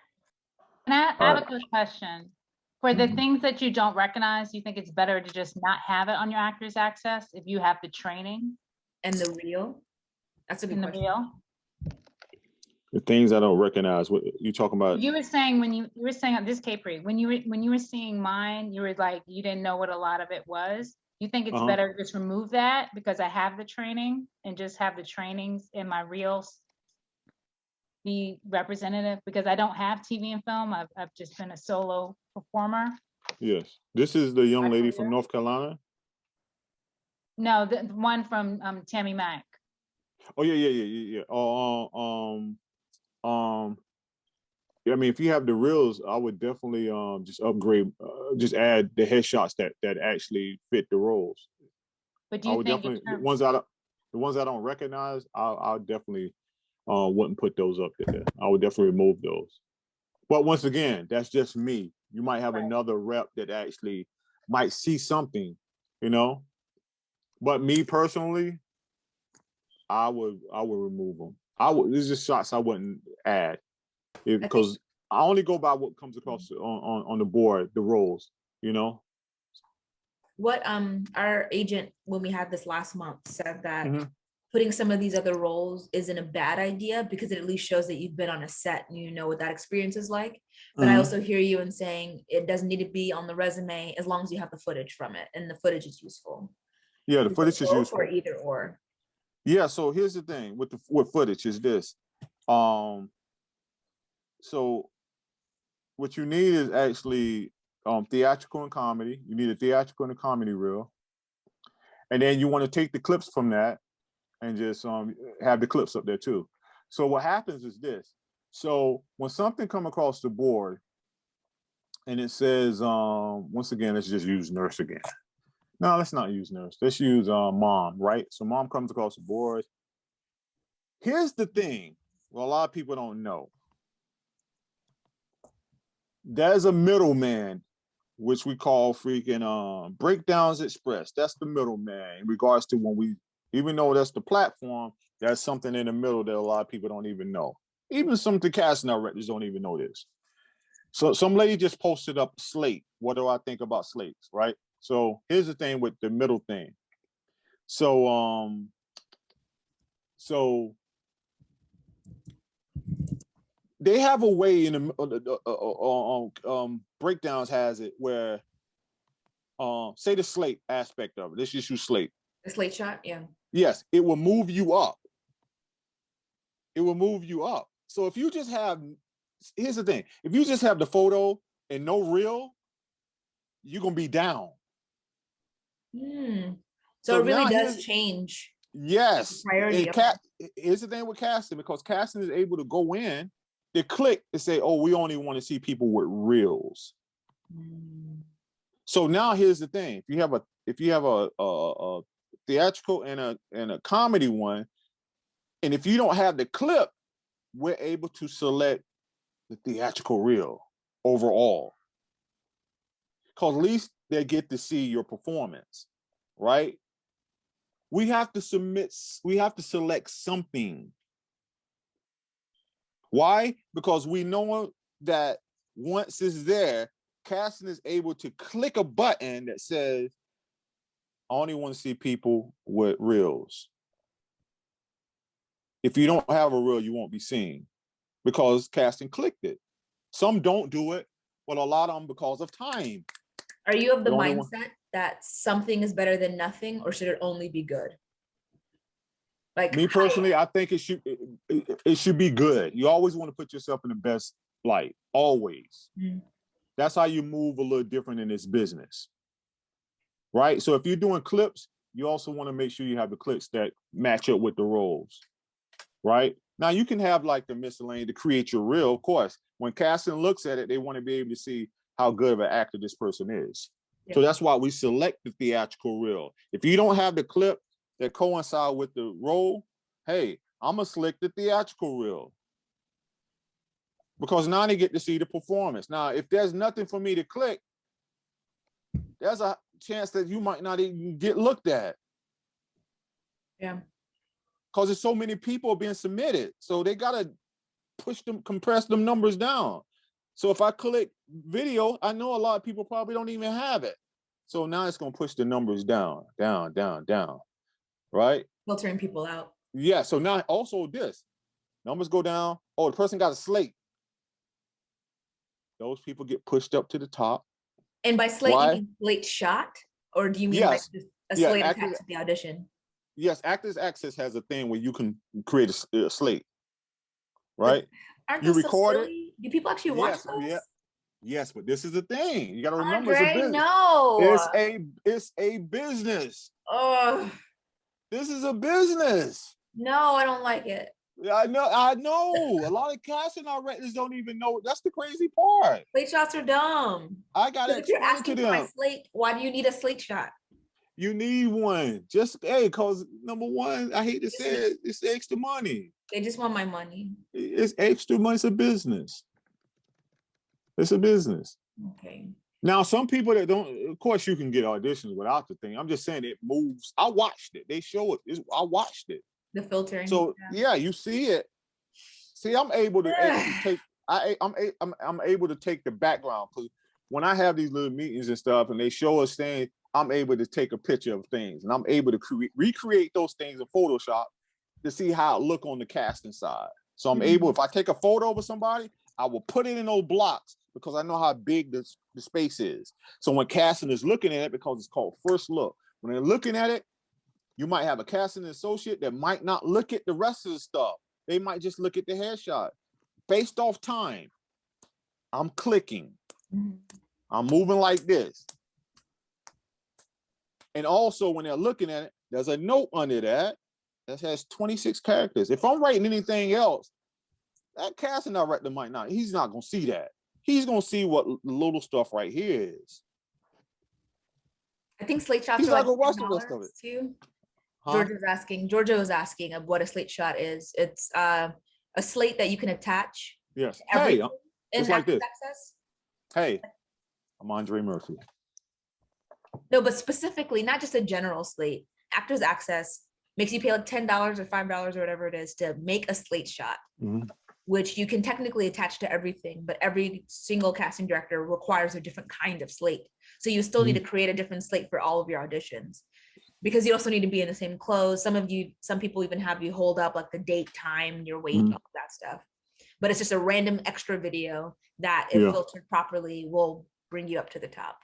I have a good question. For the things that you don't recognize, you think it's better to just not have it on your Actors Access if you have the training? And the reel? That's a good question. The things I don't recognize, what you talking about? You were saying when you were saying this, Capri, when you were seeing mine, you were like, you didn't know what a lot of it was. You think it's better to just remove that because I have the training and just have the trainings in my reels be representative, because I don't have TV and film. I've just been a solo performer. Yes. This is the young lady from North Carolina? No, the one from Tammy Mack. Oh yeah. I mean, if you have the reels, I would definitely just upgrade, just add the headshots that actually fit the roles. But do I you would think definitely the ones I don't recognize, I'll definitely wouldn't put those up there. I would definitely remove those. But once again, that's just me. You might have another rep that actually might see something, you know. But me personally, I would remove them. These are shots I wouldn't add because I only go by what comes across on the board, the roles, you know. What our agent, when we had this last month, said that Mm-hmm. putting some of these other roles isn't a bad idea because it at least shows that you've been on a set and you know what that experience is like. But I also hear you in saying it doesn't need to be on the resume as long as you have the footage from it and the footage is useful. Yeah, the footage is useful. Or either or. Yeah, so here's the thing with footage is this. So what you need is actually theatrical and comedy. You need a theatrical and a comedy reel. And then you want to take the clips from that and just have the clips up there too. So what happens is this. So when something come across the board and it says, once again, let's just use nurse again. No, let's not use nurse. Let's use mom, right? So mom comes across the board. Here's the thing. Well, a lot of people don't know. There's a middleman, which we call freaking Breakdowns Express. That's the middleman in regards to when we, even though that's the platform, there's something in the middle that a lot of people don't even know. Even some of the casting directors don't even know this. So some lady just posted up slate. What do I think about slates, right? So here's the thing with the middle thing. So they have a way in the Breakdowns has it where say the slate aspect of it. Let's just use slate. The slate shot, yeah. Yes, it will move you up. It will move you up. So if you just have, here's the thing, if you just have the photo and no reel, you're gonna be down. So it really does change. Yes. Here's the thing with casting, because casting is able to go in, they click and say, oh, we only want to see people with reels. So now here's the thing. If you have a theatrical and a comedy one, and if you don't have the clip, we're able to select the theatrical reel overall. Because at least they get to see your performance, right? We have to select something. Why? Because we know that once it's there, casting is able to click a button that says, I only want to see people with reels. If you don't have a reel, you won't be seen because casting clicked it. Some don't do it, but a lot of them because of time. Are you of the mindset that something is better than nothing, or should it only be good? Like me personally, I think it should be good. You always want to put yourself in the best light, always. That's how you move a little different in this business, right? So if you're doing clips, you also want to make sure you have the clips that match up with the roles, right? Now you can have like the miscellaneous to create your reel, of course. When casting looks at it, they want to be able to see how good of an actor this person is. Yeah. So that's why we select the theatrical reel. If you don't have the clip that coincide with the role, hey, I'm gonna select the theatrical reel. Because now they get to see the performance. Now, if there's nothing for me to click, there's a chance that you might not even get looked at. Yeah. Because there's so many people being submitted. So they gotta compress them numbers down. So if I click video, I know a lot of people probably don't even have it. So now it's gonna push the numbers down, down, down, down, right? Filtering people out. Yeah, so now also this, numbers go down. Oh, the person got a slate. Those people get pushed up to the top. And by slate, you mean slate shot? Or do you mean like just a slate attached to the audition? Yes, Actors Access has a thing where you can create a slate, right? Aren't you record so it? Do people actually watch those? Yeah. Yes, but this is the thing. You got to remember, Andre, it's a business. No. It's a business. Oh. This is a business. No, I don't like it. I know. A lot of casting directors don't even know. That's the crazy part. Slate shots are dumb. I gotta If you're explain asking to for my them. slate, why do you need a slate shot? You need one. Just cause number one, I hate to say it, it's extra money. They just want my money. It's extra money. It's a business. It's a business. Okay. Now, some people that don't, of course, you can get auditions without the thing. I'm just saying it moves. I watched it. They show it. I watched it. The filtering. So yeah, you see it. See, I'm able to actually take. I'm able to take the background, because when I have these little meetings and stuff, and they show us things, I'm able to take a picture of things, and I'm able to recreate those things in Photoshop to see how it look on the casting side. So I'm able, if I take a photo of somebody, I will put it in those blocks because I know how big the space is. So when casting is looking at it, because it's called first look, when they're looking at it, you might have a casting associate that might not look at the rest of the stuff. They might just look at the headshot. Based off time, I'm clicking. I'm moving like this. And also when they're looking at it, there's a note under that has 26 characters. If I'm writing anything else, that casting director might not, he's not gonna see that. He's gonna see what little stuff right here is. I think slate shots He's are not like gonna watch the rest of it. too. Huh? Georgia was asking of what a slate shot is. It's a slate that you can attach. Yes. Hey, it's like this. Access. Hey, I'm Andre Murphy. No, but specifically, not just a general slate. Actors Access makes you pay like $10 or $5 or whatever it is to make a slate shot, which you can technically attach to everything, but every single casting director requires a different kind of slate. So you still need to create a different slate for all of your auditions, because you also need to be in the same clothes. Some people even have you hold up like the date, time, your weight, all that stuff. But it's just a random extra video that, if filtered properly, will bring you up to the top,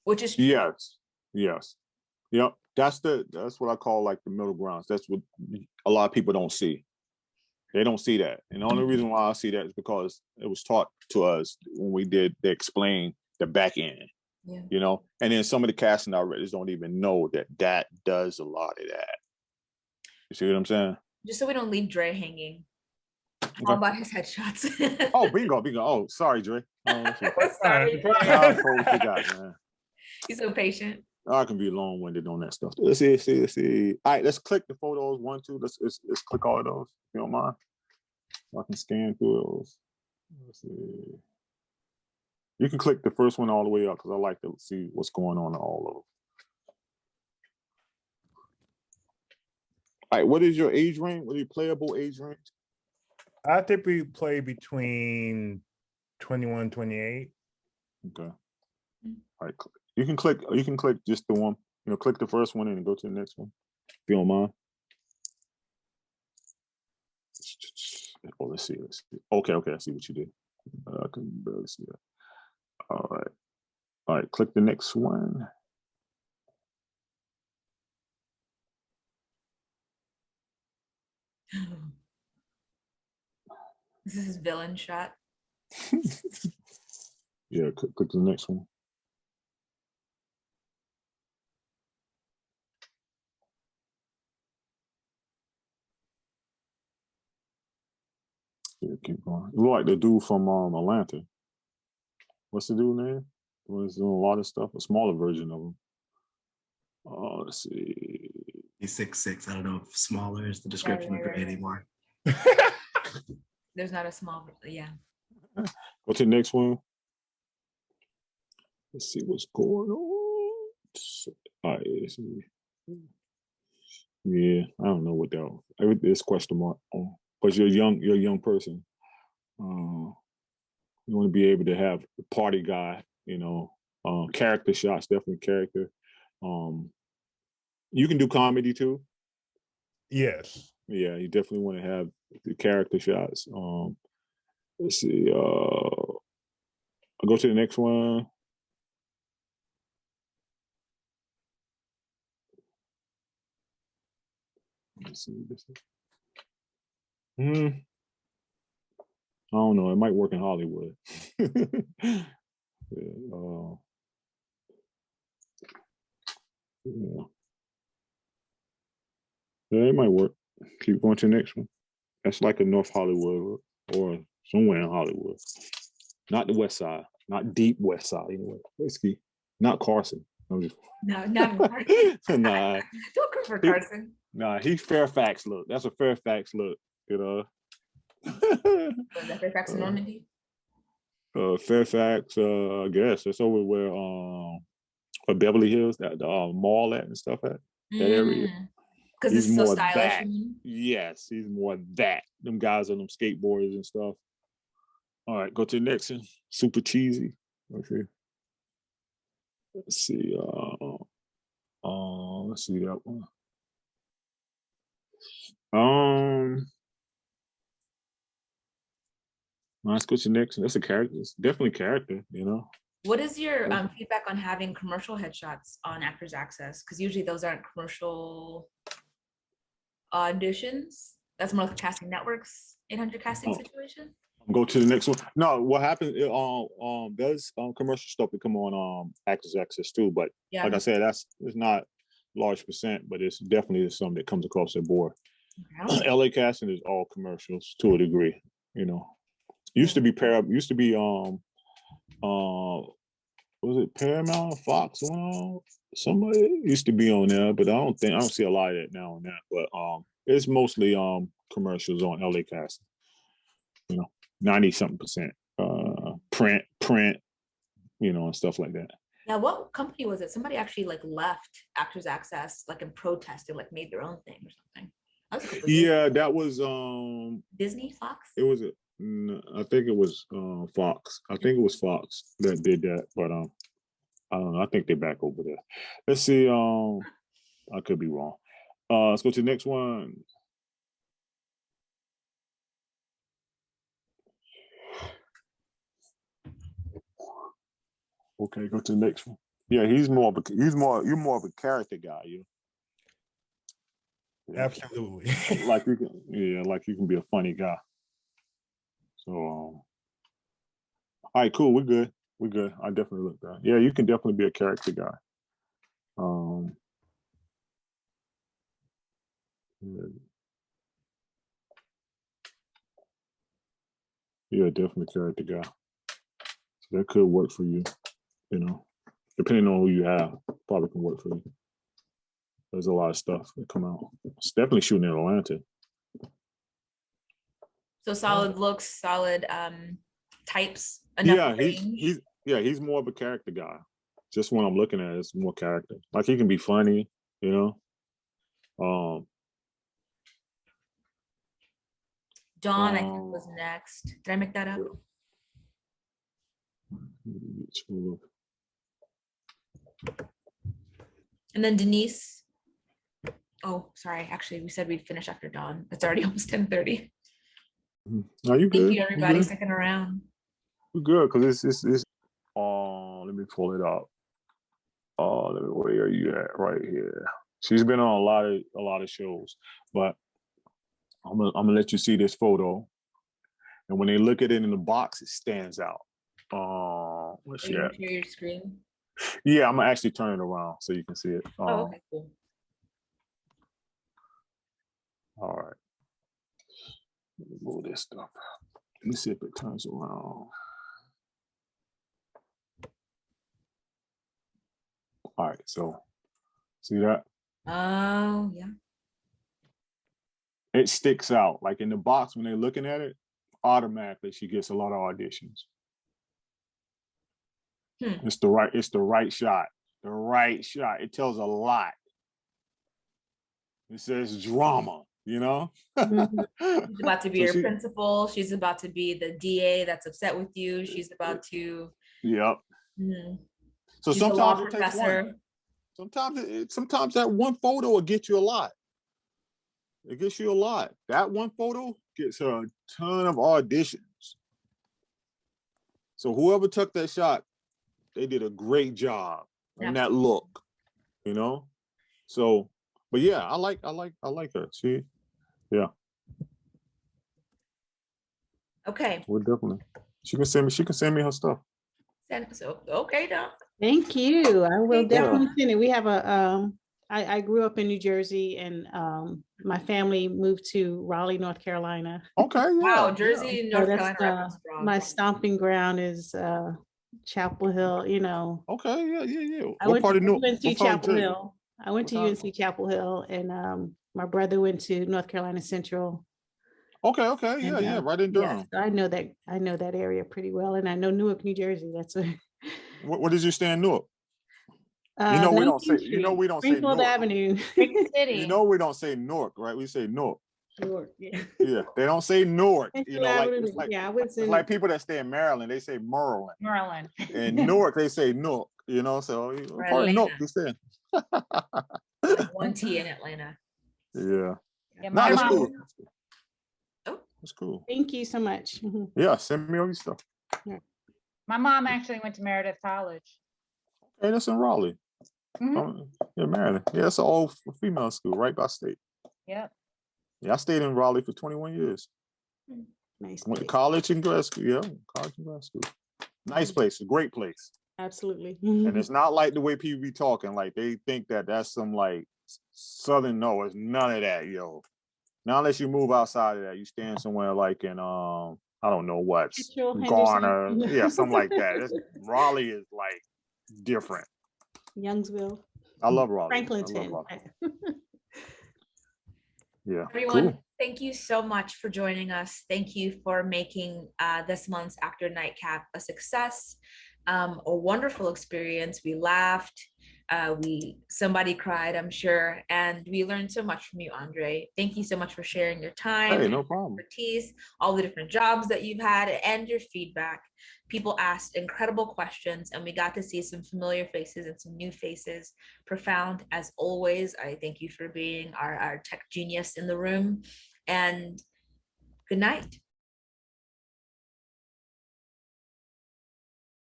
which is true. Yes. Yep. That's what I call like the middle grounds. That's what a lot of people don't see. They don't see that. And the only reason why I see that is because it was taught to us when we did they explain the back end. Yeah. You know, and then some of the casting directors don't even know that does a lot of that. You see what I'm saying? Just so we don't leave Dre hanging. Okay. How about his headshots? Oh, bingo. Oh, sorry, Dre. Oh, sorry. I totally forgot, man. He's so patient. I can be long-winded on that stuff. Let's see. All right, let's click the photos. 1, 2. Let's click all of those. If you don't mind. I can scan through those. Let's see. You can click the first one all the way up because I like to see what's going on in all of them. All right, what is your age range? What is your playable age range? I typically play between 21, 28. Okay. All right. You can click just the one, click the first one and go to the next one, if you don't mind. Oh, let's see. Okay, I see what you did. I can barely see that. All right, click the next one. This is his villain shot. Yeah, click the next one. Yeah, keep going. You look like the dude from Atlanta. What's the dude name? He's doing a lot of stuff, a smaller version of him. Let's see. He's 6'6". I don't know if smaller is the description of it anymore. There's not a small, yeah. Go to the next one. Let's see what's going on. All right, let's see. Yeah, I don't know what that was. There's question mark on. But you're a young person. You want to be able to have a party guy, character shots, definitely character. You can do comedy too. Yes. Yeah, you definitely want to have the character shots. Let's see. I'll go to the next one. Let's see. I don't know. It might work in Hollywood. Yeah, it might work. Keep going to the next one. That's like a North Hollywood or somewhere in Hollywood. Not the West Side, not deep West Side anyway. Basically, not Carson. No, not Carson. Nah. Don't go for Carson. Nah, he's Fairfax look. That's a Fairfax look, you know. Was that Fairfax in Normandy? Fairfax, I guess it's over where Beverly Hills, that the mall at and stuff at that area. Because it's so stylish. That. Yes, he's more that. Them guys on them skateboarders and stuff. All right, go to the next one. Super cheesy. Okay. Let's see. Let's see that one. Let's go to the next one. That's a character. It's definitely character, you know. What is your feedback on having commercial headshots on Actors Access? Because usually those aren't commercial auditions. That's more like a casting networks 800 casting situation. Go to the next one. No, what happens? There's commercial stuff that come on Actors Access too, but like I said, it's not large percent, but it's definitely something that comes across the board. Okay. LA casting is all commercials to a degree, you know. Used to be was it Paramount, Fox? Somebody used to be on there, but I don't see a lot of that now on that. But it's mostly commercials on LA casting. You know, 90-something%. Print, you know, and stuff like that. Now, what company was it? Somebody actually like left Actors Access like in protest and like made their own thing or something. That was Disney, Fox. It was I think it was Fox. I think it was Fox that did that, but I don't know. I think they're back over there. Let's see. I could be wrong. Let's go to the next one. Okay, go to the next one. Yeah, you're more of a character guy, you. Yeah. Absolutely. like you can be a funny guy. So, all right, cool. We're good. I definitely look that. Yeah, you can definitely be a character guy. Yeah, definitely a character guy. So that could work for you. You know, depending on who you have, probably can work for you. There's a lot of stuff that come out. It's definitely shooting in Atlanta. So solid looks, solid types. He's more of a character guy. Just when I'm looking at it, it's more character. Like he can be funny, you know. Dawn, I think was next. Did I make that up? And then Denise. Oh, sorry. Actually, we said we'd finish after Dawn. It's already almost 10:30. Are you good? Thank you, everybody, sticking around. We're good because it's. Let me pull it up. Where are you at? Right here. She's been on a lot of shows, but I'm gonna let you see this photo, and when they look at it in the box, it stands out. What's she at? Share your screen. Yeah, I'm gonna actually turn it around so you can see it. Okay, cool. All right. Let me move this stuff. Let me see if it turns around. All right, so see that? Oh, yeah. It sticks out. Like in the box, when they're looking at it, automatically she gets a lot of auditions. It's the right shot. The right shot. It tells a lot. It says drama, you know? She's about to be your principal. She's about to be the DA that's upset with you. She's about to. Yep. So sometimes it takes one. Sometimes that one photo will get you a lot. It gets you a lot. That one photo gets a ton of auditions. So whoever took that shot, they did a great job on that look, you know? So, but yeah, I like her. She, yeah. Okay. Well, definitely. She can send me her stuff. Okay, Doc. Thank you. I will definitely send it. We have a I grew up in New Jersey, and my family moved to Raleigh, North Carolina. Okay. Yeah, wow, Jersey and So North that's Carolina are strong. my stomping ground is Chapel Hill. You know, Okay. Yeah. I What went part to of New? UNC What part of Chapel Jersey? Hill. I went to What UNC Chapel Hill, and my brother went to North Carolina Central. Okay. And Yeah. Right in yeah, Durham. so I know that area pretty well, and I know Newark, New Jersey. That's what. What did you stay in Newark? You know we don't say. You know we don't say Springfield Newark. Avenue. Big city. You know we don't say Newark, right? We say Newark. Newark, yeah. Yeah, they don't say Newark. You Springfield know, like Avenue, it's like yeah, I was it's in. like people that stay in Maryland, they say Maryland. Merlin. In Newark, they say Newark. You know, so what part of Atlanta. Newark you stay? Like 1T in Atlanta. Yeah. Yeah, No, my that's mom, cool. Oh. That's cool. Thank you so much. Yeah, send me all your stuff. my mom actually went to Meredith College. Hey, that's in Raleigh. Mhm. Yeah, Maryland. Yeah, it's an all female school right by state. Yep. Yeah, I stayed in Raleigh for 21 years. Nice Went to place. college and grad school. Yeah, college and grad school. Nice place, a great place. Absolutely. And it's not like the way people be talking. Like they think that that's some like Southern. No, it's none of that, yo. Not unless you move outside of that. You stand somewhere like in I don't know what, Mitchell, Garner, Henderson. yeah, something like that. Raleigh is like different. Youngsville. I love Raleigh. I love Franklinton. Raleigh. Yeah. Everyone, Cool. thank you so much for joining us. Thank you for making this month's Actor Nightcap a success, a wonderful experience. We laughed, somebody cried, I'm sure, and we learned so much from you, Andre. Thank you so much for sharing your time, Hey, no problem. expertise, all the different jobs that you've had, and your feedback. People asked incredible questions, and we got to see some familiar faces and some new faces. Profound as always. I thank you for being our tech genius in the room, and good night.